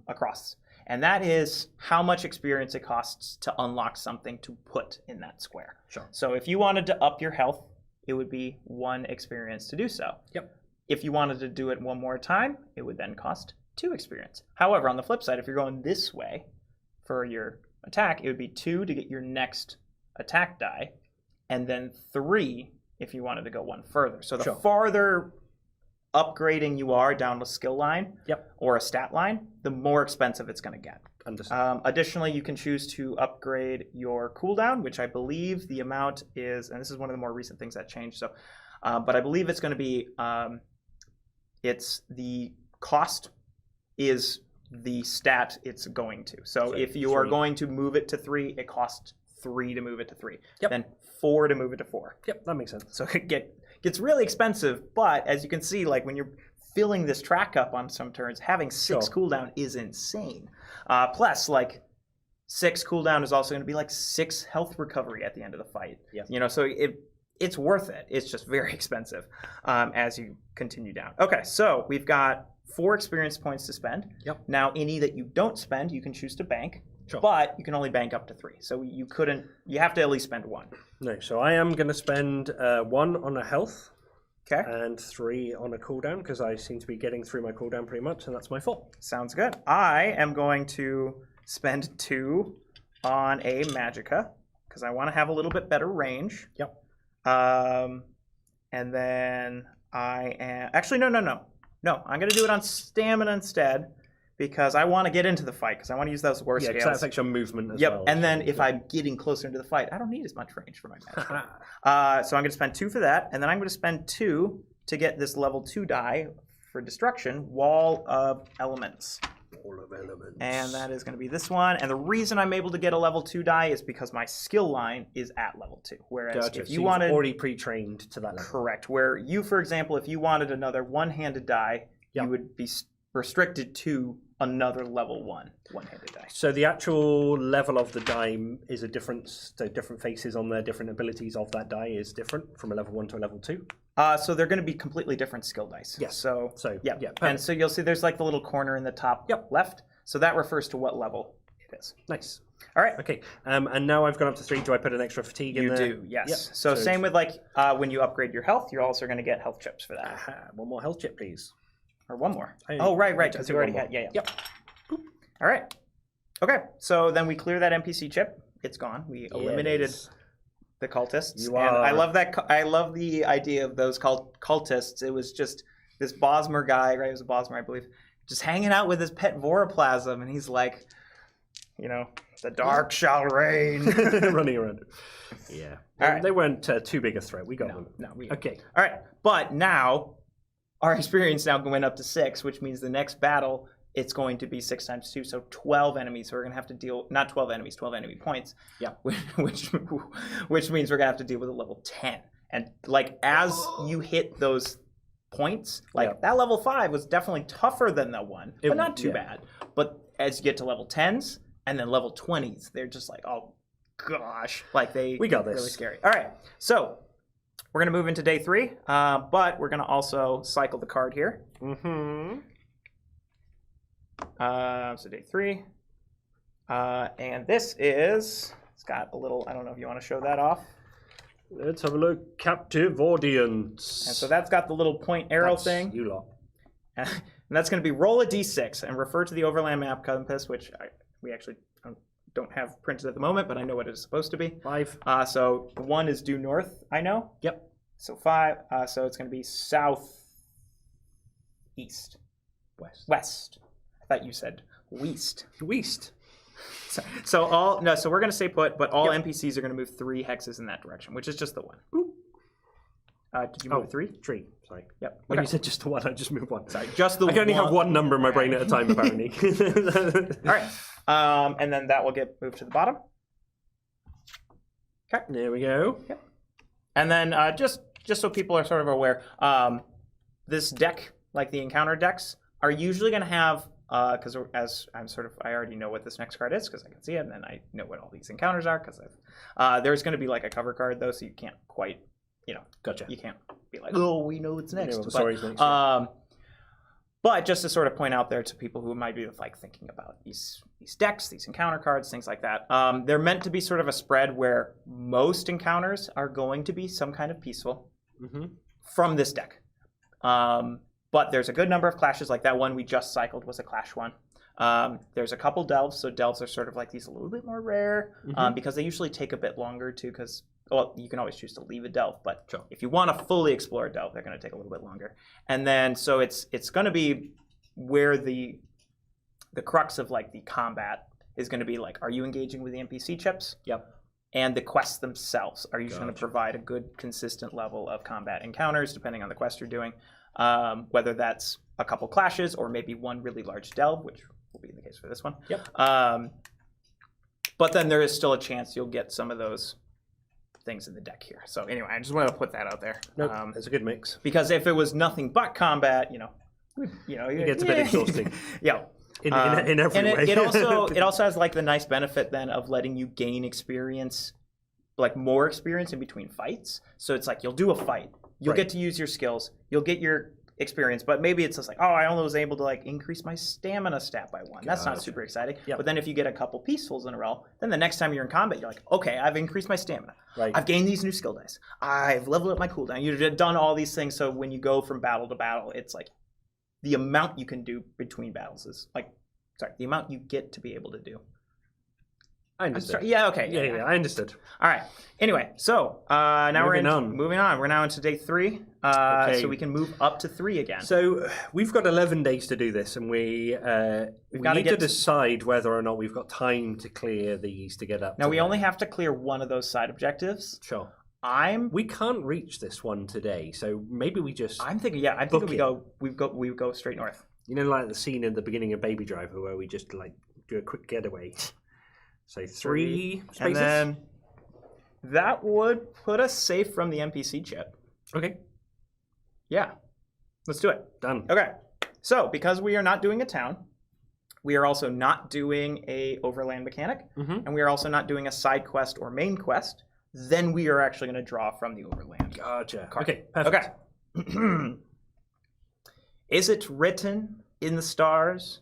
across. And that is how much experience it costs to unlock something to put in that square. Sure. So if you wanted to up your health, it would be 1 experience to do so. Yep. If you wanted to do it one more time, it would then cost 2 experience. However, on the flip side, if you're going this way for your attack, it would be 2 to get your next attack die, and then 3 if you wanted to go one further. So the farther upgrading you are down the skill line or a stat line, the more expensive it's going to get. Understand. Additionally, you can choose to upgrade your cooldown, which I believe the amount is, and this is one of the more recent things that changed. So, but I believe it's going to be, it's the cost is the stat it's going to. So if you are going to move it to 3, it costs 3 to move it to 3. Then 4 to move it to 4. Yep, that makes sense. So it gets really expensive, but as you can see, like when you're filling this track up on some turns, having 6 cooldown is insane. Plus, like 6 cooldown is also going to be like 6 health recovery at the end of the fight. You know, so it's worth it. It's just very expensive as you continue down. Okay, so we've got 4 experience points to spend. Now, any that you don't spend, you can choose to bank. But you can only bank up to 3. So you have to at least spend 1. No, so I am going to spend 1 on a health. Okay. And 3 on a cooldown, because I seem to be getting through my cooldown pretty much, and that's my 4. Sounds good. I am going to spend 2 on a Magicka, because I want to have a little bit better range. And then I am actually no. I'm gonna do it on stamina instead because I want to get into the fight because I want to use those war Yeah, scales. because that's extra movement as Yep, well. and then if I'm getting closer into the fight, I don't need as much range for my magic. So I'm going to spend 2 for that, and then I'm going to spend 2 to get this level 2 die for destruction, Wall of Elements. Wall of Elements. And that is going to be this one. And the reason I'm able to get a level 2 die is because my skill line is at level 2. Whereas Gotcha. if So you you've wanted... already pre-trained to that level. Correct. Where you, for example, if you wanted another one-handed die, you would be restricted to another level 1 one-handed die. So the actual level of the die is a difference. So different faces on there, different abilities of that die is different from a level 1 to a level 2. So they're going to be completely different skill dice. Yes. So yeah. Perfect. And so you'll see there's like the little corner in the top left. So that refers to what level it is. Nice. All right. Okay. And now I've gone up to 3. Do I put an extra fatigue in there? You do, yes. Yep. So same with like when you upgrade your health, you're also going to get health chips for that. One more health chip, please. Or one more. Oh, right, because you already had. Yeah. Yep. Boop. All right. Okay. So then we clear that NPC chip. It's gone. We eliminated the cultists. And I love that. I love the idea of those cultists. It was just this Bosmer guy, right? It was a Bosmer, I believe, just hanging out with his pet Voroplasm, and he's like, the dark shall reign, running around. Yeah. All right. They weren't too big a threat. We got them. No. Okay. All right. But now, our experience now went up to 6, which means the next battle it's going to be 6 times 2, so 12 enemies. So we're going to have to deal, not 12 enemies, 12 enemy points. Yeah. Which means we're going to have to deal with a level 10. And like as you hit those points, like that level 5 was definitely tougher than the 1, but not too bad. But as you get to level 10s and then level 20s, they're just like, oh gosh, like we got this. Really scary. All right, so we're going to move into day 3, but we're going to also cycle the card here. Mm-hmm. So day 3, and this is, it's got a little, I don't know if you want to show that off. Let's have a look. Captive audience. And so that's got the little point arrow thing. You lot. And that's going to be roll a d6 and refer to the Overland map compass, which we actually don't have printed at the moment, but I know what it is supposed to be. 5. So 1 is due north, I know. Yep. So 5, so it's going to be south, east, west. I thought you said west. West. So we're going to stay put, but all NPCs are going to move 3 hexes in that direction, which is just the 1. Boop. Did you move 3? 3. Sorry. Yep. When you said just the 1, I just moved 1. Sorry, just the 1. I can only have one number in my brain at a time, apparently. All right. And then that will get moved to the bottom. Okay. There we go. Yep. And then just so people are sort of aware, this deck, like the encounter decks, are usually going to have, because as I already know what this next card is because I can see it, and then I know what all these encounters are because there's going to be like a cover card though, so you can't quite, Gotcha. You can't be like, oh, we know what's next. Yeah, but just to sort of point out there to people who might be like thinking about these decks, these encounter cards, things like that, they're meant to be sort of a spread where most encounters are going to be some kind of peaceful from this deck. But there's a good number of clashes, like that one we just cycled was a clash one. There's a couple delves, so delves are sort of like these a little bit more rare because they usually take a bit longer too, because you can always choose to leave a delve, but if you want to fully explore a delve, they're going to take a little bit longer. And then so it's going to be where the crux of like the combat is going to be like, are you engaging with the NPC chips? Yep. And the quests themselves are usually going to provide a good consistent level of combat encounters depending on the quest you're doing. Whether that's a couple clashes or maybe one really large delve, which will be the case for this one. Yep. But then there is still a chance you'll get some of those things in the deck here. So anyway, I just wanted to put that out there. Nope, it's a good mix. Because if it was nothing but combat, it gets a bit exhausting. Yeah. In every way. It also has like the nice benefit then of letting you gain experience, like more experience in between fights. So it's like you'll do a fight. You'll get to use your skills. You'll get your experience, but maybe it's just like, oh, I only was able to like increase my stamina stat by 1. That's not super exciting. Yep. But then if you get a couple peacefuls in a row, then the next time you're in combat, you're like, okay, I've increased my stamina. Right. I've gained these new skill dice. I've leveled up my cooldown. You've done all these things. So when you go from battle to battle, it's like the amount you can do between battles is like, the amount you get to be able to do I understood. Yeah, okay. Yeah, I understood. All right. Anyway, so now Moving on. moving on. We're now into day 3, Okay. so we can move up to 3 again. So we've got 11 days to do this, and we need to decide whether or not we've got time to clear these to get up. Now we only have to clear one of those side objectives. Sure. We can't reach this one today, so maybe we just. I'm thinking we go straight north. You know, like the scene in the beginning of Baby Driver where we just like do a quick getaway. So 3 spaces. And then that would put us safe from the NPC chip. Okay. Yeah. Let's do it. Done. Okay. So because we are not doing a town, we are also not doing a overland mechanic, and we are also not doing a side quest or main quest. Then we are actually going to draw from the overland. Gotcha. card. Okay. Perfect. Okay. Is it written in the stars?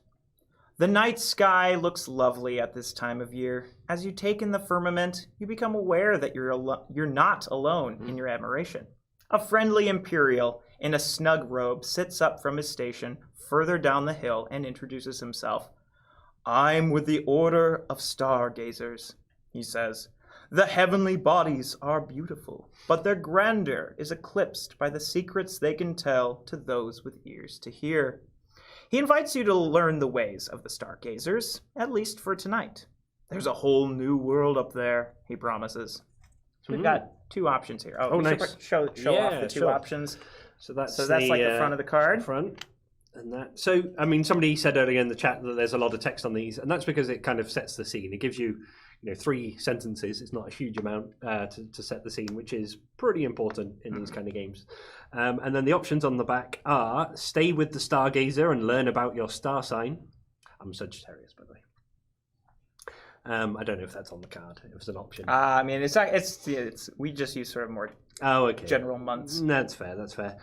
The night sky looks lovely at this time of year. As you take in the firmament, you become aware that you're not alone in your admiration. A friendly Imperial in a snug robe sits up from his station further down the hill and introduces himself. I'm with the Order of Stargazers, he says. The heavenly bodies are beautiful, but their grandeur is eclipsed by the secrets they can tell to those with ears to hear. He invites you to learn the ways of the Stargazers, at least for tonight. There's a whole new world up there, he promises. So we've got 2 options here. Oh, nice. Show off the 2 options. So that's like the front of the card. Front. And that. So, I mean, somebody said earlier in the chat that there's a lot of text on these, and that's because it kind of sets the scene. It gives you, 3 sentences. It's not a huge amount to set the scene, which is pretty important in these kind of games. And then the options on the back are stay with the Stargazer and learn about your star sign. I'm Sagittarius, by the way. I don't know if that's on the card. It was an option. I mean, it's we just use sort of more general months. That's fair.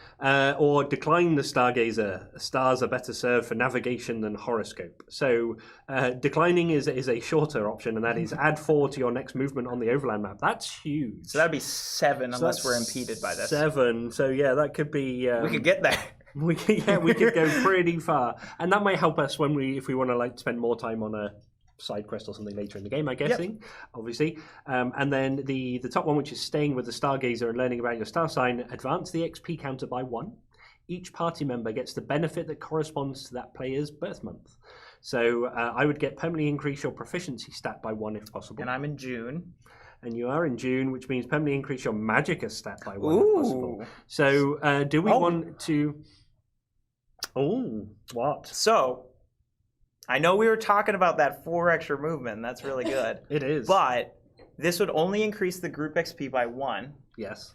Or decline the Stargazer. Stars are better served for navigation than horoscope. So declining is a shorter option, and that is add 4 to your next movement on the Overland map. That's huge. So that'd be 7 unless we're impeded by this. 7. So yeah, that could be. We could get there. We could go pretty far, and that might help us if we want to spend more time on a side quest or something later in the game, I'm guessing, obviously. And then the top one, which is staying with the Stargazer and learning about your star sign, advance the XP counter by 1. Each party member gets the benefit that corresponds to that player's birth month. So I would get permanently increase your proficiency stat by 1 if possible. And I'm in June. And you are in June, which means permanently increase your magicka stat by 1 if possible. So do we want to... Oh, what? So... I know we were talking about that 4 extra movement, and that's really good. It is. But this would only increase the group XP by 1. Yes.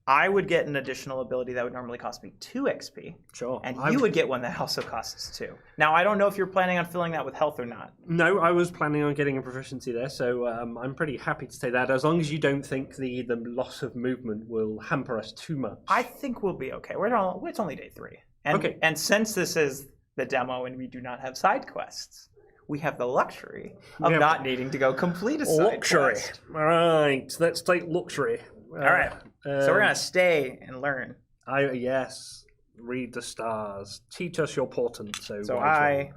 I would get an additional ability that would normally cost me 2 XP. Sure. And you would get one that also costs 2. Now, I don't know if you're planning on filling that with health or not. No, I was planning on getting a proficiency there, so I'm pretty happy to take that, as long as you don't think the loss of movement will hamper us too much. I think we'll be okay. It's only day 3. And since this is the demo and we do not have side quests, we have the luxury of not needing to go complete a side quest. All right, let's take luxury. All right, so we're going to stay and learn. Yes, read the stars. Teach us your portent. So I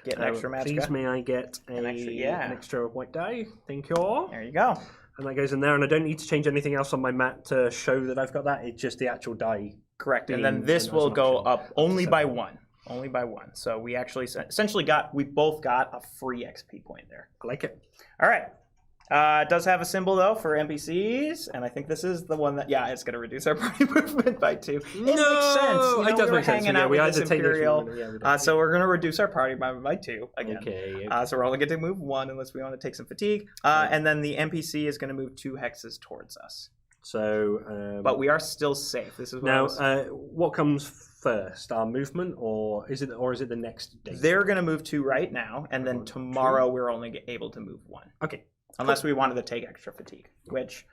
get an extra magicka. Please may I get an extra white die? Thank you. There you go. And that goes in there, and I don't need to change anything else on my mat to show that I've got that. It's just the actual die. Correct, and then this will go up only by 1. Only by 1. So we actually essentially we both got a free XP point there. I like it. All right. It does have a symbol, though, for NPCs, and I think this is the one that, it's going to reduce our party movement by 2. It makes sense. It does make sense. Hanging out with this Imperial, so we're going to reduce our party movement by 2 again. Okay. So we're only going to move 1 unless we want to take some fatigue. And then the NPC is going to move 2 hexes towards us. So, but we are still safe. This is what comes first, our movement, or is it the next day? They're going to move 2 right now, and then tomorrow we're only able to move 1. Okay, unless we wanted to take extra fatigue, which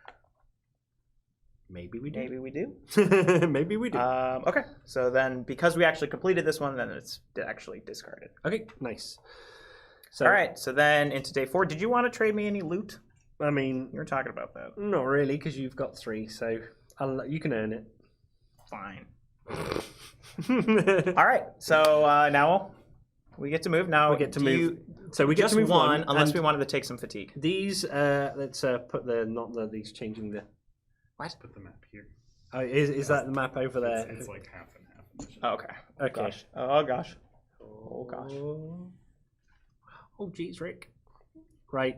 maybe we do. Maybe we do. Maybe we do. Okay, so then because we actually completed this one, then it's actually discarded. Okay, nice. So, all right, so then into day 4, did you want to trade me any loot? I mean, you were talking about that. Not really, because you've got 3, so you can earn it. Fine. All right, so now We get to move now. We get to move. So we get just to move one, unless and we wanted to take some fatigue. These, let's put these changing the. Let's put the map here. Oh, is that the map over there? It's like half and half. Oh, okay. Okay. Gosh. Oh gosh. Oh gosh. Oh geez, Rick. Right.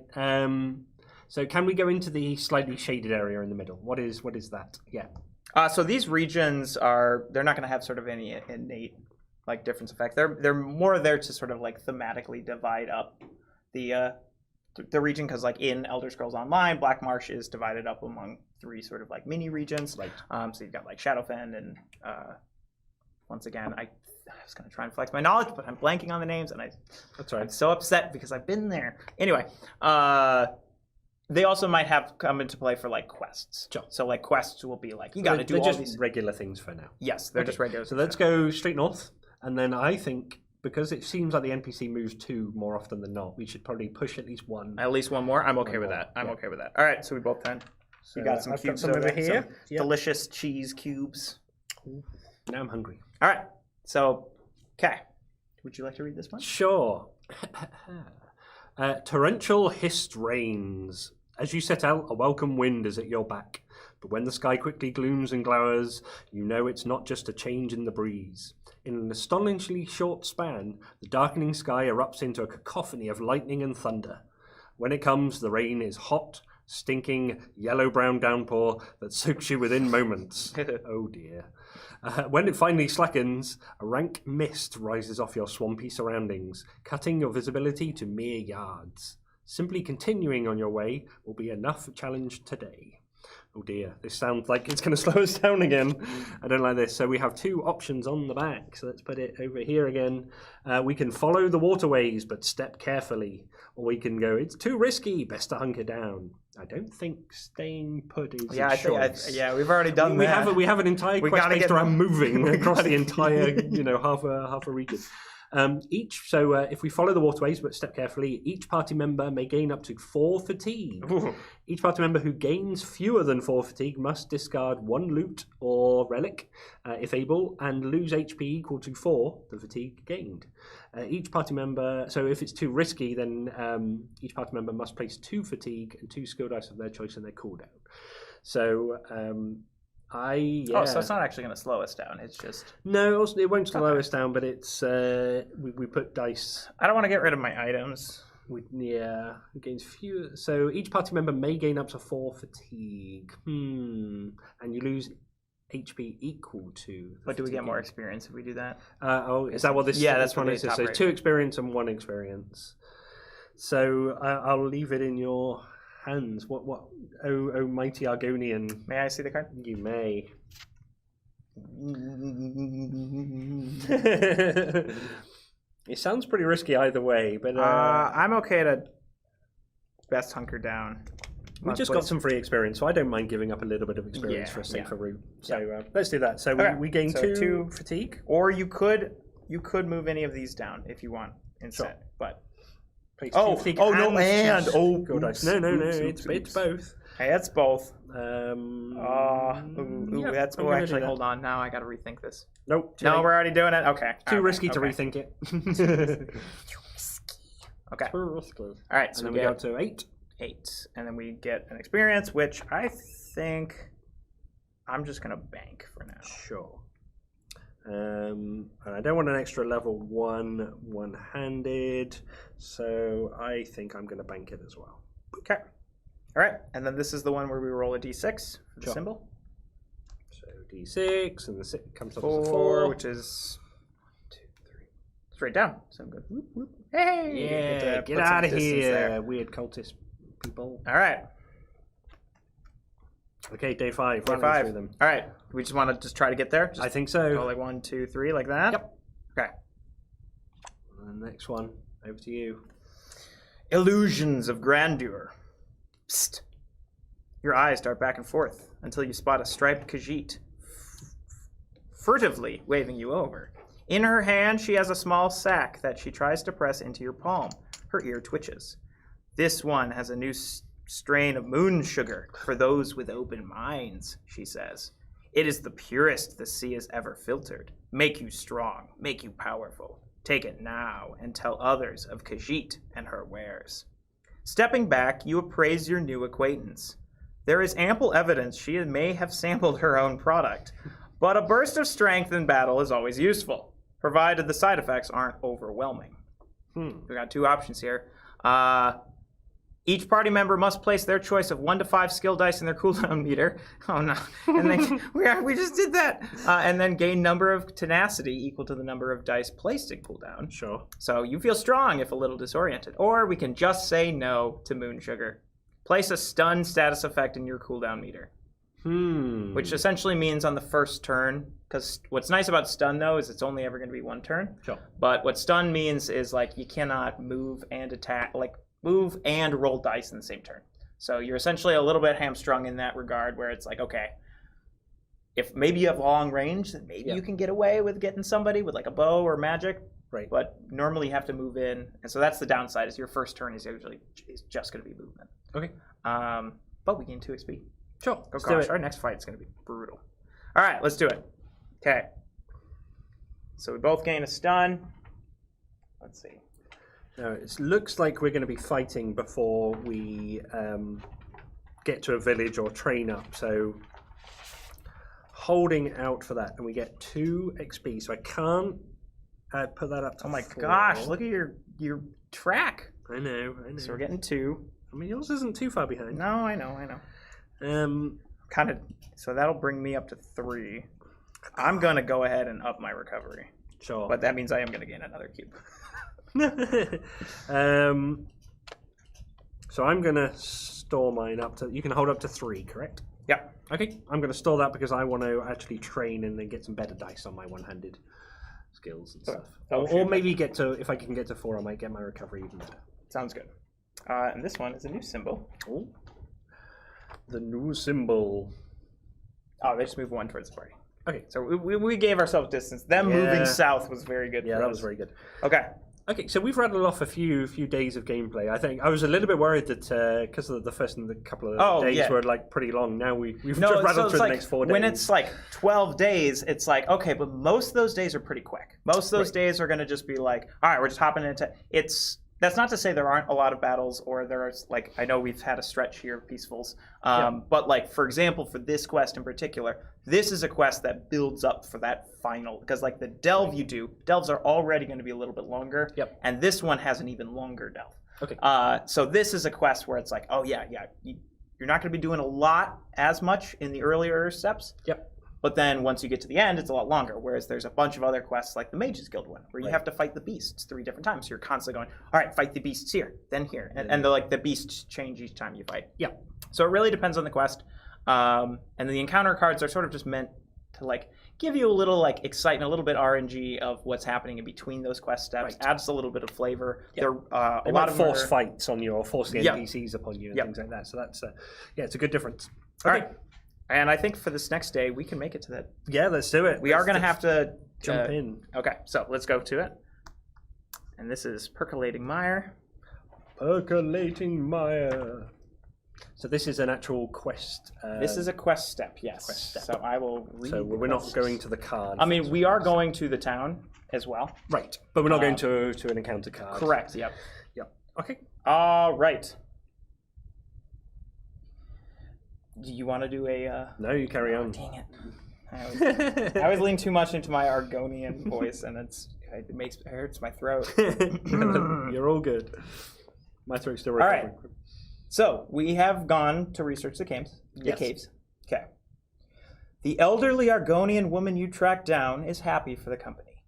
So can we go into the slightly shaded area in the middle? What is that? Yeah. So these regions they're not going to have sort of any innate like difference effect. They're more there to sort of like thematically divide up the region, because like in Elder Scrolls Online, Black Marsh is divided up among 3 sort of like mini regions. Right. So you've got like Shadowfen and once again I was going to try and flex my knowledge, but I'm blanking on the names, and That's right. I'm so upset because I've been there. Anyway, they also might have come into play for like quests. Sure. So like quests will be like you got to do all just these regular things for now. Yes, they're just regular. So let's go straight north, and then I think because it seems like the NPC moves 2 more often than not, we should probably push at least 1. At least 1 more. I'm okay One with more, that. I'm yeah. okay with that. All right, so we both 10. So You got some I've cubes some over here. some Yep. delicious cheese cubes. Now I'm hungry. All right, so okay. Would you like to read this one? Sure. Torrential hist rains. As you set out, a welcome wind is at your back. But when the sky quickly glooms and glowers, you know it's not just a change in the breeze. In an astonishingly short span, the darkening sky erupts into a cacophony of lightning and thunder. When it comes, the rain is hot, stinking, yellow-brown downpour that soaks you within moments. Oh dear. When it finally slackens, a rank mist rises off your swampy surroundings, cutting your visibility to mere yards. Simply continuing on your way will be enough challenge today. Oh dear, this sounds like it's going to slow us down again. I don't like this. So we have 2 options on the back. So let's put it over here again. We can follow the waterways, but step carefully. Or we can go, it's too risky, best to hunker down. I don't think staying put is Yeah, a I think. choice. We've already done we that. we have an entire We quest gotta based get- around moving we across gotta the get- entire, half a region. If we follow the waterways but step carefully, each party member may gain up to 4 fatigue. Ooh. Each party member who gains fewer than 4 fatigue must discard 1 loot or relic, if able, and lose HP equal to 4 the fatigue gained. Each party member, so if it's too risky, then each party member must place 2 fatigue and 2 skill dice of their choice in their cooldown. So Oh, so it's not actually going to slow us down. It's just No, it won't slow us down, but it's we put dice. I don't want to get rid of my items. It gains fewer. So each party member may gain up to 4 fatigue. And you lose HP equal to. But do we get fatigue more gain. experience if we do that? Is that what this? Yeah, this that's what one the is. top So right 2 is. experience and 1 experience. So I'll leave it in your hands. What? Oh, mighty Argonian. May I see the card? You may. It sounds pretty risky either way, but I'm okay to best hunker down. we just got some free experience, so I don't mind giving up a little bit of experience Yeah, for a safer yeah. route. So let's do that. So Okay, we gain so 2 2 fatigue. Or you could move any of these down if you want instead. Sure. But Place Oh, 2 fatigue oh, no, and- two oh, skill dice. oops, No, oops, it's both. hey, that's both. Yeah, That's I'm gonna do actually that. hold on. Now I got to rethink this. Nope. Too No, late. we're already doing it. Okay. Too okay, risky to okay. rethink it. Okay. Too risky. All right. So And then we we go get to 8. 8, and then we get an experience, which I think I'm just gonna bank for now. Sure. And I don't want an extra level 1 one-handed, so I think I'm going to bank it as well. Okay. All right, and then this is the one where we roll a d6 for the Sure. symbol. So D6, and the 6 comes up as a 4, 4. which is 2, 3, straight down. So good. Whoop, whoop. Hey! Yeah, get put some out of distance here, there. weird cultist people. All right. Okay, day 5. Day rattling 5. through them. All right. We just want to just try to get there. Just I think go so. like 1, 2, 3, like that. Yep. Okay. And the next one, over to you. Illusions of grandeur. Psst. Your eyes dart back and forth until you spot a striped Khajiit furtively waving you over. In her hand, she has a small sack that she tries to press into your palm. Her ear twitches. This one has a new strain of moon sugar for those with open minds, she says. It is the purest the sea has ever filtered. Make you strong, make you powerful. Take it now and tell others of Khajiit and her wares. Stepping back, you appraise your new acquaintance. There is ample evidence she may have sampled her own product, but a burst of strength in battle is always useful, provided the side effects aren't overwhelming. We got 2 options here. Each party member must place their choice of 1 to 5 skill dice in their cooldown meter. Oh no! And then we just did that. And then gain number of tenacity equal to the number of dice placed in cooldown. Sure. So you feel strong if a little disoriented. Or we can just say no to Moon Sugar. Place a stun status effect in your cooldown meter. Which essentially means on the first turn, because what's nice about stun though is it's only ever going to be 1 turn. Sure. But what stun means is like you cannot move and attack, like move and roll dice in the same turn. So you're essentially a little bit hamstrung in that regard, where it's like, okay, if maybe you have long range, then maybe you can get away with getting somebody with like a bow or magic. Right. But normally you have to move in, and so that's the downside. Is your first turn is just going to be movement. Okay. But we gain 2 XP. Sure. Oh gosh, our next fight is going to be brutal. All right, let's do it. Okay. So we both gain a stun. Let's see. Now, it looks like we're going to be fighting before we get to a village or train up. So holding out for that, and we get 2 XP. So I can't put that up to 4. Gosh, look at your track. I know. So we're getting 2. I mean, yours isn't too far behind. No, I know. Kind of. So that'll bring me up to 3. I'm gonna go ahead and up my recovery. Sure. But that means I am gonna gain another cube. So I'm gonna store mine up to. You can hold up to 3, correct? Yeah. Okay. I'm gonna store that because I want to actually train and then get some better dice on my one-handed skills and stuff. Or maybe get to. If I can get to 4, I might get my recovery even better. Sounds good. And this one is a new symbol. Oh. The new symbol. Oh, they just moved 1 towards the party. Okay. So we gave ourselves distance. Them moving south was very good. Yeah, that was very good. Okay. Okay, so we've rattled off a few days of gameplay. I think I was a little bit worried that because of the first and the couple of days were like pretty long. Now we've just rattled through the next 4 days. When it's like 12 days, it's like, okay, but most of those days are pretty quick. Most of those days are going to just be like, all right, we're just hopping into it's. That's not to say there aren't a lot of battles, or there's like, I know we've had a stretch here of peacefuls, but like, for example, for this quest in particular, this is a quest that builds up for that final, because like the delve delves are already going to be a little bit longer, and this one has an even longer delve. Okay. So this is a quest where it's like, oh yeah, you're not going to be doing a lot as much in the earlier steps. Yep. But then once you get to the end, it's a lot longer. Whereas there's a bunch of other quests like the Mages Guild one, where you have to fight the beasts 3 different times. So you're constantly going, all right, fight the beasts here, then here. And the beasts change each time you fight. Yeah. So it really depends on the quest. And the encounter cards are sort of just meant to like give you a little like excitement, a little bit RNG of what's happening in between those quest steps. Adds a little bit of flavor. Yeah. A lot of force fights on you, or force the NPCs upon you and things like that. So that's it's a good difference. All right. And I think for this next day, we can make it to that. Yeah, let's do it. We are going to have to jump in. Okay, so let's go to it. And this is Percolating Mire. Percolating Mire. So this is an actual quest. This is a quest step, yes. Quest step. So I will read. So we're not going to the card. I mean, we are going to the town as well. Right, but we're not going to an encounter card. Correct. Yep. Okay. All right. Do you want to do a... No, you carry on. Dang it. I always lean too much into my Argonian voice, and it hurts my throat. You're all good. My throat's still recovering. All right. So, we have gone to research the caves. Okay. The elderly Argonian woman you tracked down is happy for the company.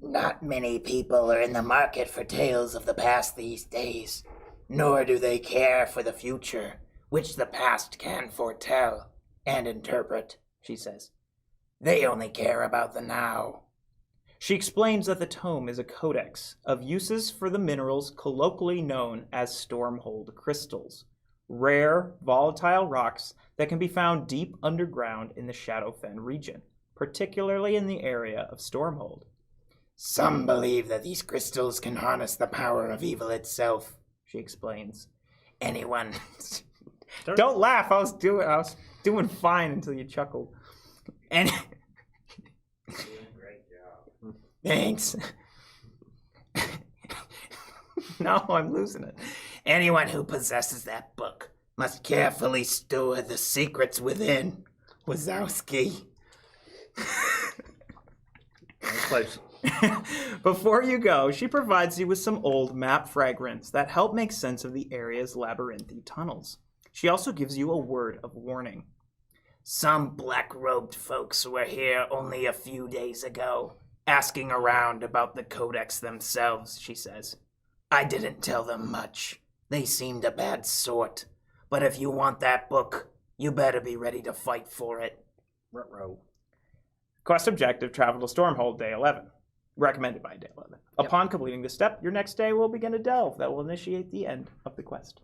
Not many people are in the market for tales of the past these days, nor do they care for the future, which the past can foretell and interpret, she says. They only care about the now. She explains that the tome is a codex of uses for the minerals colloquially known as Stormhold crystals, rare, volatile rocks that can be found deep underground in the Shadowfen region, particularly in the area of Stormhold. Some believe that these crystals can harness the power of evil itself, she explains. Anyone... Don't laugh. I was doing fine until you chuckled. And great job. Thanks. No, I'm losing it. Anyone who possesses that book must carefully store the secrets within. Wazowski. That's close. Before you go, she provides you with some old map fragments that help make sense of the area's labyrinthine tunnels. She also gives you a word of warning. Some black-robed folks were here only a few days ago, asking around about the codex themselves, she says. I didn't tell them much. They seemed a bad sort. But if you want that book, you better be ready to fight for it. Ruh-roh. Quest objective, travel to Stormhold, day 11. Recommended by day 11. Yep. Upon completing this step, your next day will begin a delve that will initiate the end of the quest.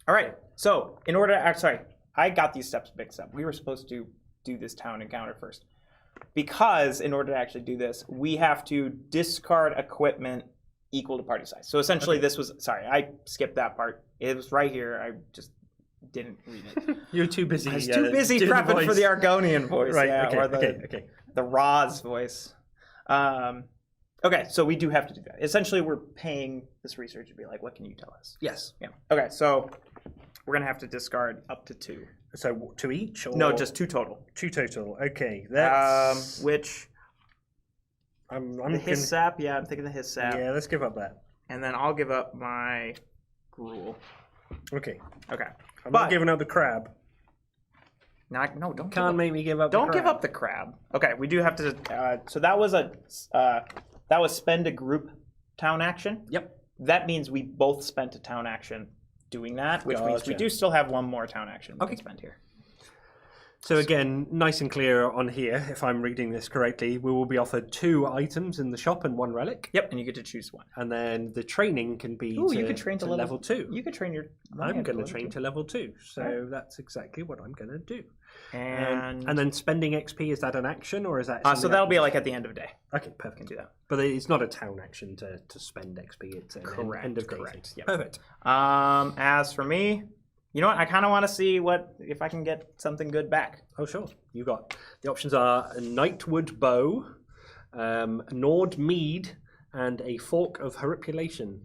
All right, so in order to, sorry, I got these steps mixed up. We were supposed to do this town encounter first. Because in order to actually do this, we have to discard equipment equal to party size. So essentially this was, sorry, I skipped that part. It was right here. I just didn't read it. You're too busy. I was too busy prepping for the Argonian voice. Right, yeah, okay, or the, okay. the Roz voice. Okay, so we do have to do that. Essentially, we're paying this researcher to be like, what can you tell us? Yes. Yeah. Okay, so we're going to have to discard up to 2. So 2 each? Or? No, just 2 total. 2 total. Okay, that's... Which, I'm the gonna... Hiss Sap, yeah, I'm thinking the Hiss Sap. Yeah, let's give up that. And then I'll give up my Gruel. Okay. Okay. I'm But- not giving up the crab. No, don't Can't make me give up Don't the give crab. up the crab. Okay, we do have to. So that was that was spend a group town action. Yep. That means we both spent a town action doing that, which means we Gotcha. do still have one more town action we Okay. can spend here. So again, nice and clear on here, if I'm reading this correctly, we will be offered 2 items in the shop and 1 relic. Yep, and you get to choose one. And then the training can be Ooh, you could train to level 2. You could train your. I'm going to train to level 2. So that's exactly what I'm going to do. And then spending XP, is that an action or is that so something that'll that- be like at the end of the day. Okay, You perfect. can do that. But it's not a town action to spend XP. It's an Correct, end of day correct, thing. yep. Perfect. As for me, you know what? I kind of want to see if I can get something good back. Oh, sure. You got the options are a Nightwood bow, Nord mead, and a fork of horripulation.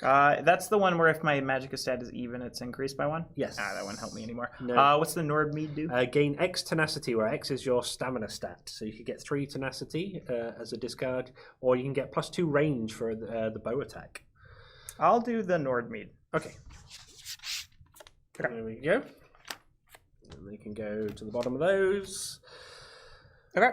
That's the one where if my magic stat is even, it's increased by 1? Yes. That wouldn't help me anymore. No. What's the Nord mead do? Gain X tenacity, where X is your stamina stat. So you could get 3 tenacity as a discard, or you can get +2 range for the bow attack. I'll do the Nord mead. Okay. There we go. And they can go to the bottom of those. Okay.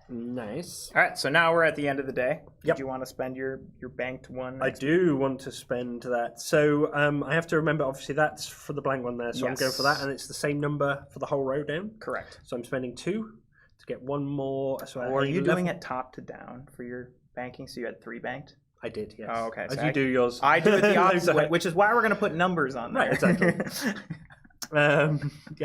Nice. All right. So now we're at the end of the day. Yep. Did you want to spend your banked one? I do want to spend that. So I have to remember, obviously, that's for the blank one there. So I'm going for that. And it's the same number for the whole row down. Correct. So I'm spending 2 to get 1 more. So Or are you doing it top to down for your banking? So you had 3 banked? I did, yes. Oh, okay. As So you do yours. I do it the opposite Those way, are- which is why we're going to put numbers on there. Right, exactly. Yeah,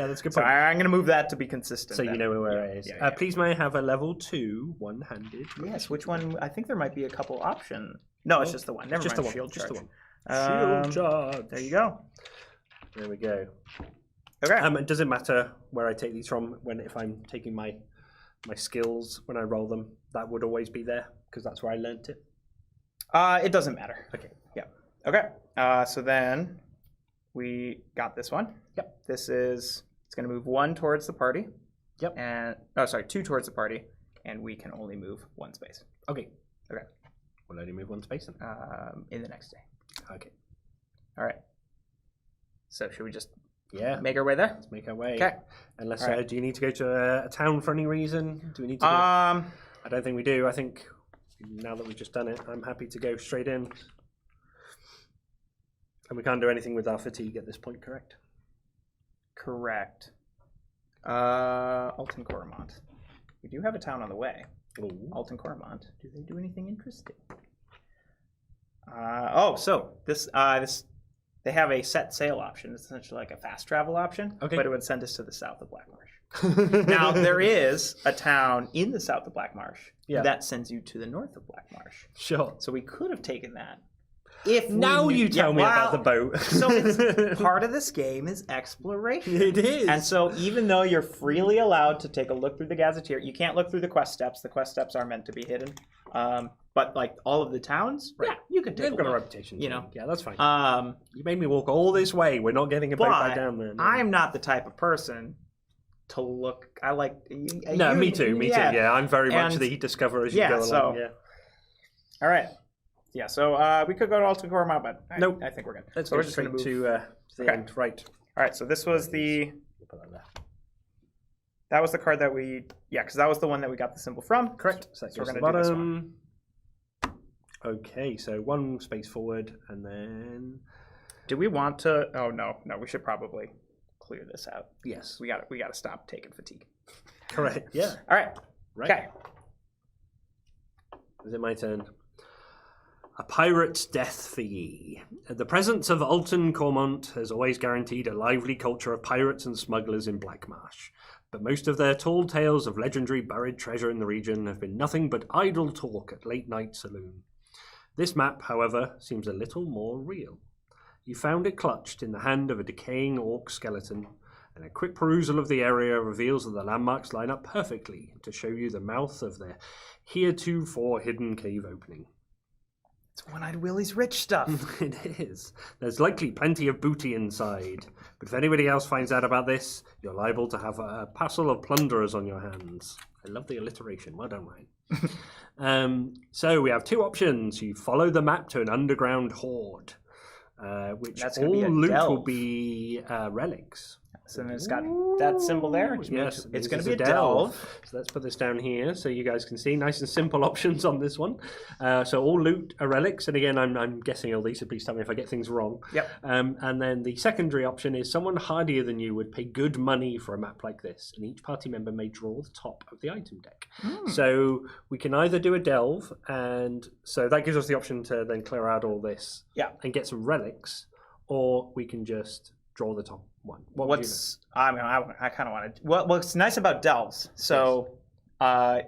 that's a good So point. I'm going to move that to be consistent. So you then. know where it is. yeah, yeah. Please may I have a level 2 one-handed? Yes, which one? I think there might be a couple options. No, it's just the one. Never just mind. the one. Shield Just the charge. one. Shield charge. There you go. There we go. Okay. And does it matter where I take these from? If I'm taking my skills when I roll them, that would always be there because that's where I learnt it. It doesn't matter. Okay. Yeah. Okay. So then we got this one. Yep. It's going to move 1 towards the party. Yep. And 2 towards the party, and we can only move 1 space. Okay. Okay. We'll only move 1 space then. In the next day. Okay. All right. So should we just Yeah. make our way there? Let's make our way. Okay. Unless, All right. do you need to go to a town for any reason? Do we need to? Um. I don't think we do. I think now that we've just done it, I'm happy to go straight in. And we can't do anything with our fatigue at this point, correct? Correct. Alton Coromont. We do have a town on the way. Ooh. Alton Coromont. Do they do anything interesting? So this they have a set sail option. It's essentially like a fast travel option, Okay. but it would send us to the south of Black Marsh. Now there is a town in the south of Black Marsh that sends you to the north of Black Marsh. Sure. So we could have taken that. If Now we knew- you tell me about the boat. So it's, part of this game is exploration. It is. And so even though you're freely allowed to take a look through the gazetteer, you can't look through the quest steps. The quest steps are meant to be hidden. But like all of the towns, Right. yeah, you could take They've got a look, reputation. you to know. them. Yeah, that's fine. You made me walk all this way. We're not getting a boat back down there. No. I'm not the type of person to look. I like. No, me too. Me too. Yeah, I'm very much And- the discover as you go along. so- Yeah. All right. Yeah. So we could go to Alton Coromant, but Nope. I think we're good. Let's So go we're just straight gonna move. to the Okay. end. Right. All right. So this was the. Put that there. That was the card that we. Yeah, because that was the one that we got the symbol from. Correct. So that So we're goes to the gonna do this bottom. Okay, so one space forward, and then Do we want to? Oh no, we should probably clear this out. yes, We got to stop taking fatigue. correct. Yeah. All right. Right. Okay. Is it my turn? A pirate's death for ye. The presence of Alton Cormont has always guaranteed a lively culture of pirates and smugglers in Blackmarsh, but most of their tall tales of legendary buried treasure in the region have been nothing but idle talk at late-night saloon. This map, however, seems a little more real. You found it clutched in the hand of a decaying orc skeleton, and a quick perusal of the area reveals that the landmarks line up perfectly to show you the mouth of the heretofore hidden cave opening. It's One-Eyed Willie's rich stuff. It is. There's likely plenty of booty inside, but if anybody else finds out about this, you're liable to have a passel of plunderers on your hands. I love the alliteration. Well done, Ryan. So we have two options. You follow the map to an underground hoard, which That's all gonna be a loot will delve. be relics. So then it's got that symbol there. Which means Yes, it's this going is to be a delve. So let's put this down here so you guys can see. Nice and simple options on this one. So all loot are relics, and again, I'm guessing all these, so please tell me if I get things wrong. Yep. And then the secondary option is someone hardier than you would pay good money for a map like this, and each party member may draw the top of the item deck. So we can either do a delve, and so that gives us the option to then clear out all this and get some relics, or we can just draw the top one. What would you know? I kind of want to. What's nice about delves? So,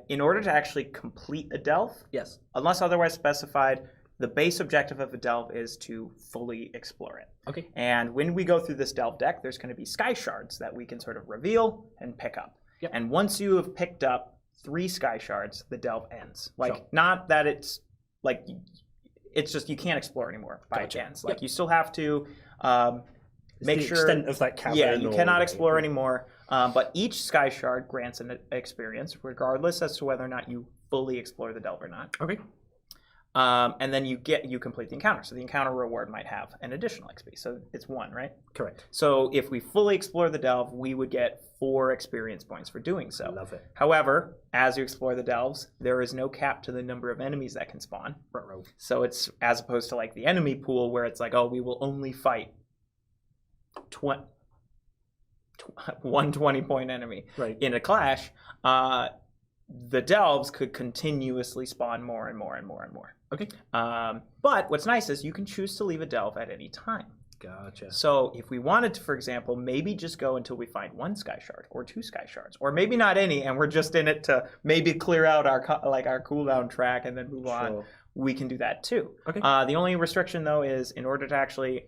in order to actually complete a delve, Yes. unless otherwise specified, the base objective of a delve is to fully explore it. Okay. And when we go through this delve deck, there's going to be sky shards that we can sort of reveal and pick up. Yep. And once you have picked up 3 sky shards, the delve ends. Like, Sure. not that it's like it's just you can't explore anymore by Gotcha. chance. Like Yep. you still have to It's make the sure extent of that cavern. yeah, you or- cannot explore anymore. But each sky shard grants an experience, regardless as to whether or not you fully explore the delve or not. Okay. And then you complete the encounter. So the encounter reward might have an additional XP. So it's 1, right? Correct. So if we fully explore the delve, we would get 4 experience points for doing so. Love it. However, as you explore the delves, there is no cap to the number of enemies that can spawn. Ruh-roh. So it's as opposed to like the enemy pool where it's like, oh, we will only fight 1 20-point enemy Right. in a clash. The delves could continuously spawn more and more and more and more. Okay. But what's nice is you can choose to leave a delve at any time. Gotcha. So if we wanted to, for example, maybe just go until we find 1 sky shard or 2 sky shards, or maybe not any, and we're just in it to maybe clear out our cooldown track and then move on, we can do that too. Okay. The only restriction though is in order to actually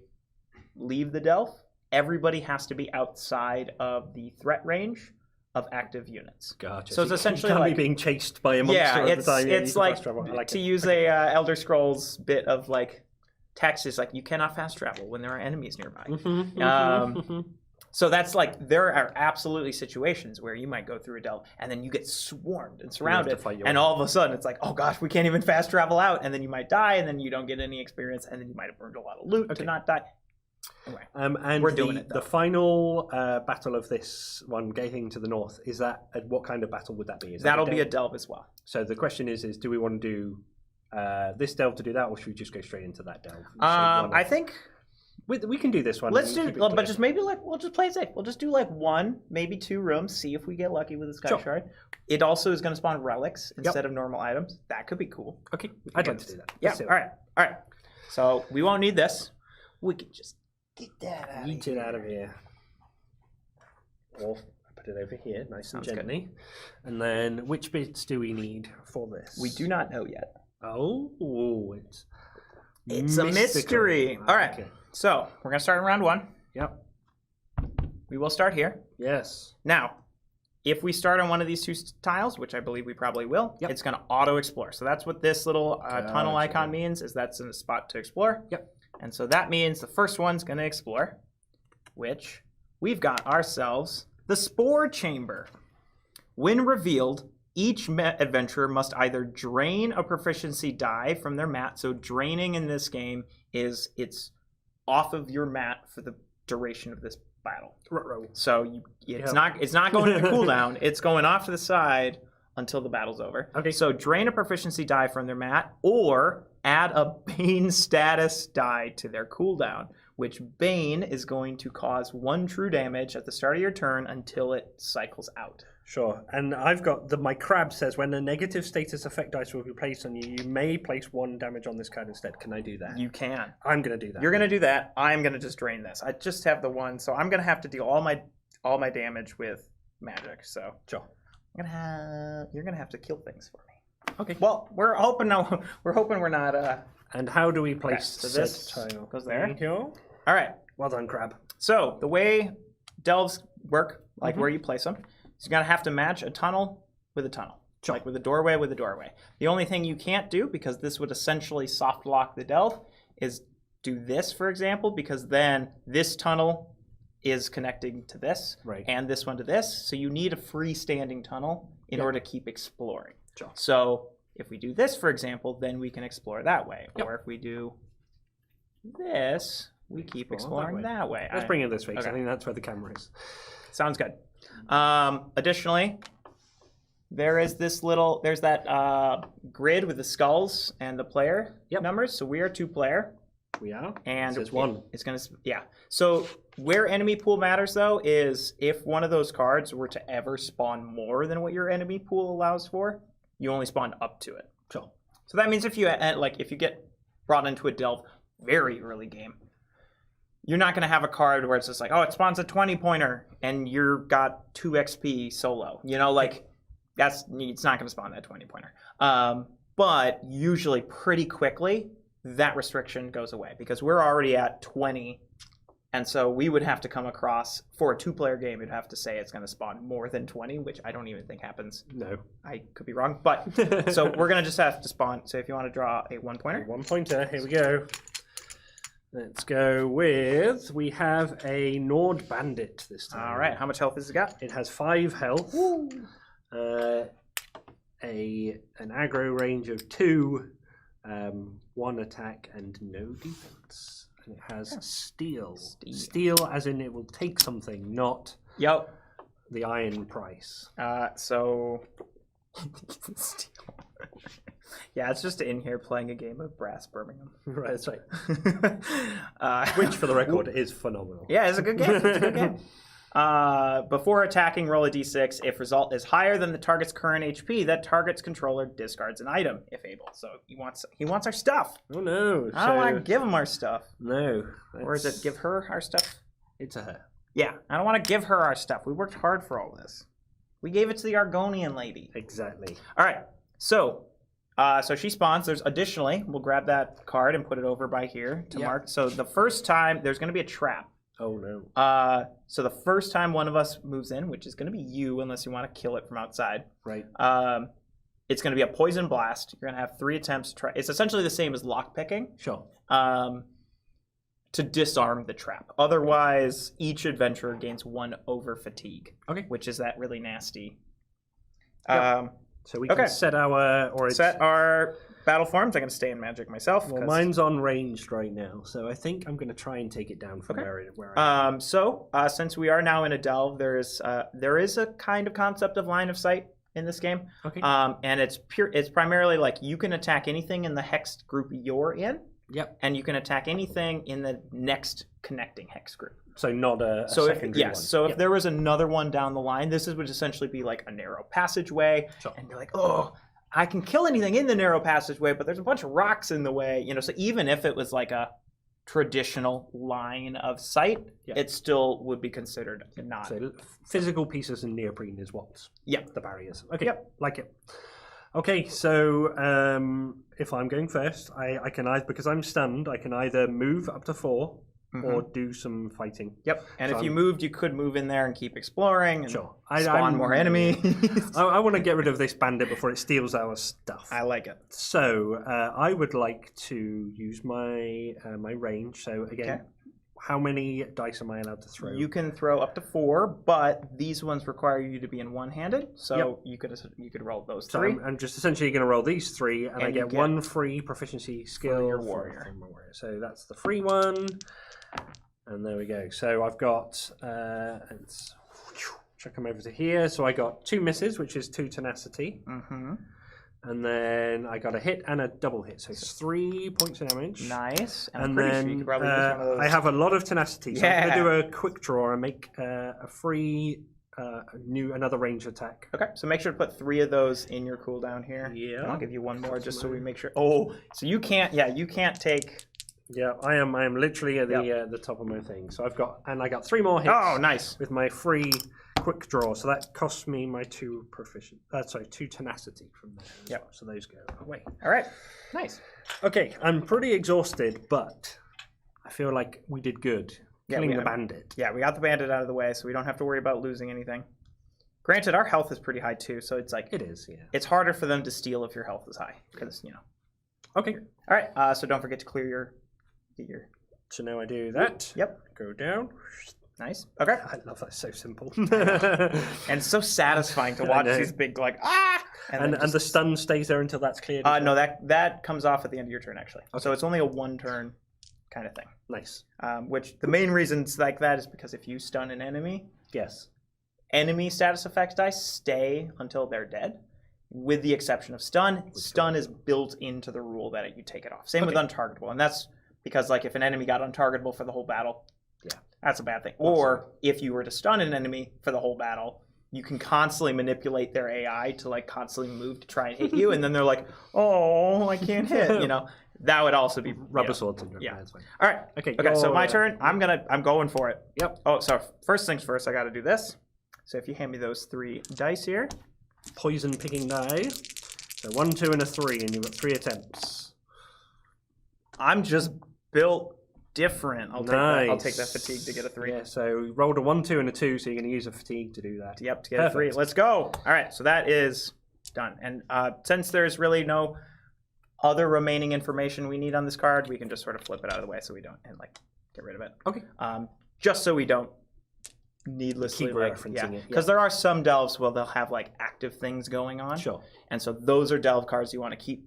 leave the delve, everybody has to be outside of the threat range of active units. Gotcha. So it's essentially you can't like be being chased by a monster at the time. it's you can like fast travel. I like to it. use a Elder Scrolls bit of like text is like you cannot fast travel when there are enemies nearby. So that's like there are absolutely situations where you might go through a delve and then you get swarmed and surrounded, fight your and way. all of a sudden it's like, oh gosh, we can't even fast travel out, and then you might die, and then you don't get any experience, and then you might have burned a lot of loot to not die. Anyway, and we're doing it, though. The final battle of this one, getting to the north, is that what kind of battle would that be? Is that that'll be a delve? delve as well. So the question is do we want to do this delve to do that, or should we just go straight into that delve? I think we can do this one. let's and do, keep it but clear. just maybe like we'll just play it safe. We'll just do like 1, maybe 2 rooms, see if we get lucky with the sky Sure. shard. It also is going to spawn relics instead of normal items. That could be cool. Okay, I'd like to do that. Yeah. Let's do All it. right. So we won't need this. We can just Get that out Eat it out of here. Or put it over here, nice and Sounds good. gently. And then, which bits do we need for this? We do not know yet. Oh, it's It's a mystery. All right. Okay. So we're gonna start in round 1. Yep. We will start here. Yes. Now, if we start on one of these two tiles, which I believe we probably will, it's going to auto-explore. So that's what this little tunnel icon means, is that's in a spot to explore. Yep. And so that means the first one's going to explore, which we've got ourselves the Spore Chamber. When revealed, each adventurer must either drain a proficiency die from their mat. So draining in this game is it's off of your mat for the duration of this battle. So it's not going into cooldown. It's going off to the side until the battle's over. Okay. So drain a proficiency die from their mat, or add a Bane status die to their cooldown, which Bane is going to cause 1 true damage at the start of your turn until it cycles out. Sure. And I've got my crab says when a negative status effect dice will be placed on you, you may place 1 damage on this card instead. Can I do that? You can. I'm going to do that. You're going to do that. I'm going to just drain this. I just have the 1, so I'm going to have to deal all my damage with magic. So sure. You're going to have to kill things for me. Okay. Well, we're hoping we're not. And how do we place so this tile? goes there. Thank you. All right. Well done, crab. So the way delves work, like where you place them, is you're going to have to match a tunnel with a tunnel. Sure. Like with a doorway with a doorway. The only thing you can't do, because this would essentially soft lock the delve, is do this, for example, because then this tunnel is connecting to this, and this one to this. So you need a freestanding tunnel in order to keep exploring. Sure. So if we do this, for example, then we can explore that way. Or if we do this, we keep exploring that way. Let's bring it this way, because I think that's where the camera is. Sounds good. Additionally, there's that grid with the skulls and the player numbers. So we are 2-player. We are. And there's 1. It's going to, So where enemy pool matters, though, is if one of those cards were to ever spawn more than what your enemy pool allows for, you only spawn up to it. Sure. So that means if you get brought into a delve very early game, you're not going to have a card where it's just like, oh, it spawns a 20-pointer and you've got 2 XP solo. You know, like it's not going to spawn that 20-pointer. But usually pretty quickly, that restriction goes away because we're already at 20. And so we would have to come across, for a 2-player game, you'd have to say it's going to spawn more than 20, which I don't even think happens. No. I could be wrong. But so we're going to just have to spawn. So if you want to draw a 1-pointer. 1-pointer, here we go. Let's go with, we have a Nord Bandit this time. All right, how much health has it got? It has 5 health. An aggro range of 2, 1 attack, and no defense. And it has steel. Steel as in it will take something, not the iron price. So... steel. Yeah, it's just in here playing a game of Brass Birmingham. Right, that's right. Which, for the record, is phenomenal. Yeah, it's a good game. It's a good game. Before attacking, roll a d6. If result is higher than the target's current HP, that target's controller discards an item, if able. So he wants our stuff. Oh, no. I don't want to give him our stuff. No. Or is it give her our stuff? It's a her. Yeah, I don't want to give her our stuff. We worked hard for all this. We gave it to the Argonian lady. Exactly. All right, so she spawns. There's additionally, we'll grab that card and put it over by here to mark. So the first time, there's going to be a trap. Oh, no. So the first time one of us moves in, which is going to be you unless you want to kill it from outside. Right. It's going to be a poison blast. You're going to have 3 attempts to try. It's essentially the same as lockpicking. Sure. To disarm the trap. Otherwise, each adventurer gains 1 over fatigue. Okay. Which is that really nasty. Yep. So we can set our battle forms. I'm going to stay in magic myself. Well, mine's on ranged right now, so I think I'm going to try and take it down from where I am. So since we are now in a delve, there is a kind of concept of line of sight in this game. Okay. And it's primarily like you can attack anything in the hexed group you're in. Yep. And you can attack anything in the next connecting hex group. So not a secondary one. So if there was another one down the line, this would essentially be like a narrow passageway. Sure. And you're like, oh, I can kill anything in the narrow passageway, but there's a bunch of rocks in the way. You know, so even if it was like a traditional line of sight, it still would be considered not. So physical pieces and neoprene is what's the barriers. Okay, like it. Okay, so if I'm going first, I can either, because I'm stunned, I can either move up to 4, or do some fighting. Yep. And So if you moved, you could move in there and keep exploring and Sure. spawn more enemies. I want to get rid of this bandit before it steals our stuff. I like it. So I would like to use my my range. So again, Okay. how many dice am I allowed to throw? You can throw up to 4, but these ones require you to be in one-handed. So you could roll those So 3. I'm just essentially going to roll these 3, and I you get get 1 free proficiency skill your warrior. from my warrior. So that's the free one, and there we go. So I've got let's check them over to here. So I got 2 misses, which is 2 tenacity. Mm-hmm. And then I got a hit and a double hit, so it's 3 points of damage. Nice. And I'm And pretty then sure you could probably use one of those. I have a lot of tenacity, so I'm Yeah. going to do a quick draw and make a free another range attack. Okay, so make sure to put 3 of those in your cooldown here. Yeah. And I'll give you one more just so we make sure. Oh, so you can't. Yeah, you can't take. Yeah, I am literally at the top of my thing. So I got 3 more hits. Oh, nice. With my free quick draw, so that costs me my 2 2 tenacity from there. Yep. Well. So those go away. All right. Nice. Okay, I'm pretty exhausted, but I feel like we did good killing the bandit. Yeah, we got the bandit out of the way, so we don't have to worry about losing anything. Granted, our health is pretty high too, so it's like It is, yeah. it's harder for them to steal if your health is high, because Okay, All right. So don't forget to clear your. so now I do that. Yep. Go down. Nice. Okay. I love that. So simple. And it's so satisfying to I watch know. these big and the stun stays there until that's cleared. as no, well? that comes off at the end of your turn actually. So it's only a 1-turn kind of thing. Nice. Which the main reasons like that is because if you stun an enemy, Yes. enemy status effects dice stay until they're dead, with the exception of stun. Stun is built into the rule that you take it off. Same with untargetable, and that's because like if an enemy got untargetable for the whole battle, that's a bad thing. Or if you were to stun an enemy for the whole battle, you can constantly manipulate their AI to like constantly move to try and hit you, and then they're like, "Oh, I can't hit." That would also be Rubber sword syndrome. Yeah. That's fine. All right. Okay. Okay. So my turn. I'm going for it. Yep. Oh, so first things first, I got to do this. So if you hand me those 3 dice here. Poison picking die. So 1, 2, and a 3, and you've got 3 attempts. I'm just built different. I'll take that fatigue to get a 3. Yeah. So you rolled a 1, 2, and a 2, so you're going to use a fatigue to do that. Yep, to get a 3. Let's go. All right, so that is done. And since there's really no other remaining information we need on this card, we can just sort of flip it out of the way so we don't get rid of it. Okay. Just so we don't needlessly Keep referencing it. because there are some delves where they'll have like active things going on. Sure. And so those are delve cards you want to keep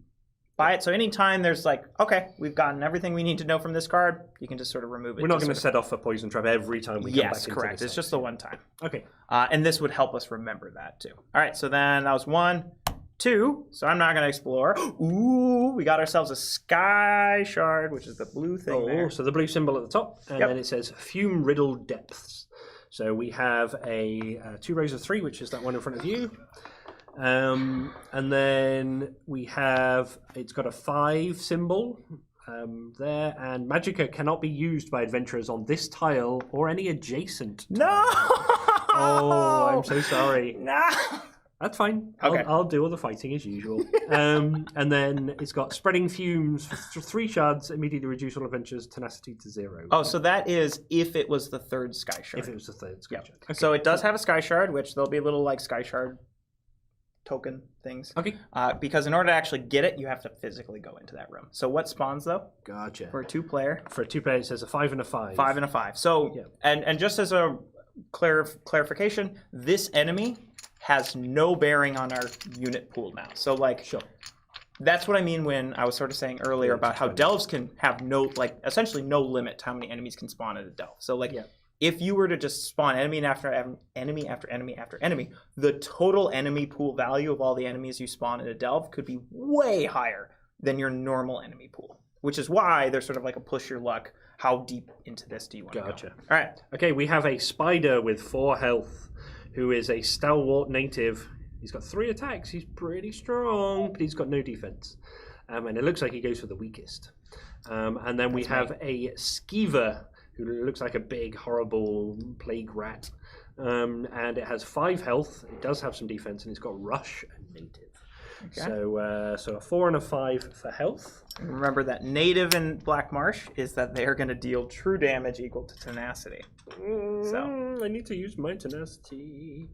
by it. So anytime there's like, okay, we've gotten everything we need to know from this card, you can just sort of remove it. We're not going to set off a poison trap every time we come back into correct. this It's just the one time. Okay. And this would help us remember that too. All right, so then that was 1, 2. So I'm not going to explore. Ooh, we got ourselves a sky shard, which is the blue thing there. So the blue symbol at the top, and then it says fume riddled depths. So we have a 2 rows of 3, which is that one in front of you. And then we have, it's got a 5 symbol there, and Magicka cannot be used by adventurers on this tile or any adjacent tile. No! Oh, I'm so sorry. No! That's fine. Okay. I'll do all the fighting as usual. And then it's got spreading fumes for 3 shards, immediately reduce all adventurers' tenacity to 0. Oh, so that is if it was the 3rd sky shard. If it was the 3rd sky shard. Okay. So it does have a sky shard, which there'll be little like sky shard token things. Okay. Because in order to actually get it, you have to physically go into that room. So what spawns though? Gotcha. For a 2-player? For a 2-player, it says a 5 and a 5. 5 and a 5. So, and just as a clarification, this enemy has no bearing on our unit pool now. So like, that's what I mean when I was sort of saying earlier about how delves can have essentially no limit to how many enemies can spawn at a delve. So like, if you were to just spawn enemy after enemy after enemy after enemy, the total enemy pool value of all the enemies you spawn in a delve could be way higher than your normal enemy pool, which is why there's sort of like a push your luck. How deep into this do you want to go? All right. Okay, we have a spider with 4 health who is a stalwart native. He's got 3 attacks. He's pretty strong, but he's got no defense. And it looks like he goes for the weakest. And then we have a skeever who looks like a big, horrible plague rat. And it has 5 health. It does have some defense, and it's got rush and native. Okay. So a 4 and a 5 for health. Remember that native in Black Marsh is that they are going to deal true damage equal to tenacity. So I need to use my tenacity.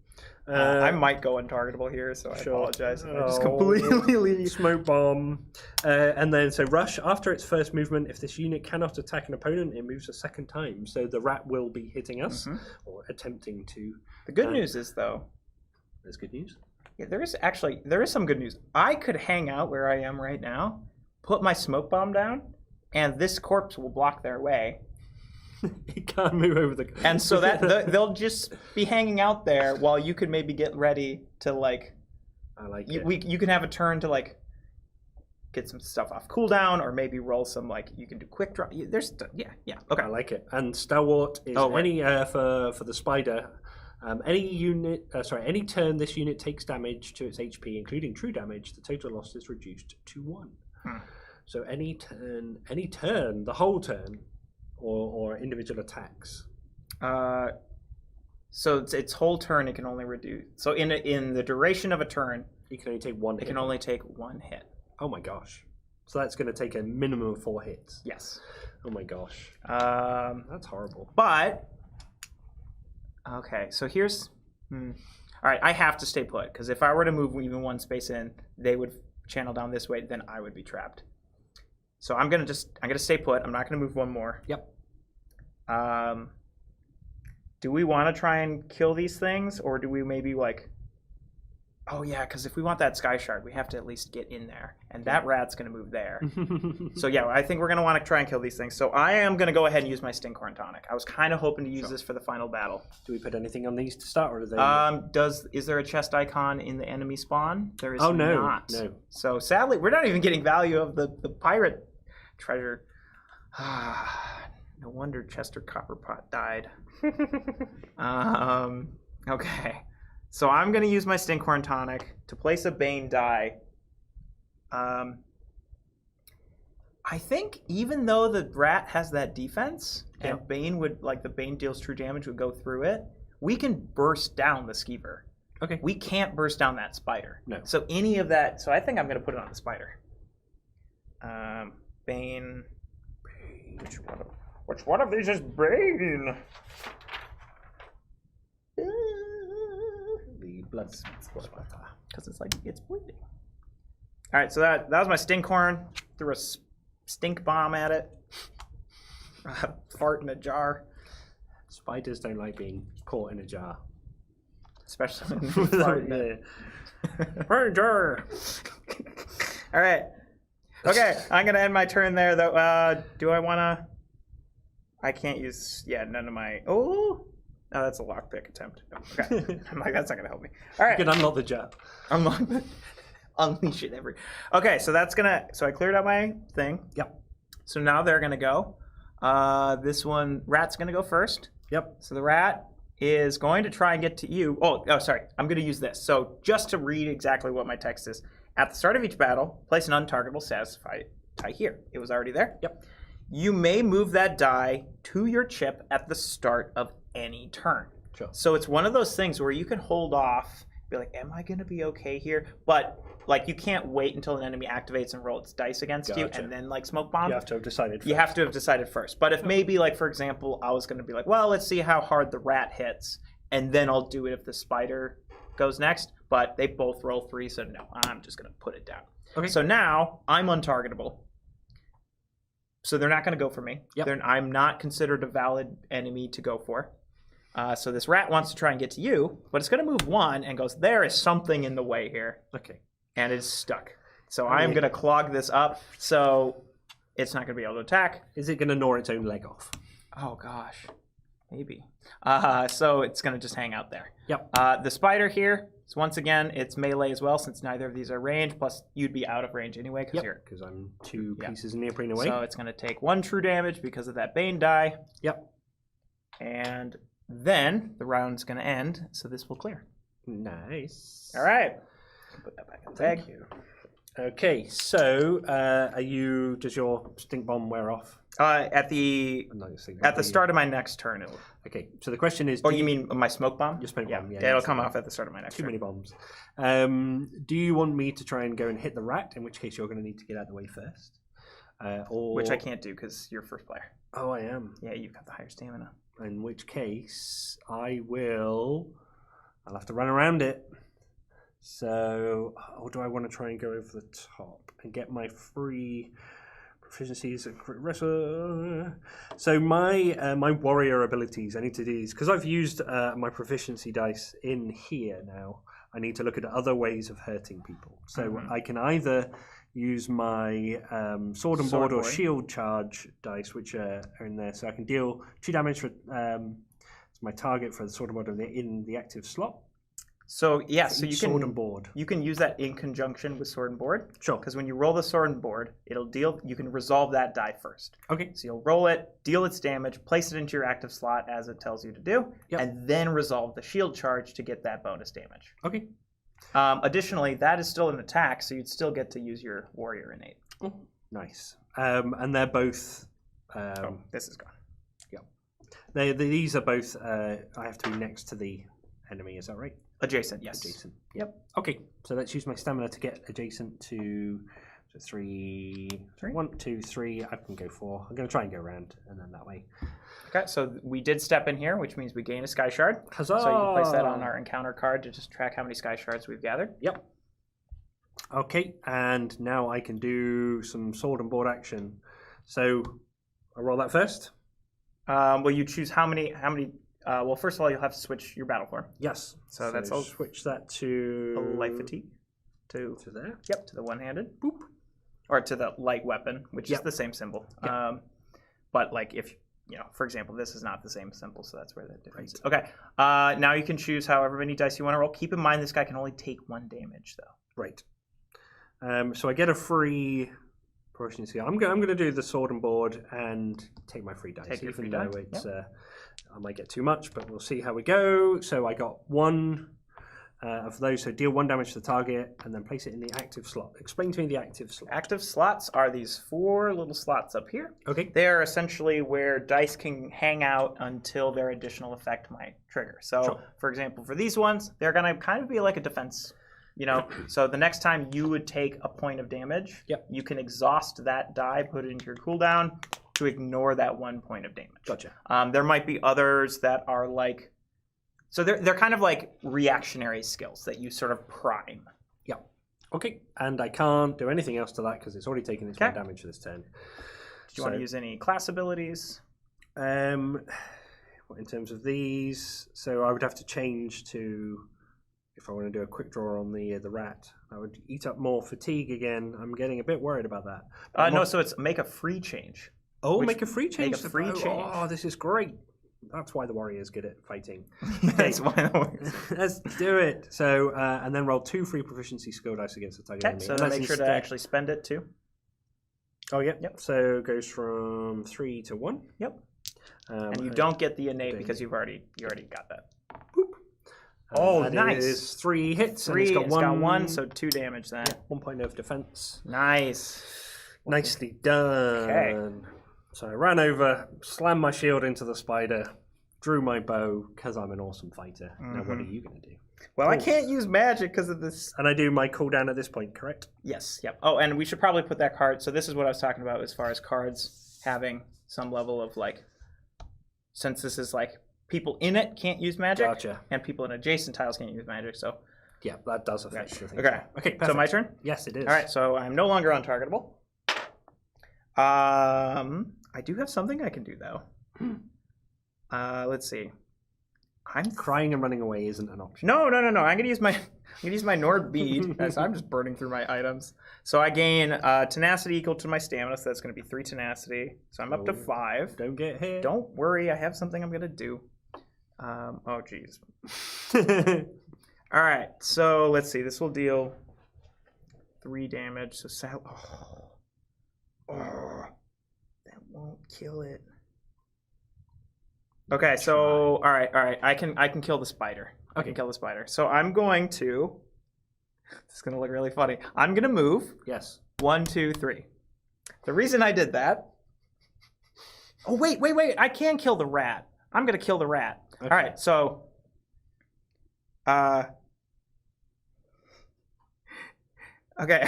I might go untargetable here, so I apologize if I just Oh, completely leave you. Smoke bomb. And then, so rush. After its first movement, if this unit cannot attack an opponent, it moves a second time. So the rat will be hitting us or attempting to. The good news is, though, There's good news. yeah, there is some good news. I could hang out where I am right now, put my smoke bomb down, and this corpse will block their way. It can't move over the. And so that they'll just be hanging out there while you could maybe get ready to like. I like You, it. you can have a turn to like get some stuff off cooldown, or maybe roll some like you can do quick draw. There's okay. I like it. And Stalwart is any for the spider. Any turn this unit takes damage to its HP, including true damage, the total loss is reduced to 1. So any turn, the whole turn, or individual attacks. So its whole turn it can only reduce. So in the duration of a turn, You can only take 1 hit. it can only take 1 hit. Oh my gosh. So that's going to take a minimum of 4 hits. Yes. Oh my gosh. That's horrible. But okay, so here's all right. I have to stay put because if I were to move even 1 space in, they would channel down this way. Then I would be trapped. So I'm gonna stay put. I'm not gonna move 1 more. Yep. Do we want to try and kill these things, or do we maybe like? Oh yeah, because if we want that sky shard, we have to at least get in there, and that rat's gonna move there. So yeah, I think we're gonna want to try and kill these things. So I am gonna go ahead and use my Stinkhorn Tonic. I was kind of hoping to use this for the final battle. Do we put anything on these to start, or do they? Is there a chest icon in the enemy spawn? There is Oh, no, not. no. So sadly, we're not even getting value of the pirate treasure. No wonder Chester Copperpot died. Okay. So I'm going to use my Stinkhorn Tonic to place a Bane die. I think even though the rat has that defense, and Bane would, like the Bane deals true damage, would go through it, we can burst down the Skeever. Okay. We can't burst down that spider. No. So any of that, so I think I'm going to put it on the spider. Bane. Which one of these is Bane? The blood spider. Because it's bleeding. All right, so that was my Stinkhorn. Threw a stink bomb at it. Fart in a jar. Spiders don't like being caught in a jar. Especially when you fart in it. Fart in a jar. All right. Okay, I'm going to end my turn there, though. Do I want to... I can't use... Yeah, none of my... Oh, that's a lockpick attempt. Okay. I'm like, that's not going to help me. All right. You can unlock the jar. Unleash it every... Okay, so that's going to... So I cleared out my thing. Yep. So now they're going to go. This one, rat's going to go first. Yep. So the rat is going to try and get to you. Oh, sorry. I'm going to use this. So just to read exactly what my text is. At the start of each battle, place an untargetable satisfy die here. It was already there. Yep. You may move that die to your chip at the start of any turn. Sure. So it's one of those things where you can hold off, be like, am I going to be okay here? But like you can't wait until an enemy activates and roll its dice against you and then like smoke bomb. You have to have decided first. You have to have decided first. But if maybe like, for example, I was going to be like, well, let's see how hard the rat hits, and then I'll do it if the spider goes next. But they both roll 3, so no, I'm just going to put it down. Okay. So now I'm untargetable. So they're not going to go for me. Yep. I'm not considered a valid enemy to go for. So this rat wants to try and get to you, but it's going to move 1 and goes, there is something in the way here. Okay. And it's stuck. So I'm going to clog this up, so it's not going to be able to attack. Is it going to gnaw its own leg off? Oh, gosh. Maybe. So it's going to just hang out there. Yep. The spider here, so once again, it's melee as well, since neither of these are range, plus you'd be out of range anyway, because you're... Because I'm 2 pieces of neoprene away. So it's going to take 1 true damage because of that Bane die. Yep. And then the round's going to end, so this will clear. Nice. All right. Put that back in the bag. Thank you. Okay, so does your stink bomb wear off? At the start of my next turn. It'll... Okay, so the question is... Oh, you mean my smoke bomb? Your smoke bomb, yeah. It'll come off at the start of my next turn. Too many bombs. Do you want me to try and go and hit the rat, in which case you're going to need to get out of the way first? Which I can't do because you're first player. Oh, I am. Yeah, you've got the higher stamina. In which case, I'll have to run around it. So, or do I want to try and go over the top and get my free proficiencies at crit wrestler? So my warrior abilities, I need to do these because I've used my proficiency dice in here now. I need to look at other ways of hurting people. So I can either use my sword and board or shield charge dice, which are in there. So I can deal 2 damage for my target for the sword and board in the active slot. So yeah, so you can sword and board. You can use that in conjunction with sword and board. Sure. Because when you roll the sword and board, it'll deal. You can resolve that die first. Okay. So you'll roll it, deal its damage, place it into your active slot as it tells you to do, and then resolve the shield charge to get that bonus damage. Okay. Additionally, that is still an attack, so you'd still get to use your warrior innate. Oh, nice. And they're both. This is gone. Yeah. These are both. I have to be next to the enemy. Is that right? Adjacent, yes. Adjacent. Yep. Okay. So let's use my stamina to get adjacent to 3. 1, 2, 3. I can go 4. I'm going to try and go around, and then that way. Okay, so we did step in here, which means we gain a sky shard. Huzzah! So you can place that on our encounter card to just track how many sky shards we've gathered. Yep. Okay, and now I can do some sword and board action. So I roll that first. Well, you choose how many. Well, first of all, you'll have to switch your battle form. Yes. So that's all. Switch that to A light fatigue. To there. Yep. To the one-handed. Boop. Or to the light weapon, which is the same symbol. Yep. But like if for example, this is not the same symbol, so that's where the difference is. Okay. Now you can choose however many dice you want to roll. Keep in mind this guy can only take 1 damage though. Right. So I get a free proficiency. I'm going to do the sword and board and take my free dice. Take your free though die. it's I might get too much, but we'll see how we go. So I got 1 of those. So deal 1 damage to the target and then place it in the active slot. Explain to me the active slot. Active slots are these 4 little slots up here. Okay. They are essentially where dice can hang out until their additional effect might trigger. So, for example, for these ones, they're going to kind of be like a defense. So the next time you would take a point of damage, you can exhaust that die, put it into your cooldown to ignore that 1 point of damage. Gotcha. There might be others that are like, so they're kind of like reactionary skills that you sort of prime. Yeah. Okay. And I can't do anything else to that because it's already taken its 1 damage this turn. Do you want to use any class abilities? In terms of these, so I would have to change to, if I want to do a quick draw on the rat, I would eat up more fatigue again. I'm getting a bit worried about that. No, so it's make a free change. Oh, make a free change. Make a free change. Oh, this is great. That's why the warrior's good at fighting. That's why the warrior's Let's do it. So, and then roll 2 free proficiency skill dice against the target enemy. So make sure to actually spend it too. Oh, yeah. Yep. So it goes from 3 to 1. Yep. And you don't get the innate because you already got that. Boop. Oh, nice. It is 3 hits. 3. And it's got 1, so 2 damage then. 1 point of defense. Nice. Nicely done. Okay. So I ran over, slammed my shield into the spider, drew my bow because I'm an awesome fighter. Now what are you going to do? Well, I can't use magic because of this. And I do my cooldown at this point, correct? Yes. Yep. Oh, and we should probably put that card. So this is what I was talking about as far as cards having some level of like, since this is like people in it can't use magic, and people in adjacent tiles can't use magic. So yeah, that does affect the thing. Okay. Okay. Perfect. So my turn. Yes, it is. All right. So I'm no longer untargetable. I do have something I can do though. Let's see. I'm crying and running away isn't an option. No. I'm gonna use my Nord bead as I'm just burning through my items. So I gain tenacity equal to my stamina, so that's gonna be 3 tenacity. So I'm up to 5. Don't get hit. Don't worry, I have something I'm gonna do. Oh geez. All right, so let's see. This will deal 3 damage. So that won't kill it. Okay, so all right. I can kill the spider. I can kill the spider. So I'm going to It's gonna look really funny. I'm gonna move. Yes. 1, 2, 3. The reason I did that. Oh wait! I can kill the rat. I'm gonna kill the rat. Okay. All right. So. Okay.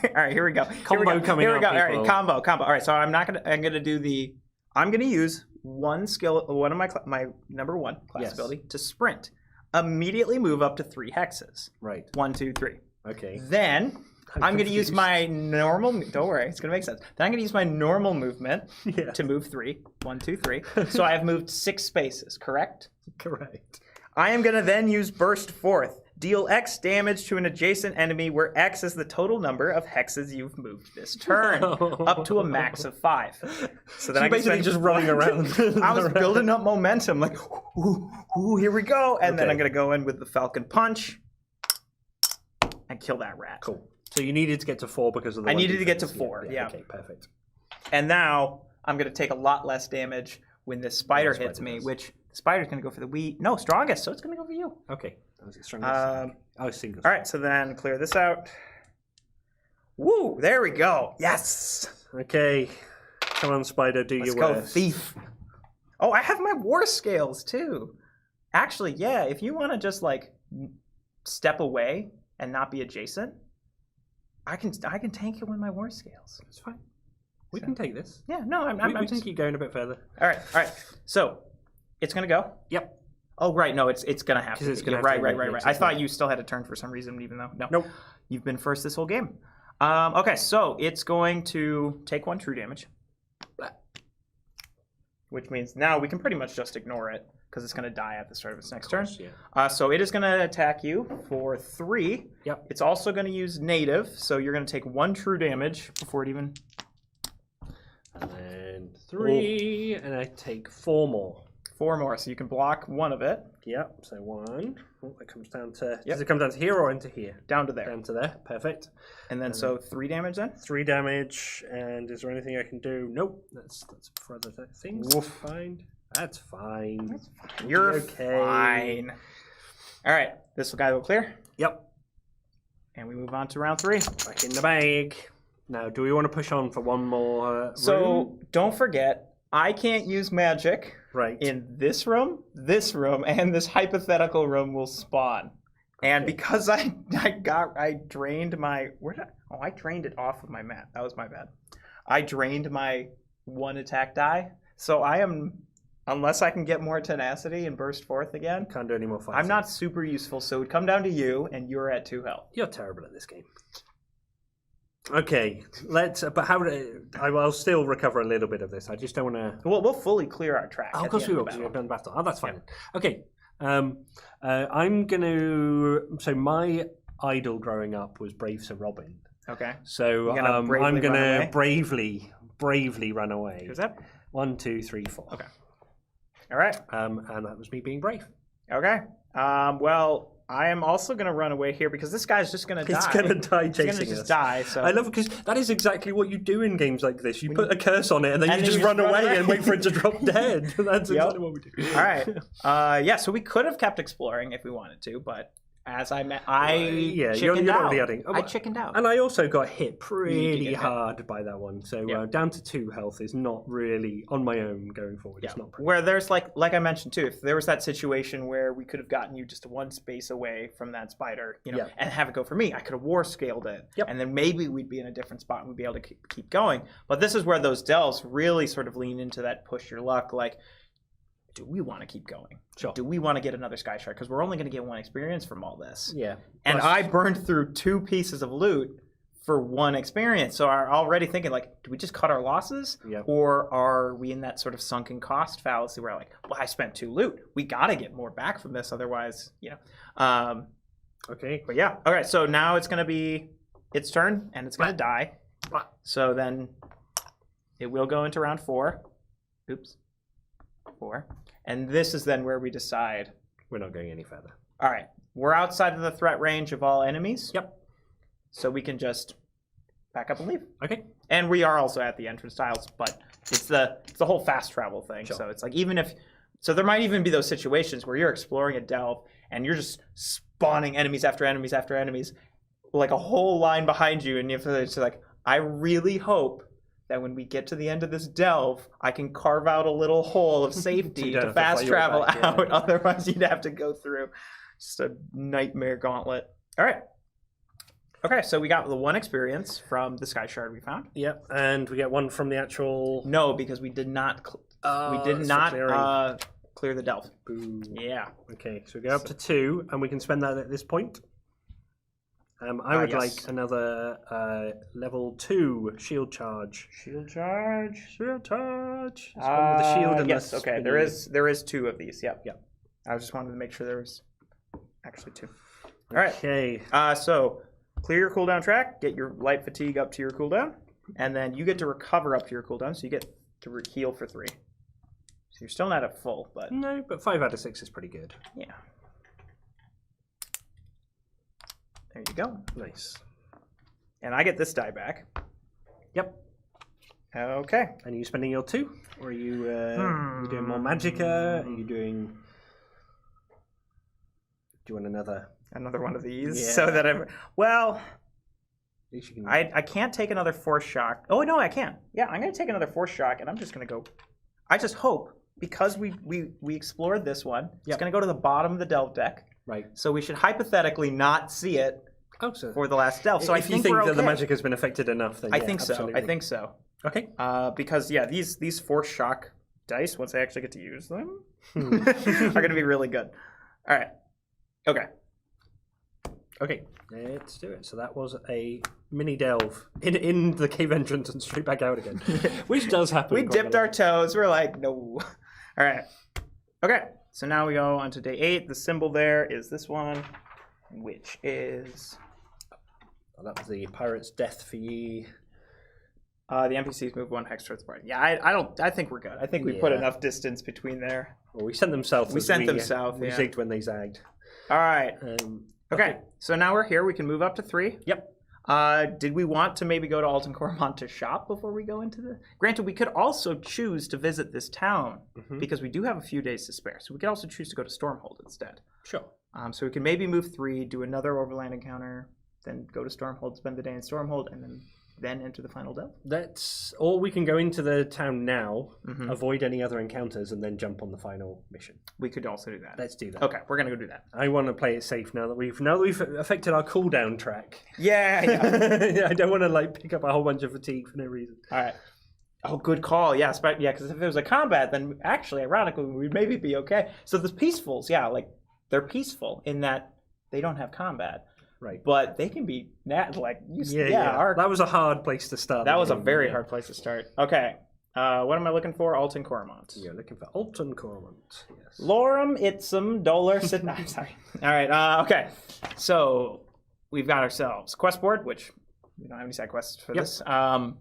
All right. Here we go. Combo coming Here we up, go. All people. right. Combo. All right. So I'm gonna do the. I'm gonna use one of my number 1 class Yes. ability to sprint. Immediately move up to 3 hexes. Right. 1, 2, 3. Okay. Then I'm going to use confused. my normal. Don't worry, it's going to make sense. Then I'm going to use my normal movement Yeah. to move 3. 1, 2, 3. So I have moved 6 spaces. Correct. Correct. I am going to then use burst forth. Deal X damage to an adjacent enemy, where X is the total number of hexes you've moved this turn, up to a max of 5. So then So I can basically spend just running around. I was building up momentum, like, ooh, here we go, and then Okay. I'm going to go in with the Falcon Punch and kill that rat. Cool. So you needed to get to 4 because of the. I one needed to get to defense. 4, yeah. Okay, perfect. And now I'm going to take a lot less damage when this spider Yeah, hits spider me, does. which the spider's going to go for the strongest, so it's going to go for you. Okay. That was the strongest. Um, Singles. All right, so then clear this out. Woo, there we go. Yes. Okay. Come on, Spider, do Let's your go, worst. thief. Oh, I have my war scales too. Actually, yeah, if you want to just like step away and not be adjacent, I can tank it with my war scales. It's fine. We can take this. Yeah, no, I'm We can just... keep going a bit further. All right. So, it's going to go? Yep. Oh, right. No, it's going to have 'Cause to. it's Be. gonna You're have to right. make I it, thought yeah. you still had a turn for some reason, even though no. Nope. You've been first this whole game. Okay, so it's going to take 1 true damage, which means now we can pretty much just ignore it because it's going to die at the start of its next turn. Yeah. So it is going to attack you for 3. Yep. It's also going to use native, so you're going to take 1 true damage before it even. And then 3, and I take 4 more. 4 more, so you can block 1 of it Yep. So 1. Oh, that comes down to. Yep. Does it come down to here or into here? down to there, Down to there. Perfect. and then so 3 damage then. 3 damage, and is there anything I can do? Nope. That's for other things. Woof. Fine. That's fine. You're okay. fine. All right, this guy will clear, Yep. and we move on to round 3. Back in the bag. Now, do we want to push on for one more So room? don't forget, I can't use magic Right. in this room, and this hypothetical room will spawn. And because I drained my I drained it off of my map. That was my bad. I drained my 1 attack die, so I am, unless I can get more tenacity and burst forth again, Can't do any more fighting. I'm not super useful. So it would come down to you, and you're at 2 health. You're terrible at this game. Okay, let's. But how? I will still recover a little bit of this. I just don't want to. We'll fully clear our track. Oh, at of course the we end will. of Because the we've battle. done battle. Oh, that's fine. Okay. I'm gonna. So my idol growing up was Brave Sir Robin. Okay. So You're gonna bravely I'm run gonna away? bravely run away. Who's that? 1, 2, 3, 4. Okay. All right. And that was me being brave. Okay. Well, I am also going to run away here because this guy's just going to die. He's gonna die He's going chasing to just us. die. So I love it because that is exactly what you do in games like this. You put a curse on it and then and you then just you run just run away away. and wait for it to drop dead. That's Yep. exactly what we do. all right. Yeah. So we could have kept exploring if we wanted to, but as I met, I Yeah, chickened you're not out. really adding. I chickened out. And I also got hit did pretty get hit. hard by that one. So Yeah. down to 2 health is not really on my own going forward. Yeah. It's not pretty. Where there's like I mentioned too, if there was that situation where we could have gotten you just 1 space away from that spider, Yeah. and have it go for me, I could have war scaled it, Yep. and then maybe we'd be in a different spot and we'd be able to keep going. But this is where those delves really sort of lean into that push your luck, like, do we want to keep going? Sure. Do we want to get another Sky Shark? Because we're only going to get 1 experience from all this. Yeah. And Plus- I burned through 2 pieces of loot for 1 experience. So I'm already thinking, like, do we just cut our losses? Yeah. Or are we in that sort of sunken cost fallacy where, like, well, I spent 2 loot. We got to get more back from this. Otherwise, Okay. But yeah. All right. So now it's going to be its turn and it's going to die. So then it will go into round 4. Oops. 4. And this is then where we decide, We're not going any further. all right, we're outside of the threat range of all enemies. Yep. So we can just back up and leave. Okay. And we are also at the entrance tiles, but it's the whole fast travel thing. Sure. So it's like so there might even be those situations where you're exploring a delve and you're just spawning enemies after enemies after enemies. like a whole line behind you, and you have to it's like, I really hope that when we get to the end of this delve, I can carve out a little hole of safety don't to have to fast fight your way travel back, out. yeah. Otherwise, you'd have to go through just a nightmare gauntlet. All right. Okay, so we got the one experience from the Sky Shard we found. Yep, and we get one from the actual. No, because we did not. We did that's not for clearing. clear the delve. Boo. Yeah. Okay, so we go up to 2, and we can spend that at this point. I would yes. like another level 2 shield charge. Shield charge. Shield charge. It's one with the shield and yes. the Okay. spinny. There is 2 of these. Yep. Yep. I just wanted to make sure there was actually 2. All right. Okay. So clear your cooldown track. Get your light fatigue up to your cooldown, and then you get to recover up to your cooldown. So you get to heal for 3. So you're still not at full, but No, but 5 out of 6 is pretty good. yeah. There you go. Nice. And I get this die back. Yep. Okay. And are you spending your 2? Or are you doing more magicka? Are you doing... Do you want another? Another one of these. Yeah. So that I'm... Well, At least you can... I can't take another Force Shock. Oh, no, I can. Yeah, I'm going to take another Force Shock, and I'm just going to go... I just hope, because we explored this one, it's Yep. going to go to the bottom of the delve deck. Right. So we should hypothetically not see it Oh, so... for the last delve. So if I you think think we're that okay. the magic has been affected enough, then I yeah, think so. absolutely. I think so. Okay. Because, yeah, these Force Shock dice, once I actually get to use them, are going to be really good. All right. Okay. Okay, let's do it. So that was a mini delve in the cave entrance and straight back out again, which does happen. We quite dipped a our lot. toes. We're like, no. All right. Okay. So now we go on to day 8. The symbol there is this one, which is Oh, that was the pirate's death for ye. the NPCs move 1 hex towards the party. Yeah, I think we're good. I think we put Yeah. enough distance between there. Well, we sent them south. We as sent them south, We yeah. zigged when they zagged. All right. Okay. So now we're here. We can move up to 3. Yep. Did we want to maybe go to Alton Cormont to shop before we go into the... Granted, we could also choose to visit this town because we do have a few days to spare. So we could also choose to go to Stormhold instead. Sure. So we can maybe move 3, do another Overland encounter, then go to Stormhold, spend the day in Stormhold, and then enter the final delve. Let's, or we can go into the town now, avoid any other encounters, and then jump on the final mission. We could also do that. Let's do that. Okay, we're gonna go do that. I want to play it safe now that we've affected our cooldown track. Yeah. I don't want to pick up a whole bunch of fatigue for no reason. All right. Oh, good call. Yeah, because if it was a combat, then actually, ironically, we'd maybe be okay. So the peacefuls, they're peaceful in that they don't have combat. Right. But they can be Yeah. Our, That was a hard place to start. that was a very hard place to start. Okay. What am I looking for? Alton Cormont. You're looking for Alton Cormont. Yes. Lorem itsum dolor sit. I'm sorry. All right. Okay. So we've got ourselves quest board, which we don't have any side quests for this. So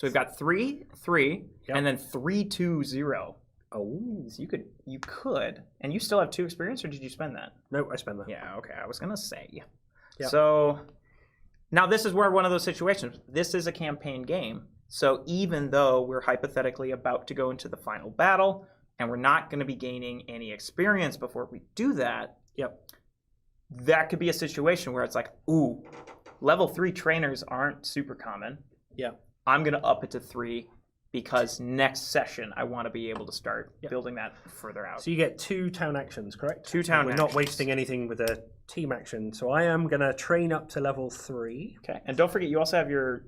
we've got 3, 3, and then 3, 2, 0. Oh. So you could, and you still have 2 experience, or did you spend that? No, I spent that. Yeah. Okay. I was gonna say. Yep. So now this is where one of those situations. This is a campaign game. So even though we're hypothetically about to go into the final battle, and we're not going to be gaining any experience before we do that, that could be a situation where it's like, ooh, level 3 trainers aren't super common. Yeah. I'm going to up it to 3 because next session I want to be able to start building that further out. So you get 2 town actions, correct? 2 town We're actions. not wasting anything with a team action. So I am going to train up to level 3. Okay. And don't forget, you also have your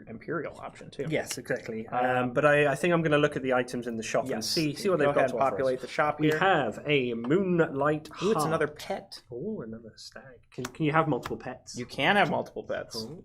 Imperial option too. Yes, exactly. But I think I'm going to look at the items in the shop and see what they've Go got ahead to and offer populate us. the shop We here. have a Moonlight Ooh, it's Harp. another pet. Oh, another stag. Can you have multiple pets? You can have multiple pets. Cool.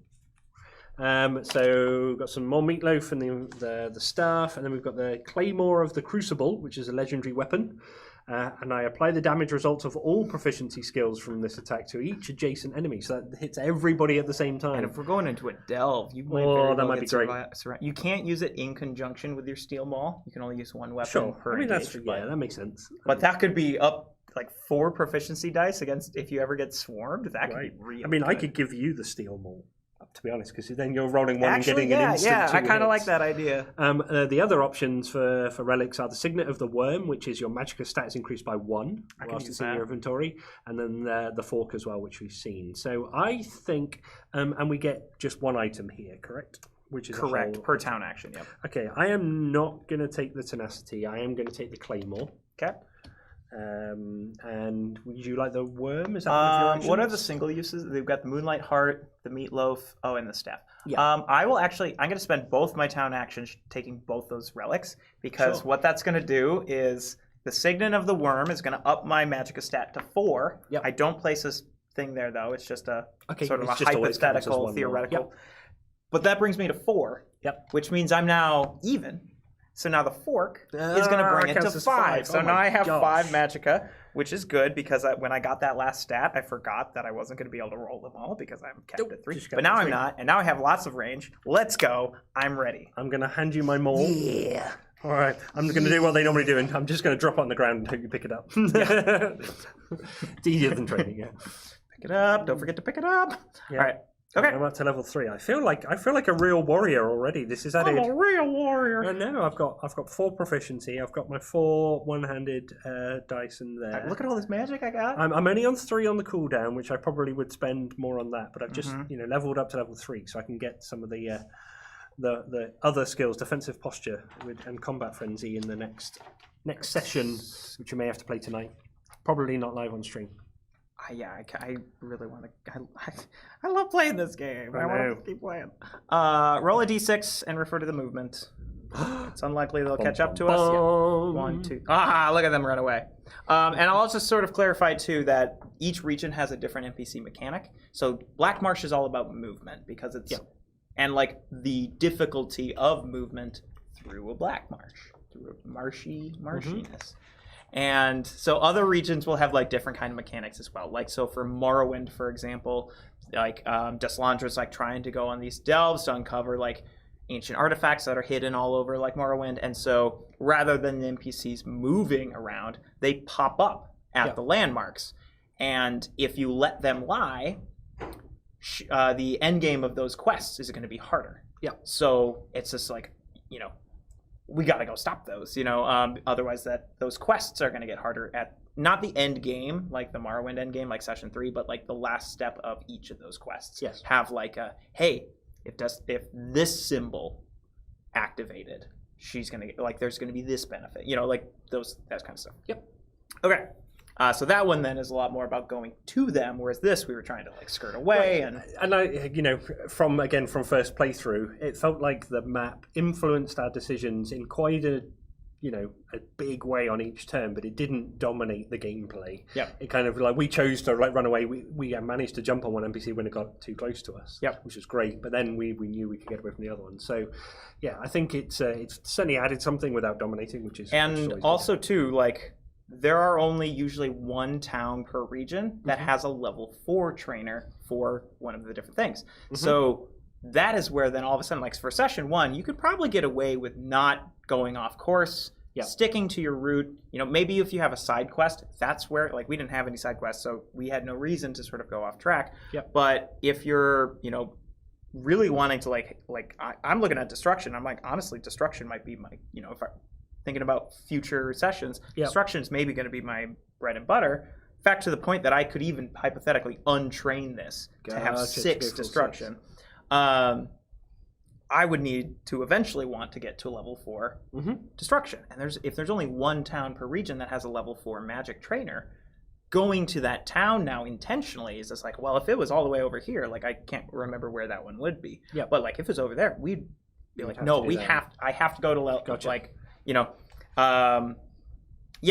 So we've got some more meatloaf and the staff, and then we've got the Claymore of the Crucible, which is a legendary weapon. And I apply the damage results of all proficiency skills from this attack to each adjacent enemy, so that hits everybody at the same time. And if we're going into a delve, you might Oh, very that well might get be great. You can't use it in conjunction with your steel maul. You can only use one weapon Sure, per I mean engage, that makes sense. but that could be up like 4 proficiency dice against if you ever get swarmed. That could Right. be really I mean, I good. could give you the steel maul. to be honest, because then you're rolling one Actually, and getting an instant. I kind of like hits. that idea. The other options for relics are the Signet of the Worm, which is your Magicka stat is increased by 1 whilst it's in your inventory, and then the Fork as well, which we've seen. So I think, and we get just one item here, correct? Which is Correct, per town action, yep. Okay, I am not going to take the Tenacity. I am going to take the Claymore. Okay. And would you like the Worm? Is that one of your options? What are the single uses? They've got the Moonlight Heart, the Meatloaf, and the Staff. Yeah. I'm going to spend both my town actions taking both those relics, because what that's going to do is the Signet of the Worm is going to up my Magicka stat to 4. Yep. I don't place this thing there, though. It's just a sort of a just always counts as hypothetical, one theoretical. more. Yep. But that brings me to 4, which means I'm now even. So now the Fork is going to bring it to counts as 5. So Oh now I have gosh. 5 Magicka, which is good because when I got that last stat, I forgot that I wasn't going to be able to roll them all because I'm capped at 3. just But capped now at I'm 3. not, and now I have lots of range. Let's go. I'm ready. I'm going to hand you my maul. Yeah. All right, I'm going to do what they normally do, and I'm just going to drop it on the ground and hope you pick it up. It's easier than training, yeah. Pick it up. Don't forget to pick it up. Yeah. All right. Okay. I'm up to level 3. I feel like a real warrior already. This is added. I'm a real warrior. I know. I've got 4 proficiency. I've got my 4 one-handed dice in there. Look at all this magic I got. I'm only on 3 on the cooldown, which I probably would spend more on that. But I've just leveled up to level 3, so I can get some of the other skills, defensive posture and combat frenzy in the next session, which you may have to play tonight. Probably not live on stream. I really want to. I love playing this game. I know. want to keep playing. Roll a d6 and refer to the movement. It's unlikely they'll catch up to us. Yeah. 1, 2. Look at them run away. And I'll also sort of clarify too that each region has a different NPC mechanic. So Black Marsh is all about movement because it's and like the difficulty of movement through a black marsh, through a marshiness. And so other regions will have like different kind of mechanics as well. Like so for Morrowind, for example, like Deslandra's like trying to go on these delves to uncover like ancient artifacts that are hidden all over like Morrowind. And so rather than the NPCs moving around, they pop up at the landmarks. And if you let them lie, the end game of those quests is going to be harder. Yeah. So it's just like, we got to go stop those, otherwise those quests are going to get harder at not the end game, like the Morrowind end game, like session 3, but like the last step of each of those quests. Yes. Have like a, hey, if this symbol activated, she's going to get, like, there's going to be this benefit, like that kind of stuff. Yep. Okay. So that one then is a lot more about going to them, whereas this we were trying to like skirt away. Right. And I, from first playthrough, it felt like the map influenced our decisions in quite a big way on each turn, but it didn't dominate the gameplay. Yeah. It kind of like we chose to like run away. We managed to jump on one NPC when it got too close to us. Yeah. Which was great. But then we knew we could get away from the other one. So yeah, I think it's certainly added something without dominating, which is also too like. There are only usually 1 town per region that has a level 4 trainer for one of the different things. So that is where then all of a sudden, like for session 1, you could probably get away with not going off course, sticking to your route. Maybe if you have a side quest, that's where, like we didn't have any side quests, so we had no reason to sort of go off track. Yep. But if you're, really wanting to I'm looking at Destruction. I'm like, honestly, Destruction might be my, if I thinking about future sessions, Destruction is maybe going to be my bread and butter. In fact, to the point that I could even hypothetically untrain this to have 6 Destruction. I would need to eventually want to get to a level 4 Destruction. And if there's only 1 town per region that has a level 4 magic trainer, going to that town now intentionally is just like, well, if it was all the way over here, like I can't remember where that one would be. Yeah. But like if it's over there, we'd be like, no, I have to go to like.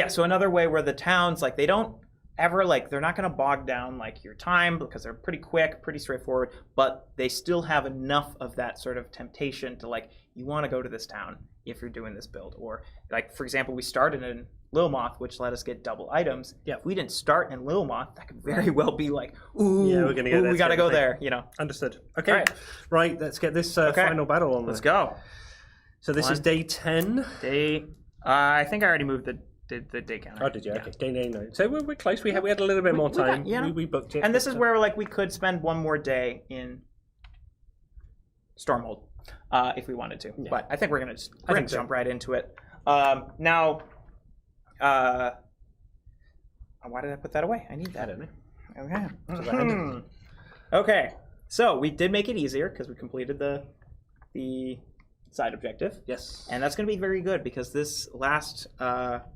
So another way where the towns, like, they don't ever, like, they're not going to bog down, like, your time because they're pretty quick, pretty straightforward, but they still have enough of that sort of temptation to, like, you want to go to this town if you're doing this build. Or, like, for example, we started in Lilmoth, which let us get double items. Yeah. If we didn't start in Lilmoth, that could very well be like, we're gonna go there. We got to go there, Understood. Okay. Right, let's get this final battle on. Let's go. So this is day 10. I think I already moved the day counter. Oh, did you? Okay, day 9. So we're close. We had a little bit more time. We booked it. And this is where like we could spend one more day in Stormhold if we wanted to. Yeah. But I think we're gonna jump right into it. Now, why did I put that away? I need that. I don't know. Okay. Okay. So we did make it easier because we completed the side objective. Yes. And that's going to be very good because this last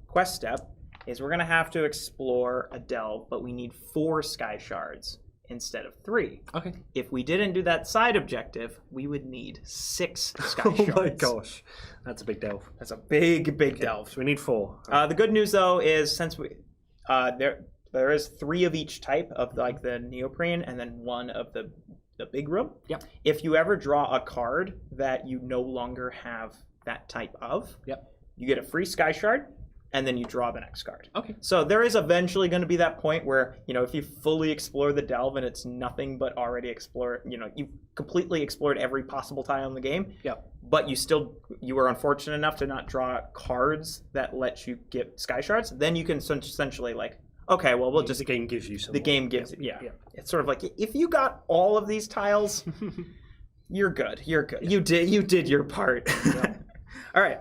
quest step is we're going to have to explore a delve, but we need 4 sky shards instead of 3. Okay. If we didn't do that side objective, we would need 6 sky Oh shards. my gosh. That's a big delve. That's a big delve. So we need 4. The good news though is since we there is 3 of each type of like the neoprene and then 1 of the big room. Yep. If you ever draw a card that you no longer have that type of, Yep. you get a free sky shard and then you draw the next card. Okay. So there is eventually going to be that point where, if you fully explore the delve and it's nothing but already explored, you completely explored every possible tile in the game. Yep. But you were unfortunate enough to not draw cards that let you get sky shards, then you can essentially like, okay, well, we'll just... The game gives you some. The game gives it, yeah. It's sort of like, if you got all of these tiles, you're good. You're good. You did your part. All right.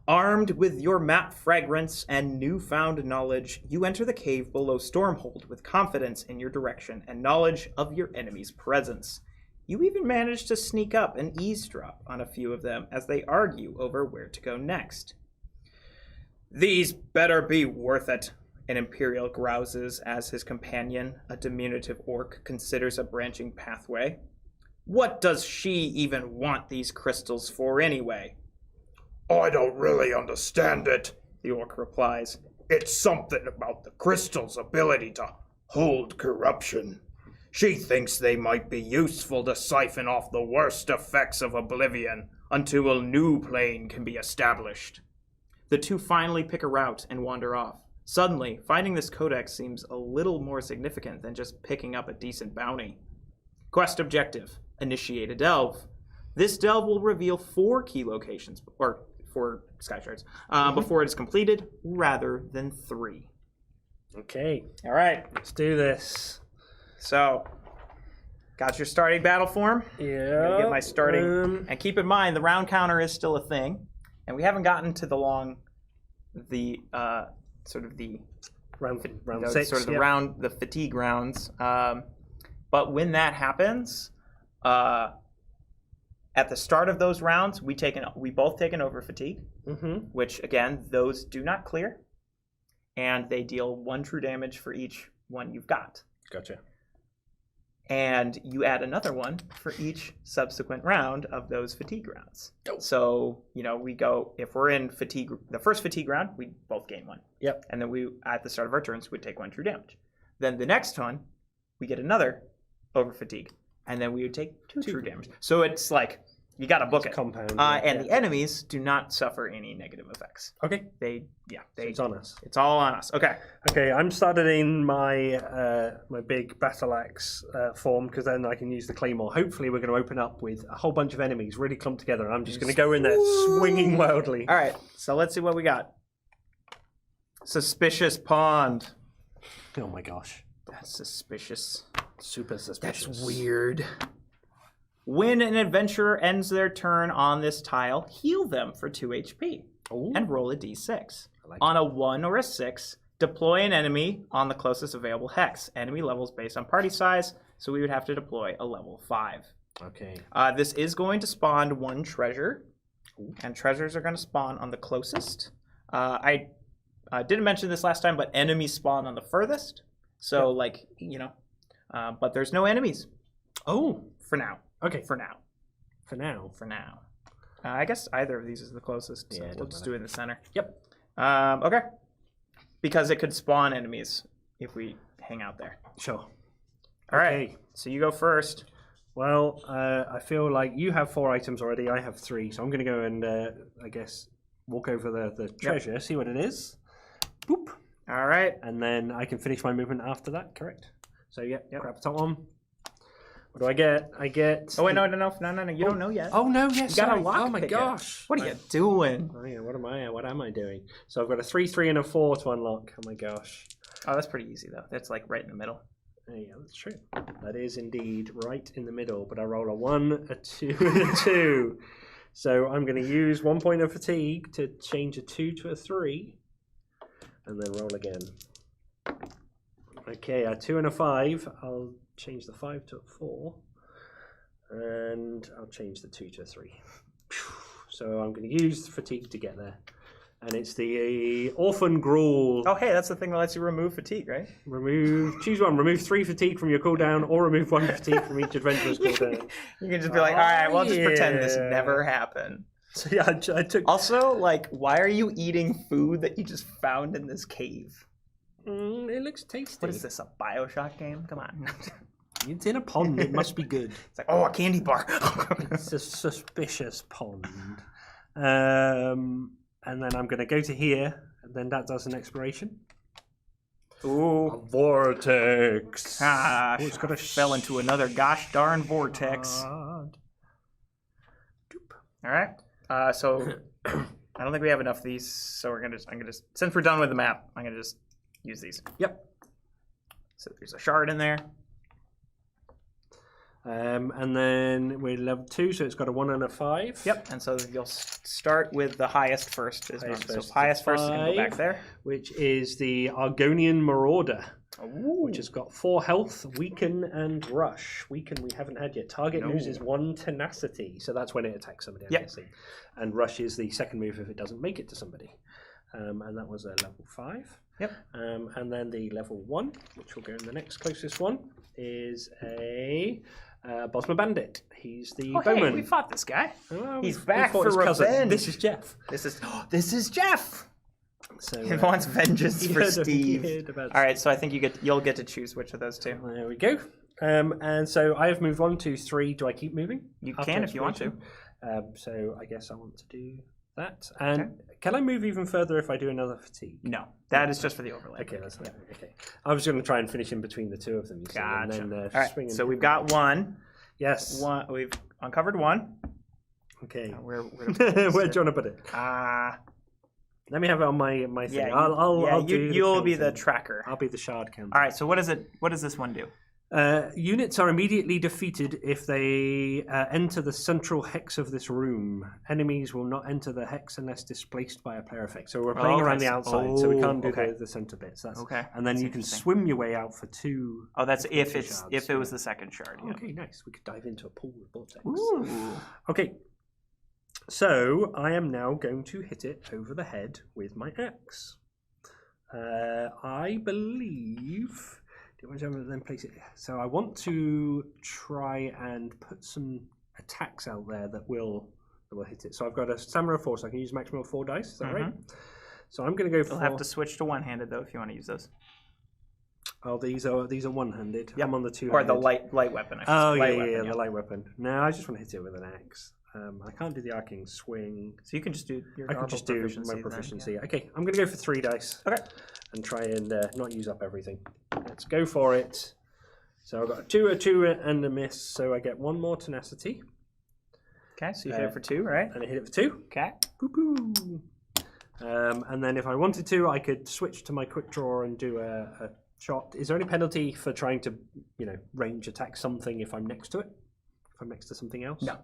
Armed with your map fragments and newfound knowledge, you enter the cave below Stormhold with confidence in your direction and knowledge of your enemy's presence. You even manage to sneak up and eavesdrop on a few of them as they argue over where to go next. These better be worth it, an Imperial grouses as his companion, a diminutive orc, considers a branching pathway. What does she even want these crystals for anyway? I don't really understand it, The orc replies. It's something about the crystal's ability to hold corruption. She thinks they might be useful to siphon off the worst effects of oblivion until a new plane can be established. The two finally pick a route and wander off. Suddenly, finding this codex seems a little more significant than just picking up a decent bounty. Quest objective: initiate a delve. This delve will reveal 4 key locations, or 4 sky shards, before it is completed, rather than 3. Okay. All right, Let's do this. so got your starting battle form. Yeah. I'm gonna get my starting, and keep in mind the round counter is still a thing, and we haven't gotten to round six. sort of the yep. round, the fatigue rounds. But when that happens, at the start of those rounds, we both take an over fatigue, which again those do not clear, and they deal 1 true damage for each one you've got. Gotcha. And you add another one for each subsequent round of those fatigue rounds. Oh. So, we go, if we're in fatigue, the first fatigue round, we both gain 1. Yep. And then at the start of our turns, we'd take 1 true damage. Then the next one, we get another over fatigue. And then we would take 2 true damage. So it's like, you got to book it. Compound. And the enemies do not suffer any negative effects. Okay. It's on us. It's all on us. Okay. Okay, I'm started in my my big battle axe form because then I can use the claymore. Hopefully, we're going to open up with a whole bunch of enemies really clumped together, and I'm just going to go in there swinging wildly. All right. So let's see what we got. Suspicious pond. Oh my gosh, That's suspicious. super suspicious. That's weird. When an adventurer ends their turn on this tile, heal them for 2 HP Ooh. and roll a d6. I like On a 1 or a 6, deploy an enemy on the closest available hex. Enemy levels based on party size, so we would have to deploy a level 5. Okay. This is going to spawn 1 treasure, and treasures are going to spawn on the closest. I didn't mention this last time, but enemies spawn on the furthest. So, but there's no enemies. Oh. For now. Okay. For now. For now. For now. I guess either of these is the closest. So Yeah, it we'll doesn't just do it in the center. Yep. Okay. Because it could spawn enemies if we hang out there. Sure. All right. Okay. So you go first. Well, I feel like you have 4 items already. I have 3, so I'm going to go and I guess walk over the treasure, see what it is. Boop. All right. And then I can finish my movement after that. Correct. So grab the top one. What do I get? I get. Oh wait, no. You don't know yet. Oh no, yes. You got sorry. a lock. Oh my gosh. What are you doing? Oh yeah. What am I doing? So I've got a 3, 3, and a 4 to unlock. Oh my gosh. Oh, that's pretty easy though. That's like right in the middle. Yeah, that's true. That is indeed right in the middle, but I roll a 1, a 2, and a 2. So I'm going to use 1 point of fatigue to change a 2 to a 3, and then roll again. Okay, a 2 and a 5. I'll change the 5 to a 4, and I'll change the 2 to a 3. So I'm going to use fatigue to get there. And it's the Orphan Gruel. Oh, hey, that's the thing that lets you remove fatigue, right? Choose one. Remove 3 fatigue from your cooldown, or remove 1 fatigue from each adventurer's cooldown. You can just be like, all right, well, just pretend this yeah. never happened. So yeah, I took. Also, like, why are you eating food that you just found in this cave? It looks tasty. What is this, a Bioshock game? Come on. It's in a pond. It must be good. It's like, oh, a candy bar. It's a suspicious pond. And then I'm going to go to here, and then that does an exploration. Ooh. A vortex. Ah, Oh, it's got a fell into another gosh darn vortex. Doop. All right. So I don't think we have enough of these, so I'm gonna since we're done with the map, I'm gonna just use these. Yep. So there's a shard in there. And then we're level 2, so it's got a 1 and a 5. Yep. And so you'll start with the highest first. Highest first is gonna go back there. Which is the Argonian Marauder. Ooh. Which has got 4 health, weaken, and rush. Weaken we haven't had yet. Target loses 1 tenacity, so that's when it attacks somebody, I'm guessing. And rush is the second move if it doesn't make it to somebody. And that was a level 5. Yep. And then the level 1, which will go in the next closest one, is a Bosma Bandit. He's the bowman. Hey, we fought this guy. Oh, He's we back fought for his cousin. revenge. This is Jeff. This is Jeff. So He wants vengeance for Steve. All All right, so I think you'll get to choose which of those two. There we go. And so I have moved 1, 2, 3. Do I keep moving? You After can if you want to. exploration? So I guess I want to do that. And can I move even further if I do another fatigue? No, that is just for the overlay. Okay, that's fine. Okay. I was going to try and finish in between the two of them. You see, Gotcha. And then, All right, swing so and- we've got one. Yes. We've uncovered one. Okay. Where Where do you want to put it? Let me have it on my thing. Yeah, I'll do you'll be the counting. tracker. I'll be the shard counter. All right, so what does this one do? Units are immediately defeated if they enter the central hex of this room. Enemies will not enter the hex unless displaced by a player effect. So we're playing around the outside, so we can't do the center bits. That's, Okay. And then That's you can interesting. swim your way out for 2. Oh, that's if shards. it was the second shard. Yeah. Okay, nice. We could dive into a pool of vortex. Ooh. Okay. So I am now going to hit it over the head with my axe. I believe. Then place it. So I want to try and put some attacks out there that will hit it. So I've got a stamina of 4, so I can use a maximum of 4 dice. Is that right? So I'm going to go for. You'll have to switch to one-handed though if you want to use those. Oh, these are one-handed. Yep. I'm on the 2. Or the light weapon. Oh light yeah, weapon, the light weapon. No, I just want to hit it with an axe. I can't do the arcing swing. So you can just do your I can normal just do proficiency my then, proficiency. yeah. Okay, I'm going to go for 3 dice. Okay. And try and not use up everything. Let's go for it. So I've got a 2, and a miss. So I get 1 more tenacity. Okay, so you hit it for 2, right? And I hit it for 2. Okay. Poo-poo. And then if I wanted to, I could switch to my quick draw and do a shot. Is there any penalty for trying to, range attack something if I'm next to it? If I'm next to something else? No.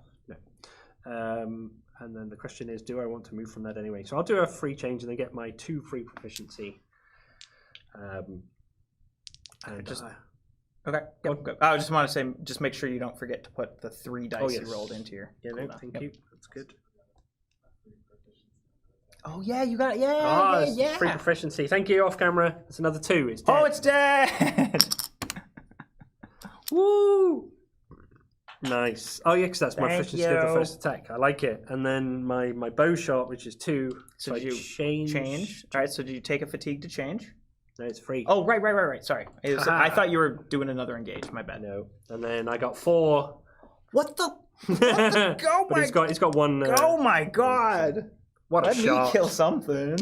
And then the question is, do I want to move from that anyway? So I'll do a free change and then get my 2 free proficiency. Okay. Yep. I just want to say, just make sure you don't forget to put the 3 dice yes. you rolled into your. Yeah, no, cooldown. thank Yep. you. That's good. Oh yeah, you got it. Yeah, it's free proficiency. Thank you. Off camera. It's another 2. It's dead. Oh, it's dead. Woo! Nice. Oh yeah, because that's my Thank proficiency of the you. first attack. I like it. And then my bow shot, which is 2. So I did you change? All right. So did you take a fatigue to change? No, it's free. Oh, right. Sorry. I thought you were doing another engage. My bad. No. And then I got 4. What the? Go but it's got 1. Oh my god! What a Let shot! me kill something.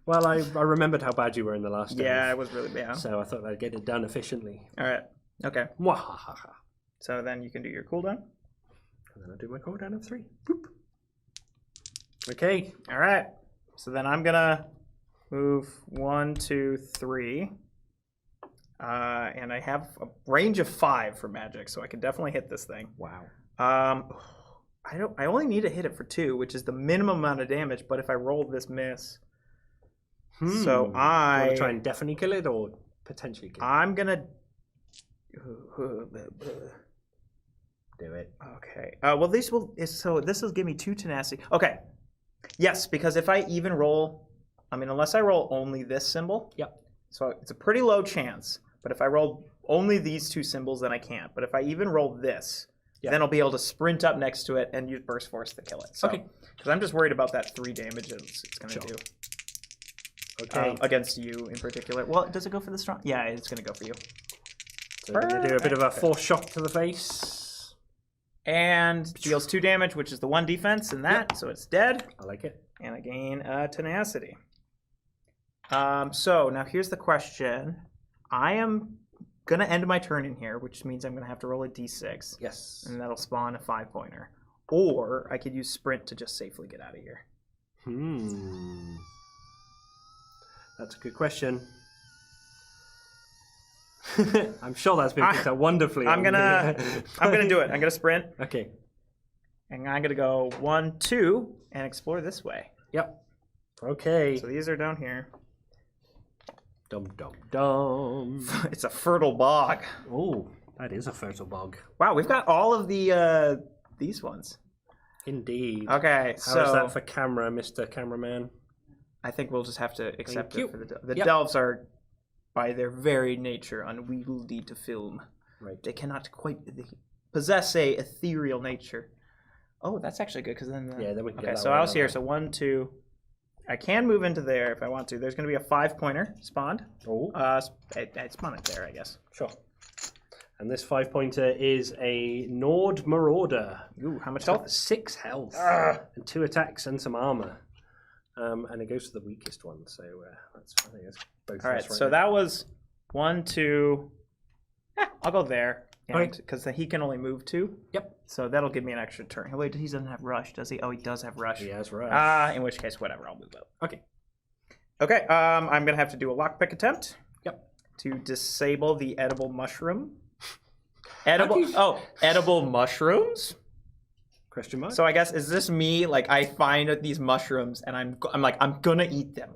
Well, I remembered how bad you were in the last. Yeah, dive, it was really bad. So I thought I'd get it done efficiently. All right. Okay. Mwahaha. So then you can do your cooldown. And then I'll do my cooldown of 3. Boop. Okay. All right. So then I'm gonna move 1, 2, 3. And I have a range of 5 for magic, so I can definitely hit this thing. Wow. I only need to hit it for 2, which is the minimum amount of damage. But if I roll this miss, so Want I to try and definitely kill it or potentially kill it? I'm gonna Do it. Okay. Well, this will give me 2 tenacity. Okay. Yes, because if I even roll, I mean, unless I roll only this symbol. Yep. So it's a pretty low chance. But if I roll only these 2 symbols, then I can't. But if I even roll this, then I'll be able to sprint up next to it and use burst force to kill it. So, Okay. Because I'm just worried about that 3 damage it's going to do. Okay. Against you in particular. Well, does it go for the strong? Yeah, it's going to go for you. So we're going to do a bit of a force shock to the face. And deals 2 damage, which is the 1 defense in that, so it's dead. I like it. And I gain tenacity. So now here's the question. I am going to end my turn in here, which means I'm going to have to roll a d6. Yes. And that'll spawn a 5-pointer. Or I could use sprint to just safely get out of here. That's a good question. I'm sure that's been picked up wonderfully. I'm gonna do it. I'm gonna sprint. Okay. And I'm gonna go 1, 2, and explore this way. Yep. Okay. So these are down here. Dum dum dum. It's a fertile bog. Oh, that is a fertile bog. Wow, we've got all of the these ones. Indeed. Okay, How is that for camera, Mr. Cameraman? I think we'll just have to accept Thank it you. for the delves are, by their very nature, unwieldy to film. Right. They cannot quite possess a ethereal nature. Oh, that's actually good because then. Then we can get okay, that so one I was out here. of So 1, 2. I can move into there if I want to. There's going to be a 5-pointer spawned. Oh. I'd spawn it there, I guess. Sure. And this 5-pointer is a Nord Marauder. Ooh, how much It's got health? 6 health and 2 attacks and some armor. And it goes to the weakest one, so that's I think that's both. All right, so that was 1, 2. I'll go there. Because he can only move 2. Yep. So that'll give me an extra turn. Wait, he doesn't have rush, does he? Oh, he does have rush. He has rush. In which case, whatever, I'll move up. Okay. Okay, I'm going to have to do a lockpick attempt. Yep. To disable the edible mushroom. Edible mushrooms? Question mark? So I guess, is this me, like, I find these mushrooms and I'm like, I'm gonna eat them.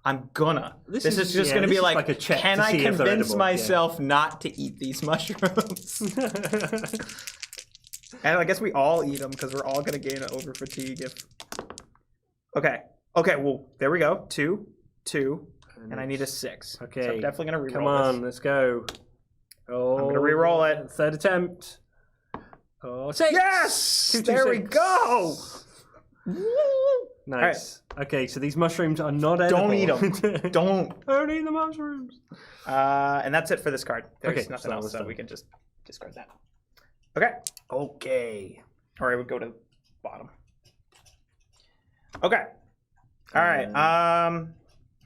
I'm gonna. This is just gonna be like a check can to I see if they're convince edible? myself not to eat these mushrooms? And I guess we all eat them because we're all gonna gain an over fatigue if. Okay. Well, there we go. 2, 2, and I need a 6. Okay. So I'm definitely gonna reroll Come on, this. let's go. Oh, I'm gonna reroll it. 3rd attempt. Oh, 6! Yes! 2, 2, There we 6. go! Nice. Okay, so these mushrooms are not edible. Don't eat them. Don't. eat the mushrooms. And that's it for this card. There's Okay, so nothing that else, was so done. we can just discard that. Okay. Okay. Or I would go to bottom. Okay. All right. I'm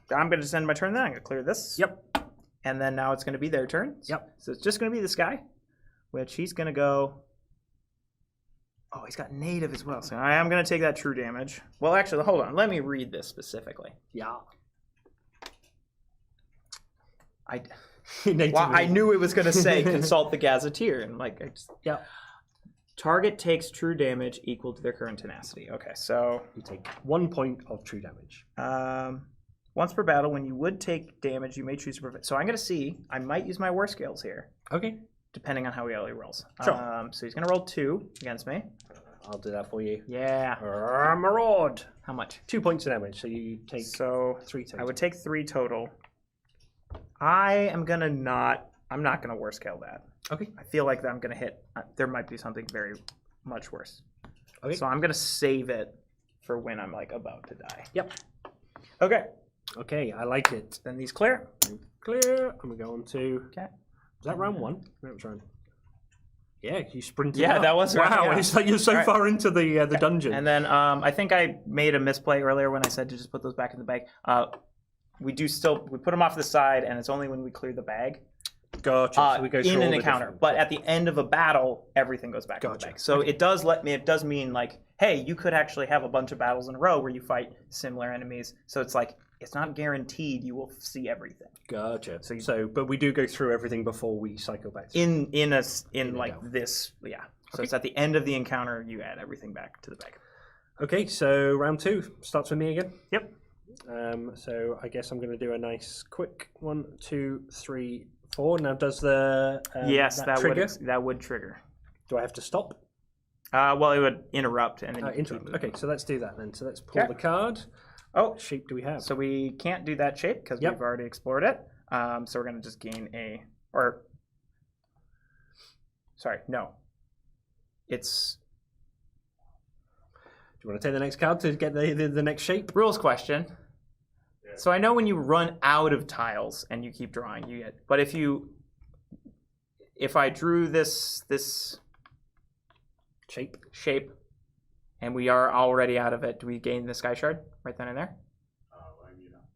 going to just end my turn then. I'm going to clear this. Yep. And then now it's going to be their turn. Yep. So it's just going to be this guy, which he's going to go... Oh, he's got native as well. So I am going to take that true damage. Well, actually, hold on. Let me read this specifically. Yeah. I knew it was going to say consult the gazetteer. And like, Yeah. Target takes true damage equal to their current tenacity. Okay, so... You take 1 point of true damage. Once per battle, when you would take damage, you may choose to prevent. So I'm going to see. I might use my war skills here, Okay. depending on how he rolls. Sure. So he's going to roll 2 against me. I'll do that for you. Yeah. Maraud. How much? 2 points of damage, so you take So 3 total. I would take 3 total. I'm not going to war scale that. Okay. I feel like I'm going to hit. There might be something very much worse. Okay. So I'm going to save it for when I'm like about to die. Yep. Okay. Okay, I like it. Then these clear. Clear. And we go on to... Okay. Was that round 1? That was round... Yeah, you sprinted Yeah, up. that was wow. right, yeah. It's like you're so Right. far into the dungeon. And then I think I made a misplay earlier when I said to just put those back in the bag. We put them off to the side, and it's only when we clear the bag Gotcha. So we go through in all an the encounter. different- But at the end of a battle, everything goes back in the Gotcha. bag. So it does mean like hey, you could actually have a bunch of battles in a row where you fight similar enemies. So it's like it's not guaranteed you will see everything. Gotcha. But we do go through everything before we cycle back through. In like go. this, yeah. So Okay. it's at the end of the encounter you add everything back to the bag. Okay, so round 2 starts with me again. Yep. So I guess I'm going to do a nice quick 1, 2, 3, 4. Now, does the Yes, that trigger? would trigger. Do I have to stop? Well, it would interrupt and then you can keep Interrupt. moving. Okay, so let's do that then. So let's pull Okay. the card. Oh, What shape do we have? so we can't do that shape because Yep. we've already explored it. So we're going to just gain no. It's Do you want to take the next card to get the next shape? rules question. So I know when you run out of tiles and you keep drawing, you get. But if I drew this Shape. shape, and we are already out of it, do we gain the sky shard right then and there?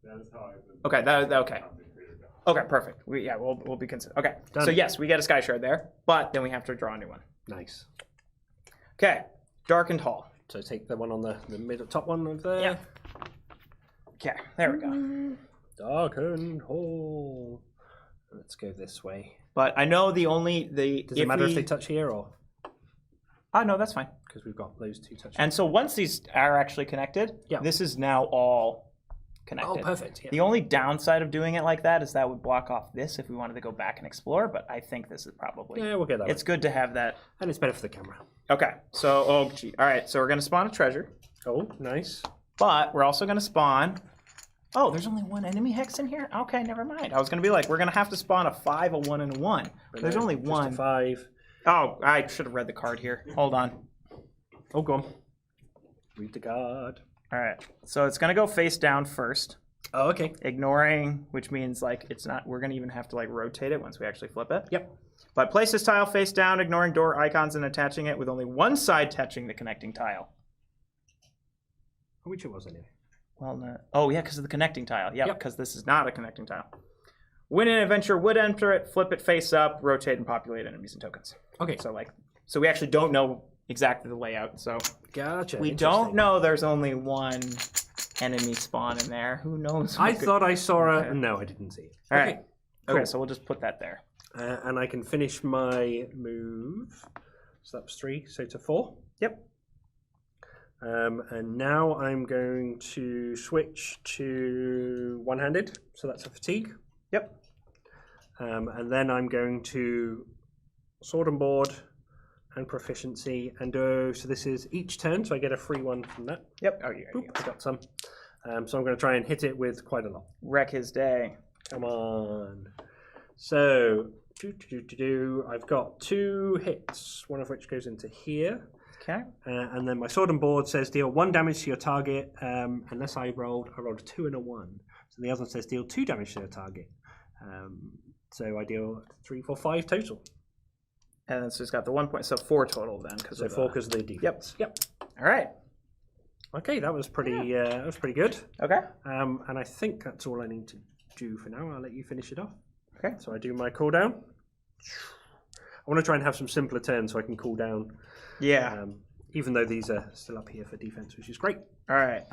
That is how I've been. Okay, okay. Okay, perfect. We'll be considered. Okay, Done. so yes, we get a sky shard there, but then we have to draw a new one. Nice. Okay, darkened hall. So take the one on the middle top one over there. Yeah. Okay, there we go. Darkened hole. Let's go this way. But I know the Does it matter if they touch here or? Oh no, that's fine. Because we've got those 2 touches. And so once these are actually connected, Yeah. this is now all Oh, connected. perfect. Yeah. The only downside of doing it like that is that would block off this if we wanted to go back and explore, but I think this is probably... Yeah, we'll get that It's good to have that. one. And it's better for the camera. Okay, so, oh gee. All right, so we're going to spawn a treasure, Oh, nice. but we're also going to spawn... Oh, there's only one enemy hex in here? Okay, never mind. I was going to be like, we're going to have to spawn a 5, a 1, and a 1. But there's only Just a one. 5. Oh, I should have read the card here. Hold on. Oh, go on. Read the card. All right, so it's going to go face down first. Oh, okay. Ignoring, which means like it's not, we're going to even have to like rotate it once we actually flip it. Yep. But place this tile face down, ignoring door icons and attaching it with only one side touching the connecting tile. Which it was anyway. Well, no. Oh, yeah, because of the connecting tile. Yep, Yep. because this is not a connecting tile. When an adventurer would enter it, flip it face up, rotate and populate enemies and tokens. Okay. So we actually don't know exactly the layout. So Gotcha. we Interesting. don't know there's only one enemy spawn in there. Who knows? I what could- thought I saw a... Okay. No, I didn't see it. All Okay. right. Cool. Okay, so we'll just put that there. And I can finish my move. So that was 3, so to 4. Yep. And now I'm going to switch to one-handed. So that's a fatigue. Yep. And then I'm going to sword and board and proficiency and do... So this is each turn, so I get a free one from that. Yep. Oh, yeah. Boop, I got some. So I'm going to try and hit it with quite a lot. Wreck his day. Come on. So, I've got 2 hits, one of which goes into here. Okay. And then my sword and board says deal 1 damage to your target, unless I rolled a 2 and a 1. So the other one says deal 2 damage to your target. So I deal 3, 4, 5 total. And then so it's got the 1 point, so 4 total then. So 4 because of the defense. Yep. All right. Okay, that was pretty good. Okay. And I think that's all I need to do for now. I'll let you finish it off. Okay. So I do my cooldown. I want to try and have some simpler turns so I can cool down. Yeah. Even though these are still up here for defense, which is great. All right.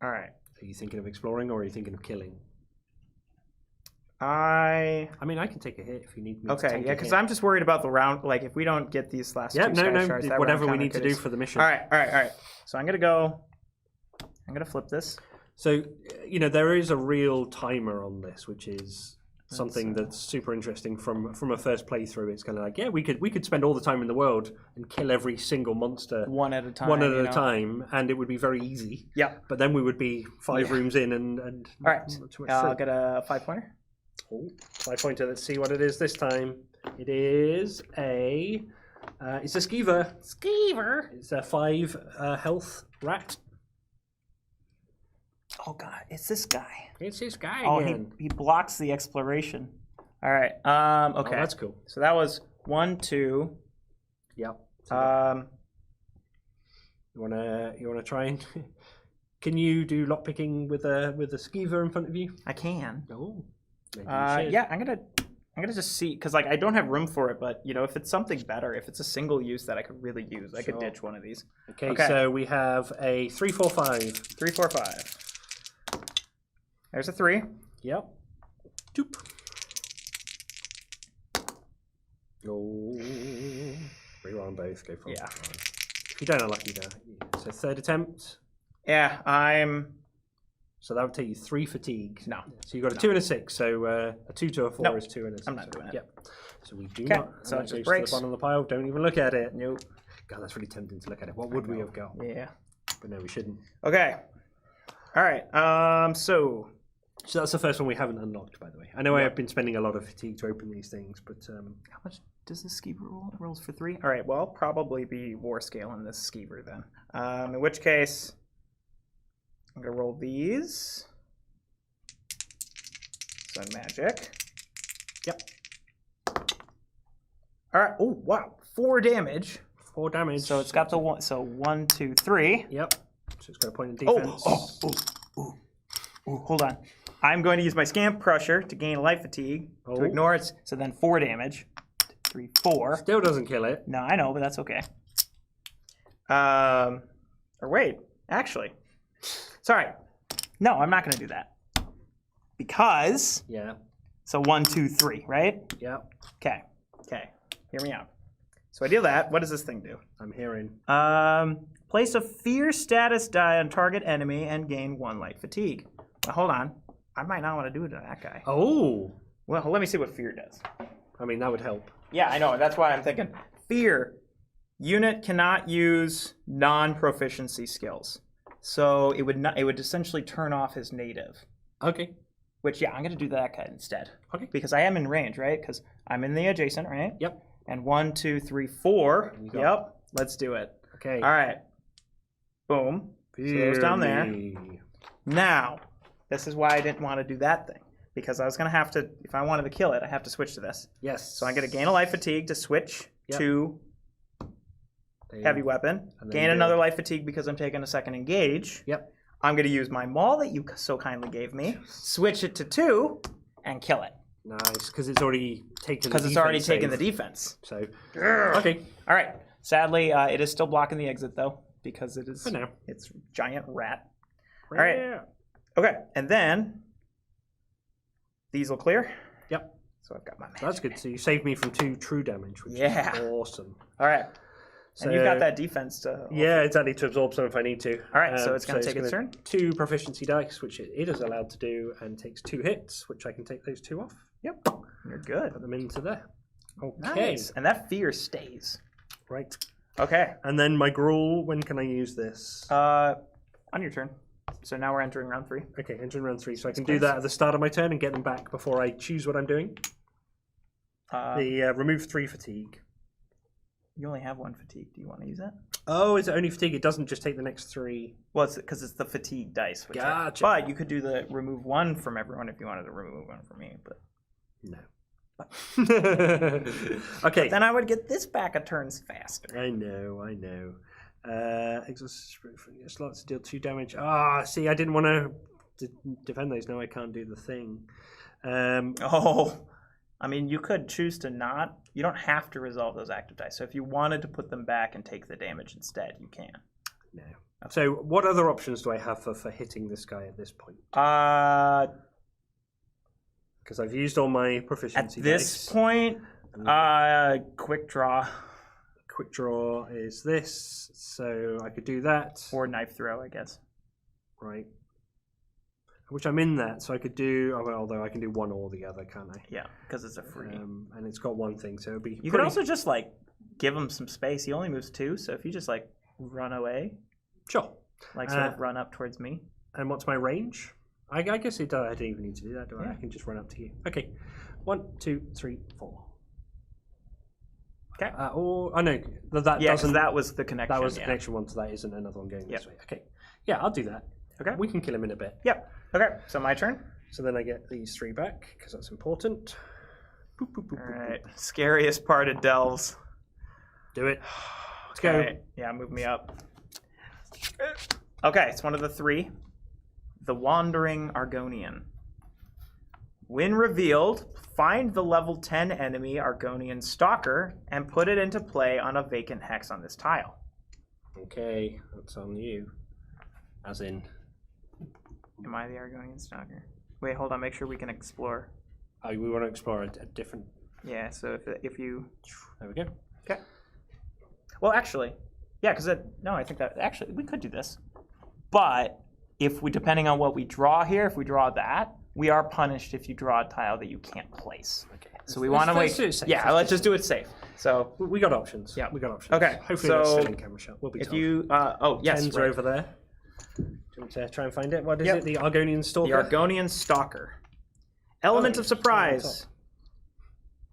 All right. Are you thinking of exploring or are you thinking of killing? I mean, I can take a hit if you need me to okay. take Yeah, a because hit. I'm just worried about the round. Like, if we don't get these last Yeah, two sky no, shards, that whatever round we need to counter do could- for the mission. All right. So I'm gonna go. I'm gonna flip this. So, there is a real timer on this, which is something that's super interesting from a first playthrough. It's kind of like, yeah, we could spend all the time in the world and kill every single monster One at a time. one at you a know? time, and it would be very easy. Yeah. But then we would be 5 rooms in and All right. not too much I'll through. get a 5-pointer. Oh, 5-pointer. Let's see what it is this time. It is it's a skeever. Skeever. It's a 5 health rat. Oh God, it's this guy. It's this guy Oh, again. he blocks the exploration. All right. Okay. Oh, that's cool. So that was 1, 2. Yep. You wanna try and can you do lockpicking with a skeever in front of you? I can. Oh, maybe you should. Yeah, I'm gonna I'm gonna just see, because like I don't have room for it, but you know, if it's something better, if it's a single use that I could really use, I could Sure. ditch one of these. Okay, so we have a 3, 4, 5. 3, 4, 5. There's a 3. Yep. Doop. Oh. Reroll on both. Go for it. Yeah. If you don't unlucky there. So third attempt. Yeah, I'm. So that would take you 3 fatigue. No. So you got a 2 and a 6. So a 2 to a 4 No, is 2 and a 6. I'm not doing it. Yep. So we do Okay, not. so And it that just goes breaks. to the bottom of the pile. Don't even look at it. Nope. God, that's really tempting to look at it. What would we have got? Yeah. But no, we shouldn't. Okay. All right. So So that's the first one we haven't unlocked, by the way. I know I have been spending a lot of fatigue to open these things, but how much does this skeever roll? It rolls for 3. All right. Well, I'll probably be war scaling this skeever then. In which case, I'm gonna roll these. So magic. Yep. All right. Oh wow, 4 damage. 4 damage. So it's got the 1. So 1, 2, 3. Yep. So it's got a point in Oh, defense. hold on. I'm going to use my Scamp Crusher to gain life fatigue to ignore it. So then 4 damage. 3, 4. Still doesn't kill it. No, I know, but that's okay. Or wait, actually. Sorry. No, I'm not going to do that. Because, Yeah. so 1, 2, 3, right? Yep. Okay. Hear me out. So I deal that. What does this thing do? I'm hearing. Place a fear status die on target enemy and gain 1 light fatigue. Well, hold on. I might not want to do it to that guy. Oh. Well, let me see what fear does. I mean, that would help. Yeah, I know. That's why I'm thinking fear. Unit cannot use non-proficiency skills. So it would not. It would essentially turn off his native. Okay. Which, yeah, I'm going to do that guy instead. Okay. Because I am in range, right? Because I'm in the adjacent, right? Yep. And 1, 2, 3, 4. You got Yep. Let's do it. Okay. All right. Boom. So those down there. Fear. Now, this is why I didn't want to do that thing. Because I was going to have to, if I wanted to kill it, I have to switch to this. Yes. So I'm going to gain a life fatigue to switch Yep. to heavy weapon. And then Gain do- another life fatigue because I'm taking a second engage. Yep. I'm going to use my maul that you so kindly gave me, switch it to 2, and kill it. Nice, because it's already taken. Because it's already taken the defense. So. Okay. All right. Sadly, it is still blocking the exit, though, because it is For now. it's giant rat. All right. Okay, and then these will clear. Yep. So I've got my magic. That's good. So you saved me from 2 true damage, which Yeah. is awesome. All right. So, And you've got that defense to... Yeah, exactly, to absorb some if I need to. All right, so it's going to take its gonna turn. 2 proficiency dice, which it is allowed to do, and takes 2 hits, which I can take those 2 off. Yep. You're good. Put them into there. Okay. Nice. And that fear stays. Right. Okay. And then my gruel, when can I use this? On your turn. So now we're entering round 3. Okay, entering round 3. So I can do that at the start of my turn and get them back before I choose what I'm doing. Remove 3 fatigue. You only have 1 fatigue. Do you want to use that? Oh, is it only fatigue? It doesn't just take the next 3. Well, it's because it's the fatigue dice. Gotcha. But you could do the remove 1 from everyone if you wanted to remove 1 from me. But No. Okay. then I would get this back a turns faster. I know. Exhaust slots deal 2 damage. Ah, see, I didn't want to defend those. Now I can't do the thing. Oh, I mean, you could choose to not. You don't have to resolve those active dice. So if you wanted to put them back and take the damage instead, you can. No. So what other options do I have for hitting this guy at this point? Because I've used all my proficiency At this dice. point, quick draw Quick draw is this, so I could do that. or knife throw, I guess. Right. Which I'm in that, so I could do. Although I can do one or the other, can't I? Yeah, because it's a free. And it's got one thing, so it'd be. You could also just like give him some space. He only moves 2, so if you just like run away, Sure. like sort of run up towards me. And what's my range? I guess it does. I don't even need to do that, do I? Yeah. I can just run up to you. Okay. 1, 2, 3, 4. Okay. Or I know that Yeah, doesn't. that was the connection. That was the yeah. connection one, so that isn't another one going Yep. this way. Okay. Yeah, I'll do that. Okay. We can kill him in a bit. Yep. Okay. So my turn. So then I get these 3 back because that's important. Boop, boop, boop, All boop, right. Scariest part of delves. boop. Do it. Let's go. Okay. Yeah, move me up. Okay, it's one of the 3. The Wandering Argonian. When revealed, find the level 10 enemy Argonian Stalker and put it into play on a vacant hex on this tile. Okay, that's on you. As in, Am I the Argonian Stalker? Wait, hold on. Make sure we can explore. we want to explore a different. Yeah. So if you. There we go. Okay. Well, actually, yeah, because no, I think that actually we could do this, but if we, depending on what we draw here, if we draw that, we are punished if you draw a tile that you can't place. Okay. So we want to let's do make. it safe. Yeah, let's just do it safe. So We got options. Yeah. we got options. Okay, Hopefully that's so still in camera shot. We'll be if told. you, oh yes, Tens are over there. Do you want to try and find it? What is Yep. it? The Argonian the Stalker? Argonian Stalker. Element Oh, of surprise.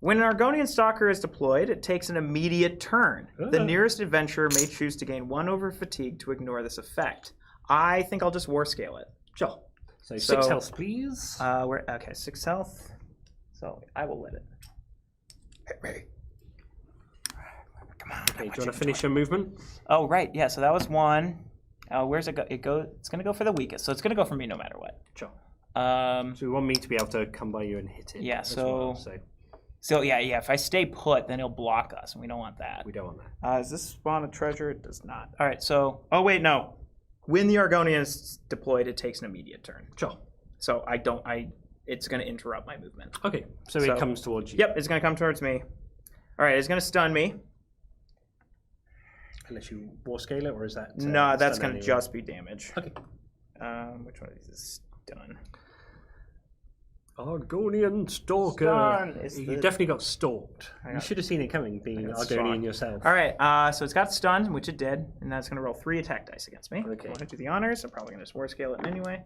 When an Argonian Stalker is deployed, it takes an immediate turn. The Ah. nearest adventurer may choose to gain 1 over fatigue to ignore this effect. I think I'll just war scale it. Sure. So So- 6 health, please. We're okay. 6 health. So I will let it. Come on. Okay, do you want to finish your movement? Oh right, yeah. So that was 1. Where's it go? It's gonna go for the weakest. So it's gonna go for me no matter what. Sure. Um. So we want me to be able to come by you and hit it. Yeah, as well, so- So yeah. If I stay put, then he'll block us, and we don't want that. we don't want that. Does this spawn a treasure? It does not. All right. So. Oh wait, no. When the Argonian is deployed, it takes an immediate turn. Sure. So it's gonna interrupt my movement. Okay, so So- it comes towards you. Yep. It's gonna come towards me. All right. It's gonna stun me. Unless you war scale it, or is that? No, that's stun gonna anyway? just be damage. Okay. Which one of these is stun? Argonian Stalker. Stun is You the- definitely got stalked. I You got- should have seen it coming, being got Argonian stalked. yourself. All right, so it's got stun, which it did, and that's going to roll 3 attack dice against me. Okay. I want to do the honors. I'm probably going to just war scale it anyway.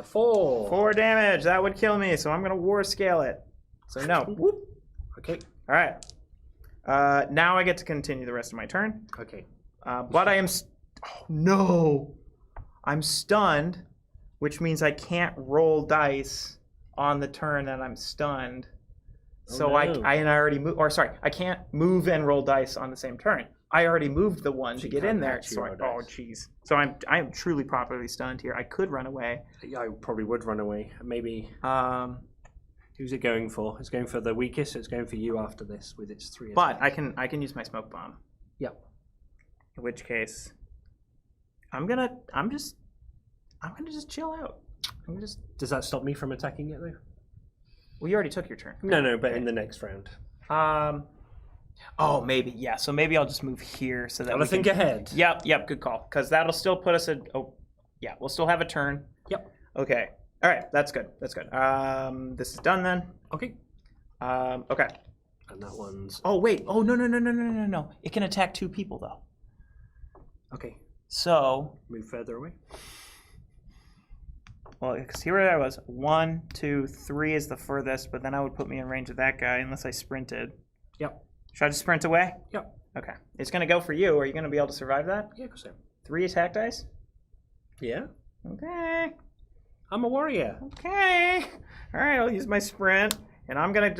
4. 4 damage. That would kill me, so I'm going to war scale it. So no. Whoop. Okay. All right. Now I get to continue the rest of my turn. Okay. But I am. Oh no! I'm stunned, which means I can't roll dice on the turn that I'm stunned. So no. I already moved. Or sorry, I can't move and roll dice on the same turn. I already moved the one So to you get can't in there. actually So roll oh dice. jeez. So I am truly properly stunned here. I could run away. Yeah, I probably would run away. Maybe. Um, Who's it going for? It's going for the weakest. So it's going for you after this with its 3. but attacks. I can use my smoke bomb. Yep. In which case, I'm gonna just chill out. I'm just. Does that stop me from attacking it though? Well, you already took your turn. No, but Okay. in the next round. Oh, maybe yeah. So maybe I'll just move here so that Gotta we think can. ahead. Yep. Good call. Because that'll still put us at. Oh, yeah. We'll still have a turn. Yep. Okay. All right. That's good. This is done then. Okay. Okay. And that one's Oh wait. Oh no. It can attack 2 people though. okay. So Move further away. well, because here I was. 1, 2, 3 is the furthest, but then I would put me in range of that guy unless I sprinted. Yep. Should I just sprint away? Yep. Okay. It's gonna go for you. Are you gonna be able to survive that? Yeah, go so. 3 attack dice. Yeah. Okay. I'm a warrior. Okay. All right. I'll use my sprint, and I'm gonna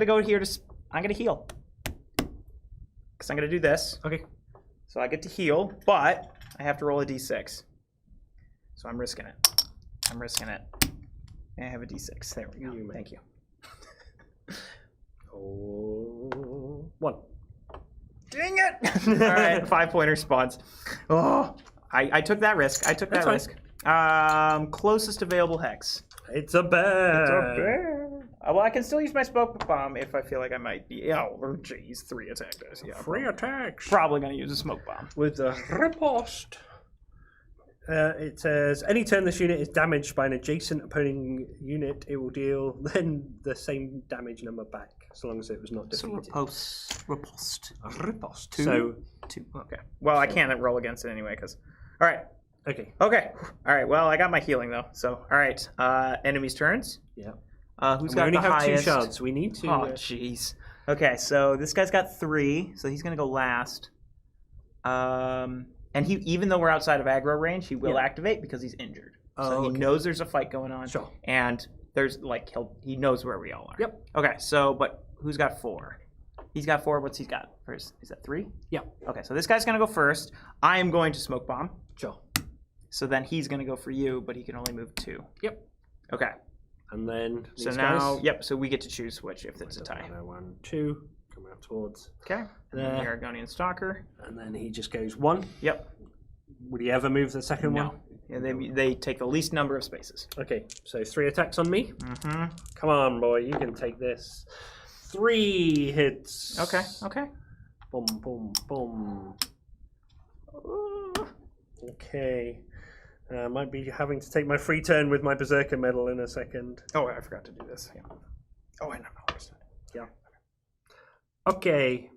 go here to. I'm gonna heal. Because I'm gonna do this. Okay. So I get to heal, but I have to roll a d6. So I'm risking it. And I have a d6. There we go. You may. Thank you. Oh, 1. Dang it! All right, 5-point response. Oh, I took that risk. That's fine. Closest available hex. It's a bear. Well, I can still use my smoke bomb if I feel like I might be. Oh, jeez, 3 attack dice. Yeah, 3 attacks. probably gonna use a smoke bomb. With the riposte. It says, any turn this unit is damaged by an adjacent opposing unit, it will deal then the same damage number back, as long as it was not So defeated. riposte. Riposte. 2. So, 2. Okay. Well, I can't roll against it anyway, because. All right. okay. Okay. All right. Well, I got my healing though. So, all right. Enemies' turns. Yeah. Who's We got only the have highest? 2 shards. We need to. Oh, jeez. Okay, so this guy's got 3, so he's gonna go last. And he, even though we're outside of aggro range, he will Yeah. activate because he's injured. Oh, So he okay. knows there's a fight going on. Sure. And there's like he knows where we all are. Yep. Okay, so but who's got 4? He's got 4. What's he got first? Is that 3? Yeah. Okay, so this guy's gonna go first. I am going to smoke bomb. Sure. So then he's gonna go for you, but he can only move 2. Yep. Okay. And then So these now, guys. yep. So we get to choose which if it's a tie. 1, 2, coming up towards. Okay. And then There. the Argonian Stalker. And then he just goes 1. Yep. Would he ever move the second one? No. Yeah, they take the least number of spaces. Okay, so 3 attacks on me. Mm-hmm. Come on, boy, you can take this. 3 hits. Okay. Okay. Boom, boom, boom. Okay. Might be having to take my free turn with my Berserker medal in a second. Oh, I forgot to do this. Yeah. Oh, I know. Yeah. Okay.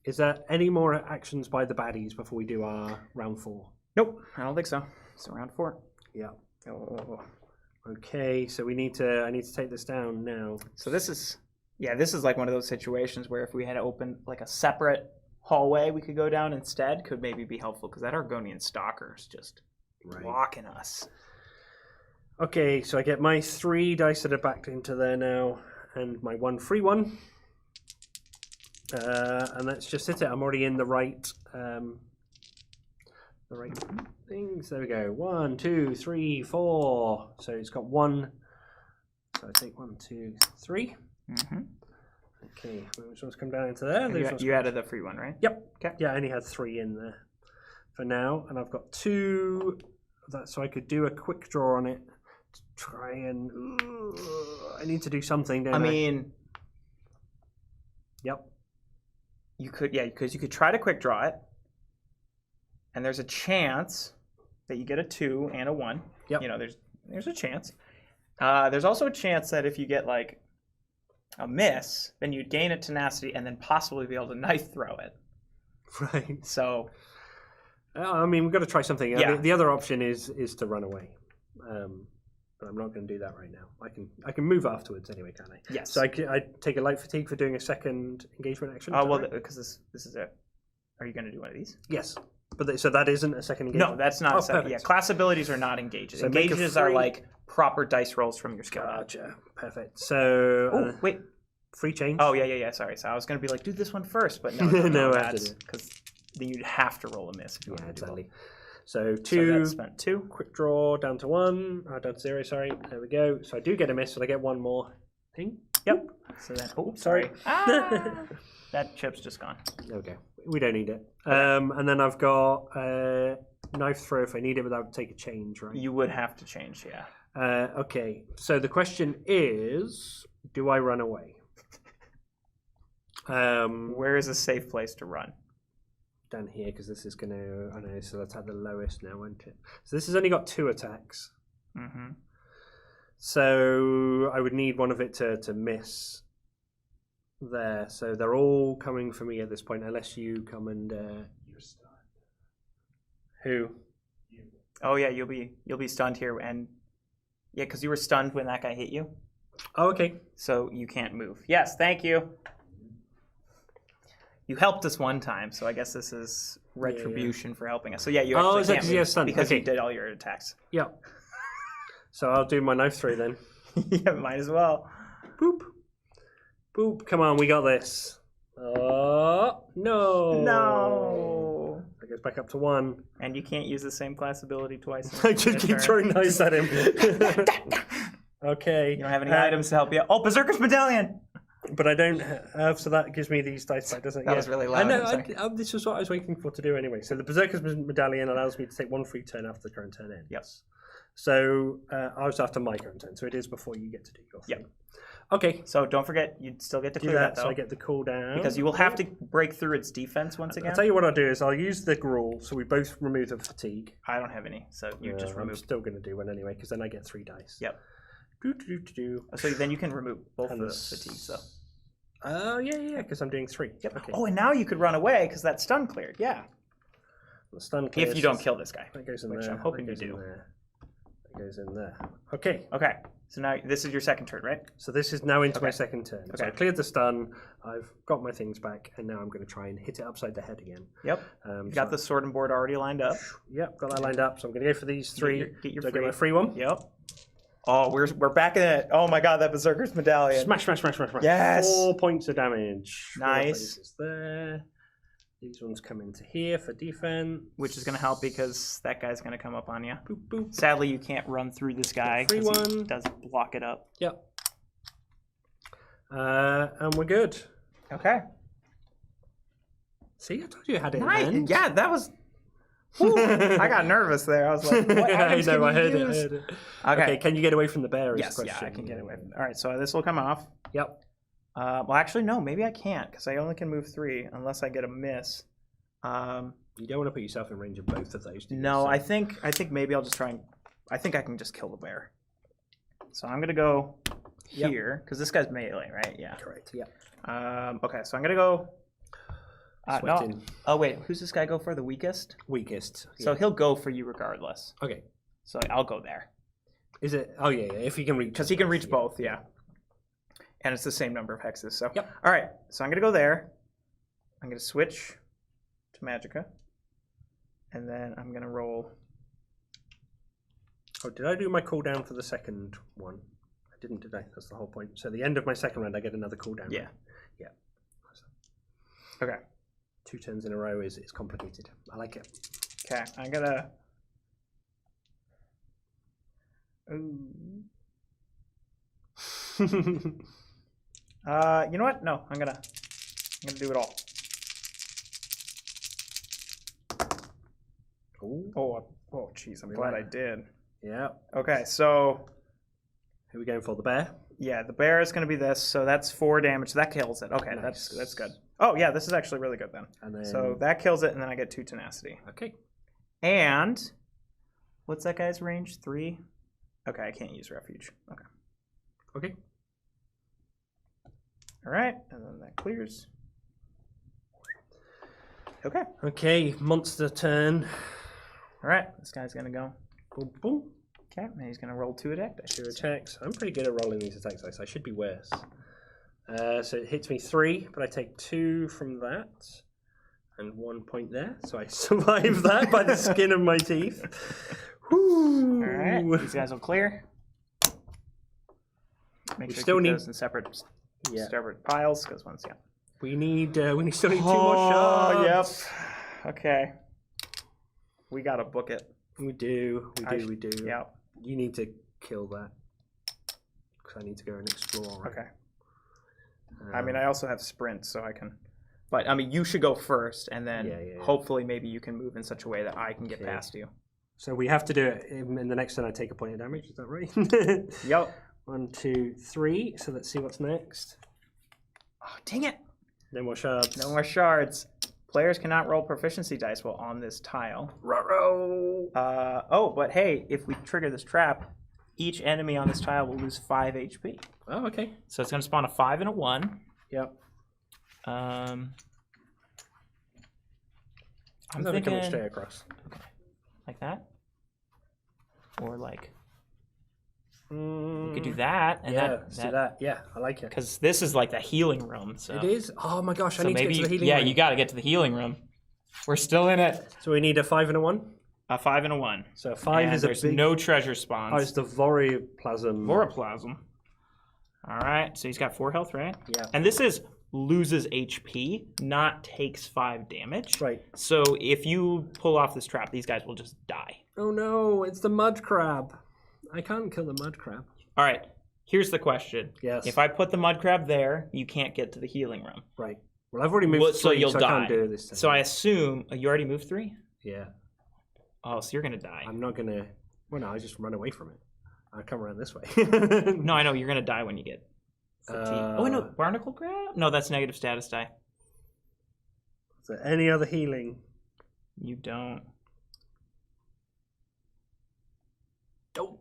Is there any more actions by the baddies before we do our round 4? Nope, I don't think so. So round 4. Yeah. Oh. Okay, so I need to take this down now. So this is like one of those situations where if we had opened like a separate hallway we could go down instead could maybe be helpful because that Argonian Stalker is just blocking us. Okay, so I get my 3 dice that are backed into there now, and my 1 free one. And let's just hit it. I'm already in the right things. There we go. 1, 2, 3, 4. So it's got 1. So I take 1, 2, 3. Mm-hmm. Okay, which ones come down into there? You added the free one, right? Yep. Okay. Yeah, I only had 3 in there for now, and I've got 2. So I could do a quick draw on it to try and. I need to do something. Don't I? I mean, yep. You could, because you could try to quick draw it, and there's a chance that you get a 2 and a 1. Yep. You know, there's a chance. There's also a chance that if you get like a miss, then you'd gain a tenacity and then possibly be able to knife throw it. Right. So. I mean, we've got to try something. Yeah. The other option is to run away, but I'm not going to do that right now. I can move afterwards anyway, can I? Yes. So I take a light fatigue for doing a second engagement action. Oh well, right? because this is it. Are you going to do one of these? Yes, but so that isn't a second engagement. No, that's not. Oh, Yeah, class abilities are not engages. So make a engages are free- like proper dice rolls from your skill. Gotcha. Perfect. So Oh wait. free change. Oh yeah. Sorry. So I was going to be like, do this one first, but no, No, I have to that's do it. because then you'd have to roll a miss if you Yeah, wanted to do exactly. both. So So 2. that spent 2. Quick draw down to 1. Down to 0. Sorry. There we go. So I do get a miss, and I get 1 more thing. Yep. So then, oh, Sorry. that chip's just gone. Okay, we don't need it. And then I've got knife throw if I need it without take a change, right? You would have to change, yeah. Okay, so the question is, do I run away? Where is a safe place to run? Down here, because this is going to... I know, so that's at the lowest now, won't it? So this has only got 2 attacks. Mm-hmm. So I would need one of it to miss there. So they're all coming for me at this point, unless you come and... You're stunned. Who? Oh yeah, you'll be stunned here, and yeah, because you were stunned when that guy hit you, Oh, okay. so you can't move. Yes, thank you. You helped us one time, so I guess this is retribution for helping us. So yeah, you Oh, actually is that can't 'cause move you're stunned? because Okay. you did all your attacks. Yeah. So I'll do my knife through then. Yeah, might as well. Boop. Boop. Come on, we got this. Oh, no. No. It goes back up to 1. And you can't use the same class ability twice. I just keep throwing knives at him. Okay. You don't have any items to help you. Oh, Berserker's Medallion! But I don't have, so that gives me these dice back, doesn't it? That was really loud, I know, I'm sorry. this was what I was waiting for to do anyway. So the Berserker's Medallion allows me to take 1 free turn after the current turn ends. Yes. So I was after my current turn, so it is before you get to do your thing. Yep. Okay. So don't forget, you still get to Do clear that, that, so though. I get the cooldown. Because you will have to break through its defense once again. I'll tell you what I'll do is I'll use the gruel, so we both remove the fatigue. I don't have any, so you just I'm remove. still going to do one anyway, because then I get 3 dice. Yep. Do. So then you can remove both And the this- fatigue, so. Oh, yeah, because I'm doing 3. Yep. Okay. Oh, and now you could run away because that stun cleared, yeah. The stun If clears. you don't kill this guy. That goes in which there. I'm hoping that you goes in do. there. That goes in there. Okay. Okay, so now this is your second turn, right? So this is now into my Okay. second turn. So Okay. I cleared the stun. I've got my things back, and now I'm going to try and hit it upside the head again. Yep. You got the sword and board already lined up. Yep, got that lined up. So I'm going to go for these 3. Get your Do I get free. my free one? Yep. Oh, we're back in it. Oh my god, that Berserker's Medallion. Smash. Yes. 4 points of damage. Nice. Four places there. These ones come into here for defense. Which is going to help because that guy's going to come up on you. Boop, boop. Sadly, you can't run through this guy Free because he one. does block it up. Yep. And we're good. Okay. See, I told you I had it in Nice. hand. Yeah, that was... Whew, I got nervous there. I was like, what I items know, can I you heard use? it. Okay. Okay, can you get away from the bear? Is Yes, the yeah, I question. can get away from it. All right, so this will come off. Yep. Well, actually, no, maybe I can't because I only can move 3 unless I get a miss. You don't want to put yourself in range of both of those. No, I think maybe I'll just try and... I think I can just kill the bear. So I'm going to go here because this guy's melee, right? Yeah. Correct, yeah. Okay, so I'm going to go... no. Sweating. Oh, wait, who's this guy go for? The weakest? Weakest. So he'll go for you regardless. Okay. So I'll go there. Is it? Oh, yeah, if he can reach. Because he can reach both, yeah. And it's the same number of hexes, so. Yep. All right, so I'm going to go there. I'm going to switch to Magicka. And then I'm going to roll. Oh, did I do my cooldown for the second one? I didn't, did I? That's the whole point. So the end of my second round, I get another cooldown. Yeah. Right? Yeah. Okay. 2 turns in a row is complicated. I like it. Okay, I'm going to... you know what? No, I'm gonna do it all. Ooh. Oh, jeez, I'm glad I did. Yeah. Okay, so Who are we going for? The bear? yeah, the bear is gonna be this, so that's 4 damage. That kills it. Okay, Nice. that's good. Oh yeah, this is actually really good then. And then. So that kills it, and then I get 2 tenacity. Okay. And what's that guy's range? 3. Okay, I can't use refuge. Okay. Okay. All right, and then that clears. Okay. Okay, monster turn. All right, this guy's gonna go. Boom, boom. Okay, and he's gonna roll 2 attack dice. 2 attacks. I'm pretty good at rolling these attack dice. I should be worse. So it hits me 3, but I take 2 from that. And 1 point there. So I survive that by the skin of my teeth. Woo! All right, these guys will clear. Make We sure still to keep need- those in separate Yeah. piles, because once, yeah. We still need 2 more shots. Yep. Okay. We gotta book it. We do. We do. Yep. You need to kill that. Because I need to go and explore. Right? Okay. I mean, I also have sprint, so I can. But I mean, you should go first, and then Yeah. hopefully maybe you can move in such a way that I can get Okay. past you. So we have to do it in the next turn. I take a point of damage. Is that right? Yep. 1, 2, 3. So let's see what's next. Oh, dang it! No more shards. No more shards. Players cannot roll proficiency dice while on this tile. Ruh-roh. Oh, but hey, if we trigger this trap, each enemy on this tile will lose 5 HP. Oh, okay. So it's going to spawn a 5 and a 1. Yep. I'm I'm coming thinking straight across. like that, or like you You could do that, and yeah, let's do that. Yeah, I like it. because this is like the healing room. So It is? Oh my gosh, I So need to maybe get to the healing yeah, room. you got to get to the healing room. We're still in it. So we need a 5 and a 1? A 5 and a 1. So 5 And is a there's big... no treasure Oh, spawns. it's the Voroplasm. Voroplasm. All right, so he's got 4 health, right? Yeah. And this is loses HP, not takes 5 damage. Right. So if you pull off this trap, these guys will just die. Oh no, it's the mud crab. I can't kill the mud crab. All right, here's the question. Yes. If I put the mud crab there, you can't get to the healing room. Right. Well, I've already moved Well, 3, so you'll I die. can't do it this time. So I assume you already moved 3. Yeah. Oh, so you're gonna die. I'm not gonna... Well, no, I just run away from it. I come around this way. No, I know you're gonna die when you get fatigued. Oh no, barnacle crab? No, that's negative status die. Is there any other healing? You don't. Don't.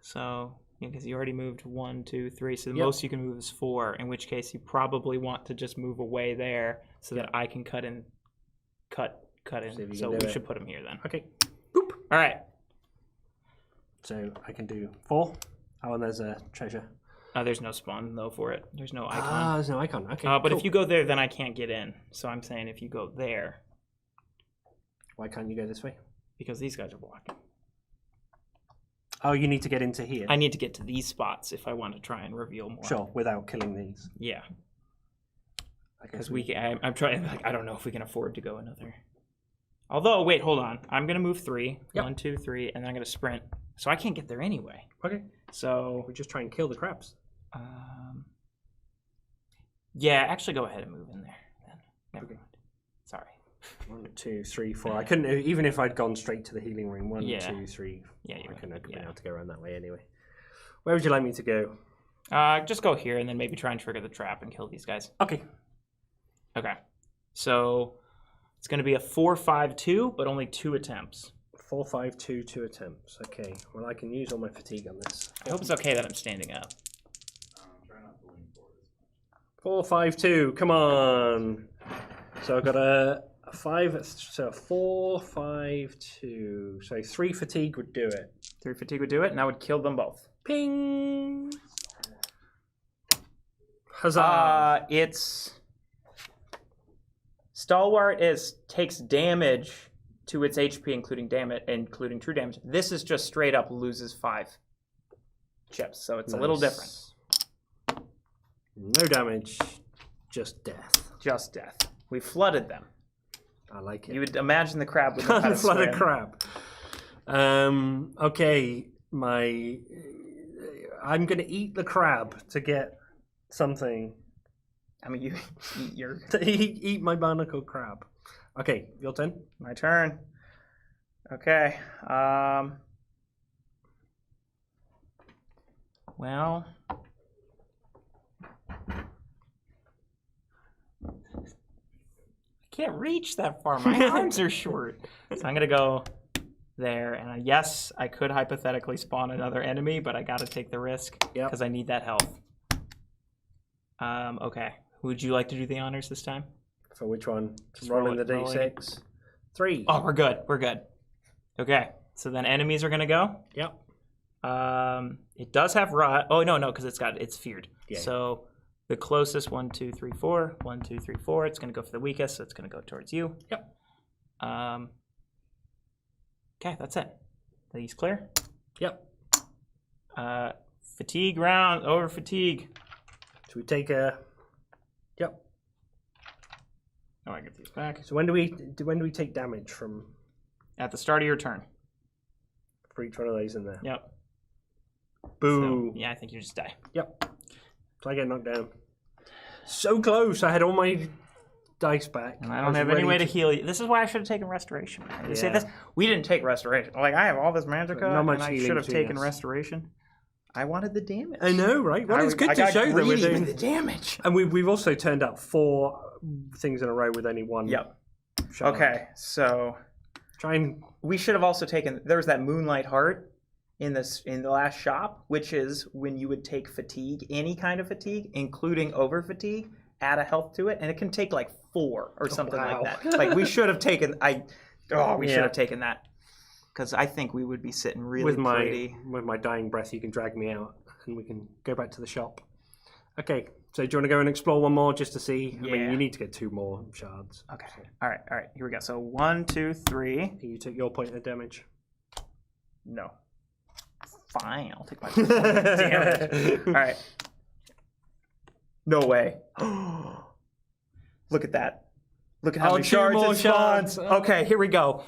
So, because you already moved 1, 2, 3, so the Yep. most you can move is 4. In which case, you probably want to just move away there so that I can cut in. See if in. you So can do we it. should put him here then. Okay. Boop. All right. So I can do 4. Oh, and there's a treasure. There's no spawn though for it. There's no icon. Ah, there's no icon. Okay. But cool. if you go there, then I can't get in. So I'm saying if you go there, Why can't you go this way? because these guys are blocking. Oh, you need to get into here. I need to get to these spots if I want to try and reveal more. Sure, without killing these. Yeah. Because I'm trying. Like, I don't know if we can afford to go another. Although, wait, hold on. I'm gonna move 3. Yep. 1, 2, 3, and then I'm gonna sprint. So I can't get there anyway. Okay. So We just try and kill the crabs. yeah, actually, go ahead and move in there. Then. Never mind. Sorry. 1, 2, 3, 4. I couldn't, even if I'd gone straight to the healing ring. 1, Yeah. 2, 3. Yeah, I you're couldn't have right. been able to go around that way anyway. Where would you like me to go? Just go here and then maybe try and trigger the trap and kill these guys. Okay. Okay. So it's going to be a 4-5-2, but only 2 attempts. 4, 5, 2, 2 attempts. Okay. Well, I can use all my fatigue on this. I hope it's okay that I'm standing up. Try not to lean forward as much. 4, 5, 2. Come on. So I've got a 5. So 4, 5, 2. So 3 fatigue would do it. 3 fatigue would do it, and I would kill them both. Ping. Huzzah. It's Stalwart takes damage to its HP, including true damage. This is just straight up loses 5 chips, so it's a little different. No damage, just death. Just death. We flooded them. I like it. You would imagine the crab would know how to Flooded swim. crab. Okay, I'm gonna eat the crab to get something. I mean, you eat your. Eat my barnacle crab. Okay, your turn. My turn. Okay. Well. I can't reach that far. My arms are short. So I'm going to go there. And yes, I could hypothetically spawn another enemy, but I got to take the risk because I need that health. Okay. Would you like to do the honors this time? For which one? Just Rolling the rolling. d6. 3. Oh, we're good. We're good. Okay. So then enemies are going to go. Yep. It does have rot. Oh, no, because it's feared. Yeah. So the closest 1, 2, 3, 4. 1, 2, 3, 4. It's going to go for the weakest, so it's going to go towards you. Yep. Okay, that's it. These clear? Yep. Fatigue round. Over fatigue. So we take a. Yep. Oh, I get these back. So when do we take damage from At the start of your turn. for each one of those in there? Yep. Boo. So, yeah, I think you just die. Yep. So I get knocked down. So close. I had all my dice back. And I don't have any way to heal you. This is why I should have taken restoration. You say this? We didn't take restoration. Like, I have all this magicka, Not much and I healing should have between taken us. restoration. I wanted the damage. I know, right? Well, it's good I to got show that we're greedy doing. with the damage. And we've also turned out 4 things in a row with only 1. Yep. shard. Okay, so Try and. we should have also taken. There was that Moonlight Heart in the last shop, which is when you would take fatigue, any kind of fatigue, including over fatigue, add a health to it, and it can take like 4 or something wow. like that. Like we should have taken. We should Yeah. have taken that because I think we would be sitting really with pretty. my dying breath, you can drag me out, and we can go back to the shop. Okay, so do you want to go and explore one more just to see? I mean, Yeah. you need to get 2 more shards. Okay. All right. Here we go. So 1, 2, 3. You take your point of damage. No. Fine. I'll take my damage. All right. No way. Look at that. Look at how many 2 shards more it spawns. shards. Okay, here we go.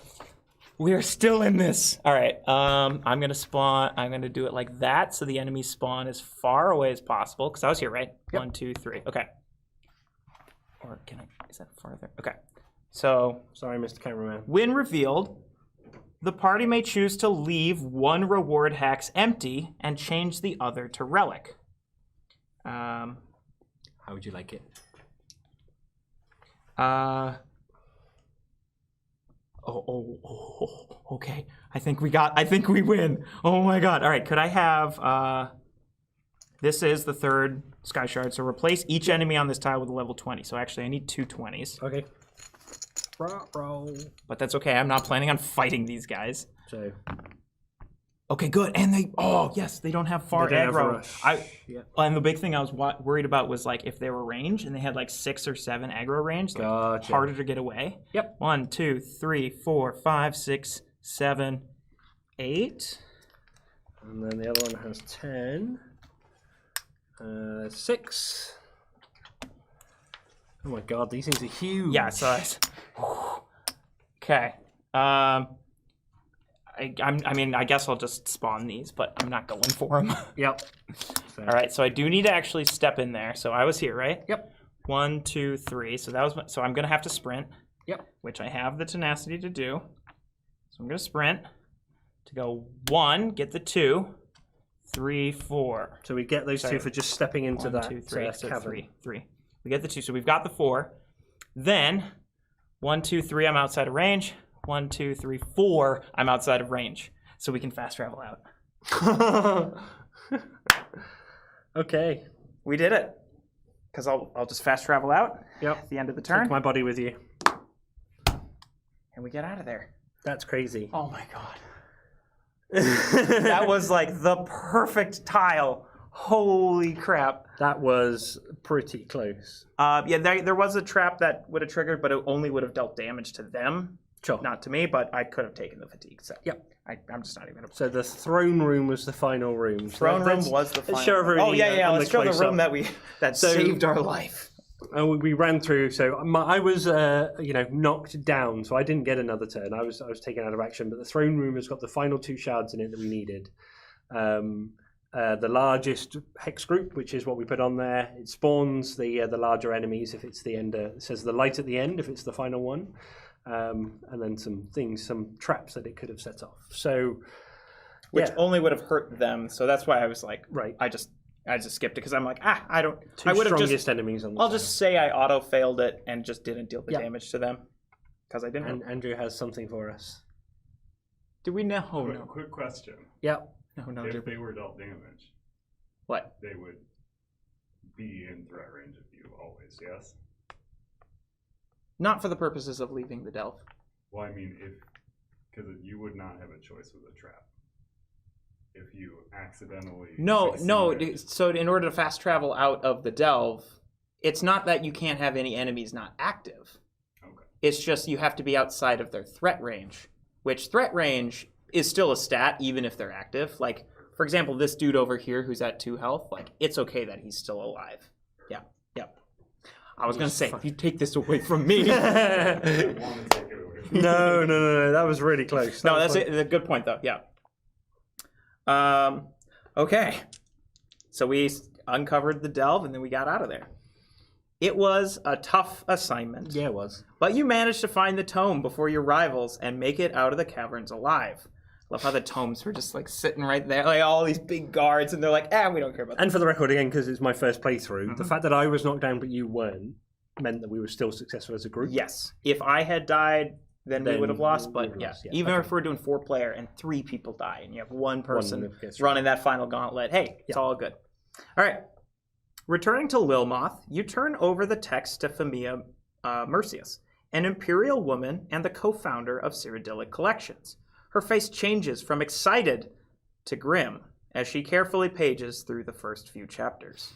We are still in this. All right. I'm gonna spawn. I'm gonna do it like that, so the enemy spawn as far away as possible. Because I was here, right? Yep. 1, 2, 3. Okay. Or can I? Is that farther? Okay. So Sorry, Mr. Cameraman. when revealed, the party may choose to leave one reward hex empty and change the other to relic. How would you like it? Okay. I think we win. Oh my god. All right, could I have this is the 3rd Sky Shard, so replace each enemy on this tile with a level 20. So actually I need 2 20s. Okay. Roll. But that's okay. I'm not planning on fighting these guys. So Okay, good. And they don't have far They don't have a aggro. rush. Yeah. And the big thing I was worried about was like if they were range and they had like 6 or 7 aggro range, like Gotcha. harder to get away. Yep. 1, 2, 3, 4, 5, 6, 7, 8. And then the other one has 10. 6. Oh my god, these things are huge. Yeah, so it's... Okay. I mean, I guess I'll just spawn these, but I'm not going for them. Yep. All right, so I do need to actually step in there. So I was here, right? Yep. 1, 2, 3. So that was so I'm gonna have to sprint. Yep. Which I have the tenacity to do. So I'm gonna sprint to go 1, get the 2, 3, 4. So we get those two for just stepping into 1, that 2, 3. So cavern. 3. We get the 2. So we've got the 4. Then 1, 2, 3. I'm outside of range. 1, 2, 3, 4. I'm outside of range. So we can fast travel out. Okay. We did it. Because I'll just fast travel out at the end of the turn. Take my body with you. And we get out of there. That's crazy. Oh my god. That was like the perfect tile. Holy crap. That was pretty close. Yeah, there was a trap that would have triggered, but it only would have dealt damage to them. Sure. Not to me, but I could have taken the fatigue. So Yep. I'm just not even. So the throne room was the final room. So Throne room let's- was the let's final. show everybody, Oh yeah. on Let's show the close-up. room that saved our life. We ran through. So I was, knocked down. So I didn't get another turn. I was taken out of action. But the throne room has got the final 2 shards in it that we needed. The largest hex group, which is what we put on there, it spawns the larger enemies if it's the end. It says the light at the end if it's the final one, and then some traps that it could have set off. So, Which only would have hurt them. So that's why I was like, right. I just skipped it because I'm like, I don't. Two I would have strongest just. enemies on the I'll side. just say I auto failed it and just didn't deal the Yep. damage to them because I didn't. And Andrew has something for us. Do we know? Oh Quick, no. quick question. Yep. No. If they were dealt damage, What? they would be in threat range of you always, yes? Not for the purposes of leaving the delve. Well, I mean, because you would not have a choice with a trap. If you accidentally... No. succeed at- So in order to fast travel out of the delve, it's not that you can't have any enemies not active. Okay. It's just you have to be outside of their threat range, which threat range is still a stat even if they're active. Like, for example, this dude over here who's at 2 health, like, it's okay that he's still alive. Yep. I was going to say, if you take this away from me. I want to take it away from you. No. That was really close. No, that's a good point, though. Yeah. Okay. So we uncovered the delve, and then we got out of there. It was a tough assignment. Yeah, it was. But you managed to find the tome before your rivals and make it out of the caverns alive. Love how the tomes were just like sitting right there, like all these big guards, and they're like, we don't care about that. And for the record, again, because it's my first playthrough, the fact that I was knocked down but you weren't meant that we were still successful as a group. Yes. If I had died, then we would have lost. we But would've yeah, lost, yeah. even Okay. if we're doing 4-player and 3 people die, and you have one person that gets running that final gauntlet, hey, it's all good. All right. Returning to Lilmoth, you turn over the text to Famia Mercius, an imperial woman and the co-founder of Cyrodiilic Collections. Her face changes from excited to grim as she carefully pages through the first few chapters.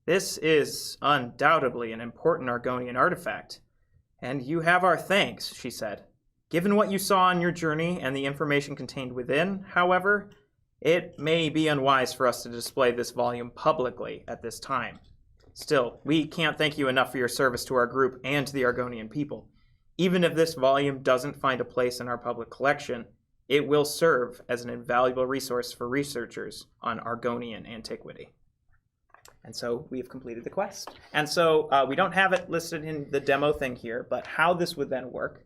This is undoubtedly an important Argonian artifact, and you have our thanks, she said. Given what you saw on your journey and the information contained within, however, it may be unwise for us to display this volume publicly at this time. Still, we can't thank you enough for your service to our group and to the Argonian people. Even if this volume doesn't find a place in our public collection, it will serve as an invaluable resource for researchers on Argonian antiquity. And so we have completed the quest. And so we don't have it listed in the demo thing here, but how this would then work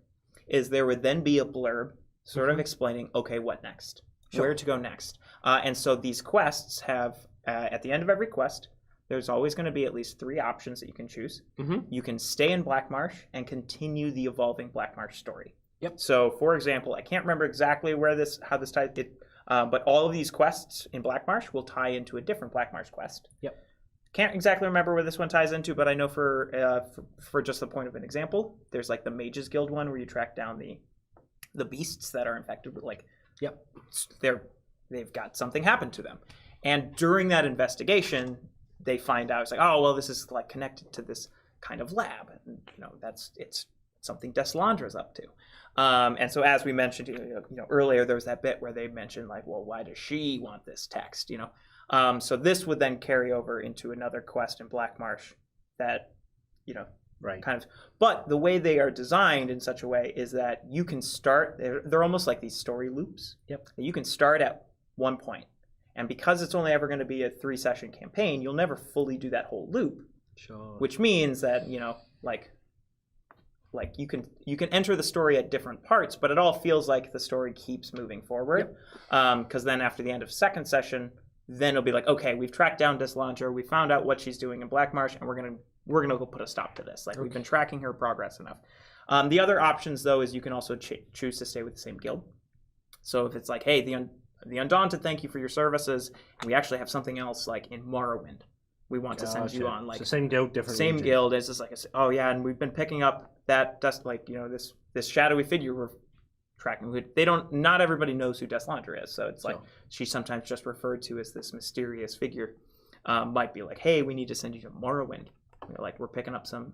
is there would then be a blurb sort of explaining, okay, what next? Where to go next? And so these quests have, at the end of every quest, there's always going to be at least 3 options that you can choose. You can stay in Black Marsh and continue the evolving Black Marsh story. Yep. So, for example, I can't remember exactly how this ties it, but all of these quests in Black Marsh will tie into a different Black Marsh quest. Yep. Can't exactly remember where this one ties into, but I know for just the point of an example, there's like the Mages Guild one where you track down the beasts that are infected with they've got something happen to them, and during that investigation, they find out it's like, oh well, this is like connected to this kind of lab, and it's something Deslandra's up to. And so, as we mentioned, earlier, there was that bit where they mentioned, like, well, why does she want this text? So this would then carry over into another quest in Black Marsh that, Right. kind of. But the way they are designed in such a way is that you can start. They're almost like these story loops. Yep. You can start at one point, and because it's only ever going to be a 3-session campaign, you'll never fully do that whole loop. Sure. Which means that like you can enter the story at different parts, but it all feels like the story keeps moving forward. Because then after the end of second session, then it'll be like, okay, we've tracked down Dislandra, we found out what she's doing in Black Marsh, and we're gonna go put a stop to this. Like we've been tracking her progress enough. The other options though is you can also choose to stay with the same guild. So if it's like, hey, the Undaunted, thank you for your services, and we actually have something else like in Morrowind. We want to send you on like so same guild, different same region. guild. It's just like, oh yeah, and we've been picking up that dust, like this shadowy figure we're tracking. Not everybody knows who Deslandra is, so it's like she's sometimes just referred to as this mysterious figure. Might be like, hey, we need to send you to Morrowind. We're picking up some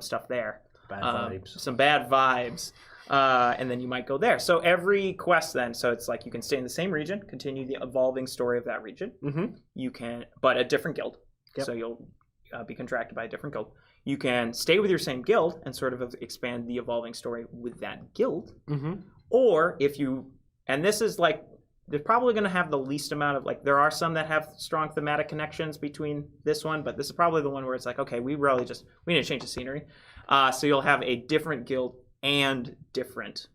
stuff there, Bad vibes. some bad vibes. And then you might go there. So every quest then, so it's like you can stay in the same region, continue the evolving story of that region. Mm-hmm. You can, but a different guild. Yep. So you'll be contracted by a different guild. You can stay with your same guild and sort of expand the evolving story with that guild. Mm-hmm. Or if you, and this is like, they're probably going to have the least amount of, like, there are some that have strong thematic connections between this one, but this is probably the one where it's like, okay, we need to change the scenery. So you'll have a different guild and different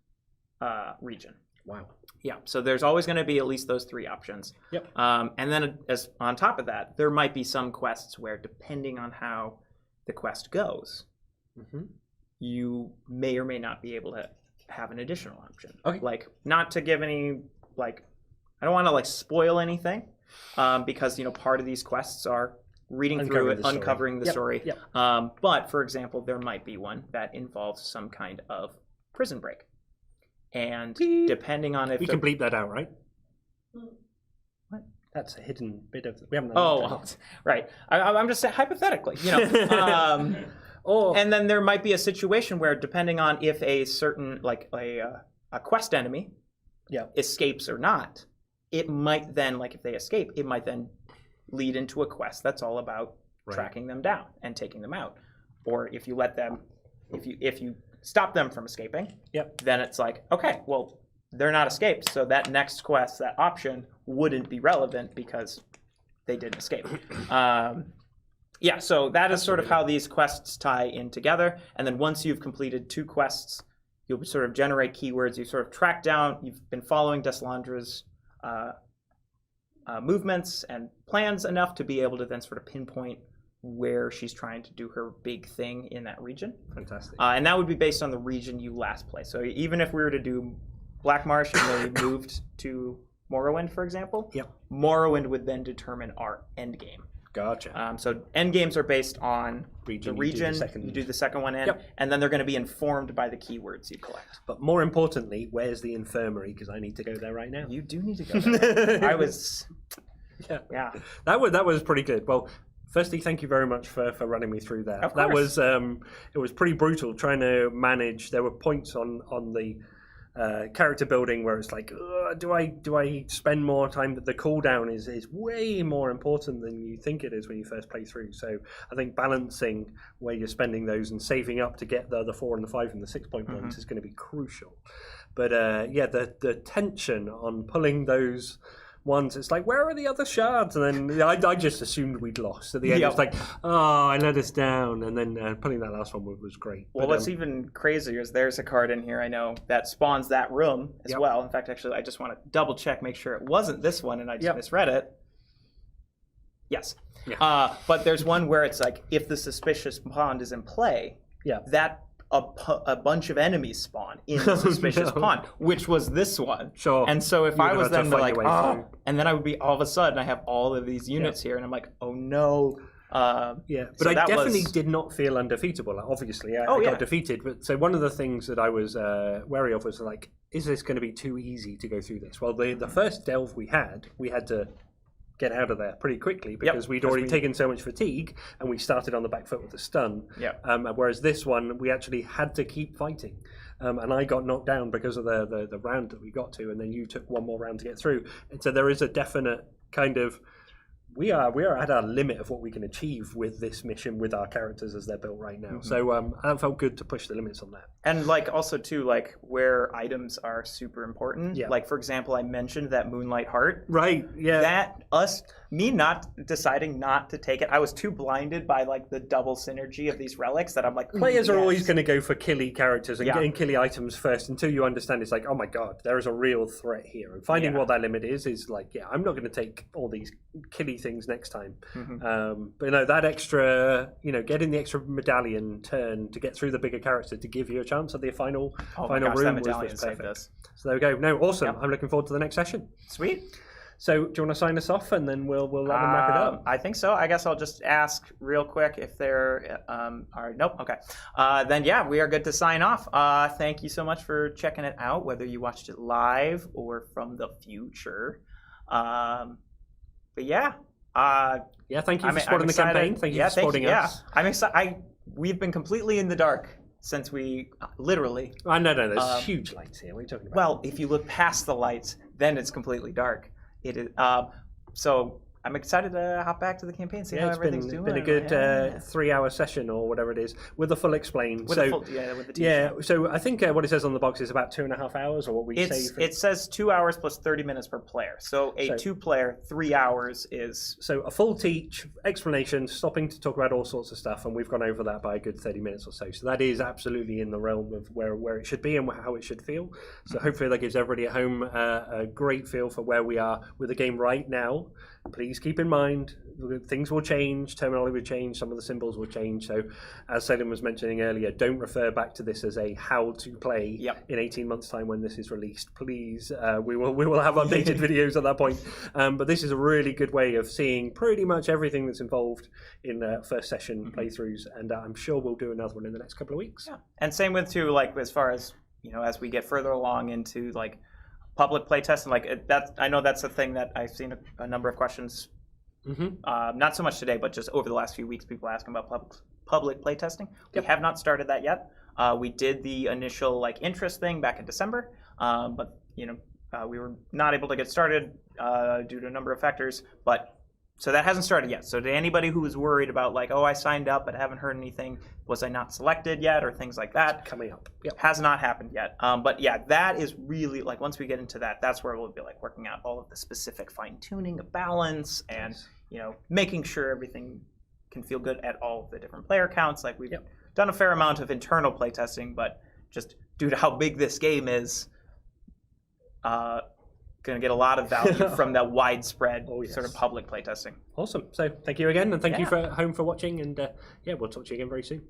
region. Wow. Yeah, so there's always going to be at least those 3 options. Yep. And then as on top of that, there might be some quests where, depending on how the quest goes, you may or may not be able to have an additional option. Okay. Like, not to give any, like, I don't want to, like, spoil anything, because, part of these quests are reading through it, uncovering the story. Yep. But, for example, there might be one that involves some kind of prison break. And depending on if we can bleep that out, right? What? That's a hidden bit of. We haven't. Right. I'm just saying hypothetically, and then there might be a situation where, depending on if a certain like a quest enemy, escapes or not, it might then, like, if they escape, it might then lead into a quest that's all about tracking them down and taking them out. Or if you let them, if you stop them from escaping, then it's like, okay, well, they're not escaped, so that next quest, that option, wouldn't be relevant because they didn't escape. So that is sort of how these quests tie in together. And then once you've completed 2 quests, you'll sort of generate keywords. You sort of track down, you've been following Deslandra's movements and plans enough to be able to then sort of pinpoint where she's trying to do her big thing in that region. Fantastic. And that would be based on the region you last played. So even if we were to do Black Marsh and then we moved to Morrowind, for example, Morrowind would then determine our end game. Gotcha. So end games are based on the region. You do the second one in, and then they're going to be informed by the keywords you collect. But more importantly, where's the infirmary? Because I need to go there right now. You do need to go there. I was... Yeah. That was pretty good. Well, firstly, thank you very much for running me through that. Of course. That was it was pretty brutal trying to manage. There were points on the character building where it's like, do I spend more time? The cooldown is way more important than you think it is when you first play through. So I think balancing where you're spending those and saving up to get the 4 and the 5 and the 6 point ones is going to be crucial. But the tension on pulling those ones, it's like, where are the other shards? And then I just assumed we'd lost. At the end, it's like, I let us down. And then pulling that last one was great. Well, what's even crazier is there's a card in here I know that spawns that room as well. In fact, actually, I just want to double check, make sure it wasn't this one, and I just misread it. Yes. Yeah. But there's one where it's like, if the suspicious pond is in play, that a bunch of enemies spawn in the suspicious pond, which was this one. Sure. And so if I was then like, and then I would be all of a sudden I have all of these units here, and I'm like, oh no. But so I definitely did not feel undefeatable. Obviously, I got defeated. But so one of the things that I was wary of was like, is this going to be too easy to go through this? Well, the first delve we had to get out of there pretty quickly because we'd already taken so much fatigue, and we started on the back foot with a stun. Whereas this one, we actually had to keep fighting. And I got knocked down because of the round that we got to, and then you took one more round to get through. And so there is a definite kind of we are at our limit of what we can achieve with this mission with our characters as they're built right now. So that felt good to push the limits on that. And like also too, like where items are super important. Yeah. Like for example, I mentioned that Moonlight Heart. Right. Yeah. Me not deciding not to take it, I was too blinded by like the double synergy of these relics that I'm like, Players are yes. always going to go for killy characters and Yeah. getting killy items first until you understand it's like, oh my god, there is a real threat here. And finding Yeah. what that limit is like, yeah, I'm not going to take all these killy things next time. But no, that extra, getting the extra medallion turn to get through the bigger character to give you a chance at the final my gosh, that room medallion was saved perfect. us. So there we go. No, awesome. Yep. I'm looking forward to the next session. Sweet. So do you want to sign us off and then we'll let them wrap it up? I think so. I guess I'll just ask real quick if there are nope. Okay. Then yeah, we are good to sign off. Thank you so much for checking it out, whether you watched it live or from the future. But yeah. Yeah, thank you for I'm supporting the excited. campaign. Thank you Yeah, for supporting thank you. us. Yeah, I'm excited. We've been completely in the dark since we literally. No, there's huge lights here. What are you talking about? Well, if you look past the lights, then it's completely dark. It is. So I'm excited to hop back to the campaign, see how everything's doing. Been a good 3-hour session or whatever it is with the full explain. With the team. Yeah, so I think what it says on the box is about 2.5 hours, or what we say. It says 2 hours plus 30 minutes per player. So a 2-player, 3 hours is. So a full teach, explanation, stopping to talk about all sorts of stuff, and we've gone over that by a good 30 minutes or so. So that is absolutely in the realm of where it should be and how it should feel. So hopefully that gives everybody at home a great feel for where we are with the game right now. Please keep in mind, things will change, terminology will change, some of the symbols will change. So, as Salem was mentioning earlier, don't refer back to this as a how to play in 18 months' time when this is released. Please, we will have updated videos at that point. But this is a really good way of seeing pretty much everything that's involved in first session playthroughs, and I'm sure we'll do another one in the next couple of weeks. Yeah. And same with too, like as far as as we get further along into like public playtest and like that, I know that's a thing that I've seen a number of questions. Not so much today, but just over the last few weeks, people asking about public playtesting. We have not started that yet. We did the initial like interest thing back in December, but we were not able to get started due to a number of factors. But so that hasn't started yet. So to anybody who was worried about like, oh, I signed up but haven't heard anything, was I not selected yet, or things like that, coming up. Has not happened yet. But yeah, that is really like once we get into that, that's where we'll be like working out all of the specific fine tuning of balance and making sure everything can feel good at all of the different player counts. Like we've done a fair amount of internal playtesting, but just due to how big this game is, going to get a lot of value from that widespread sort of public playtesting. Awesome. So thank you again, and thank you for home for watching, and we'll talk to you again very soon.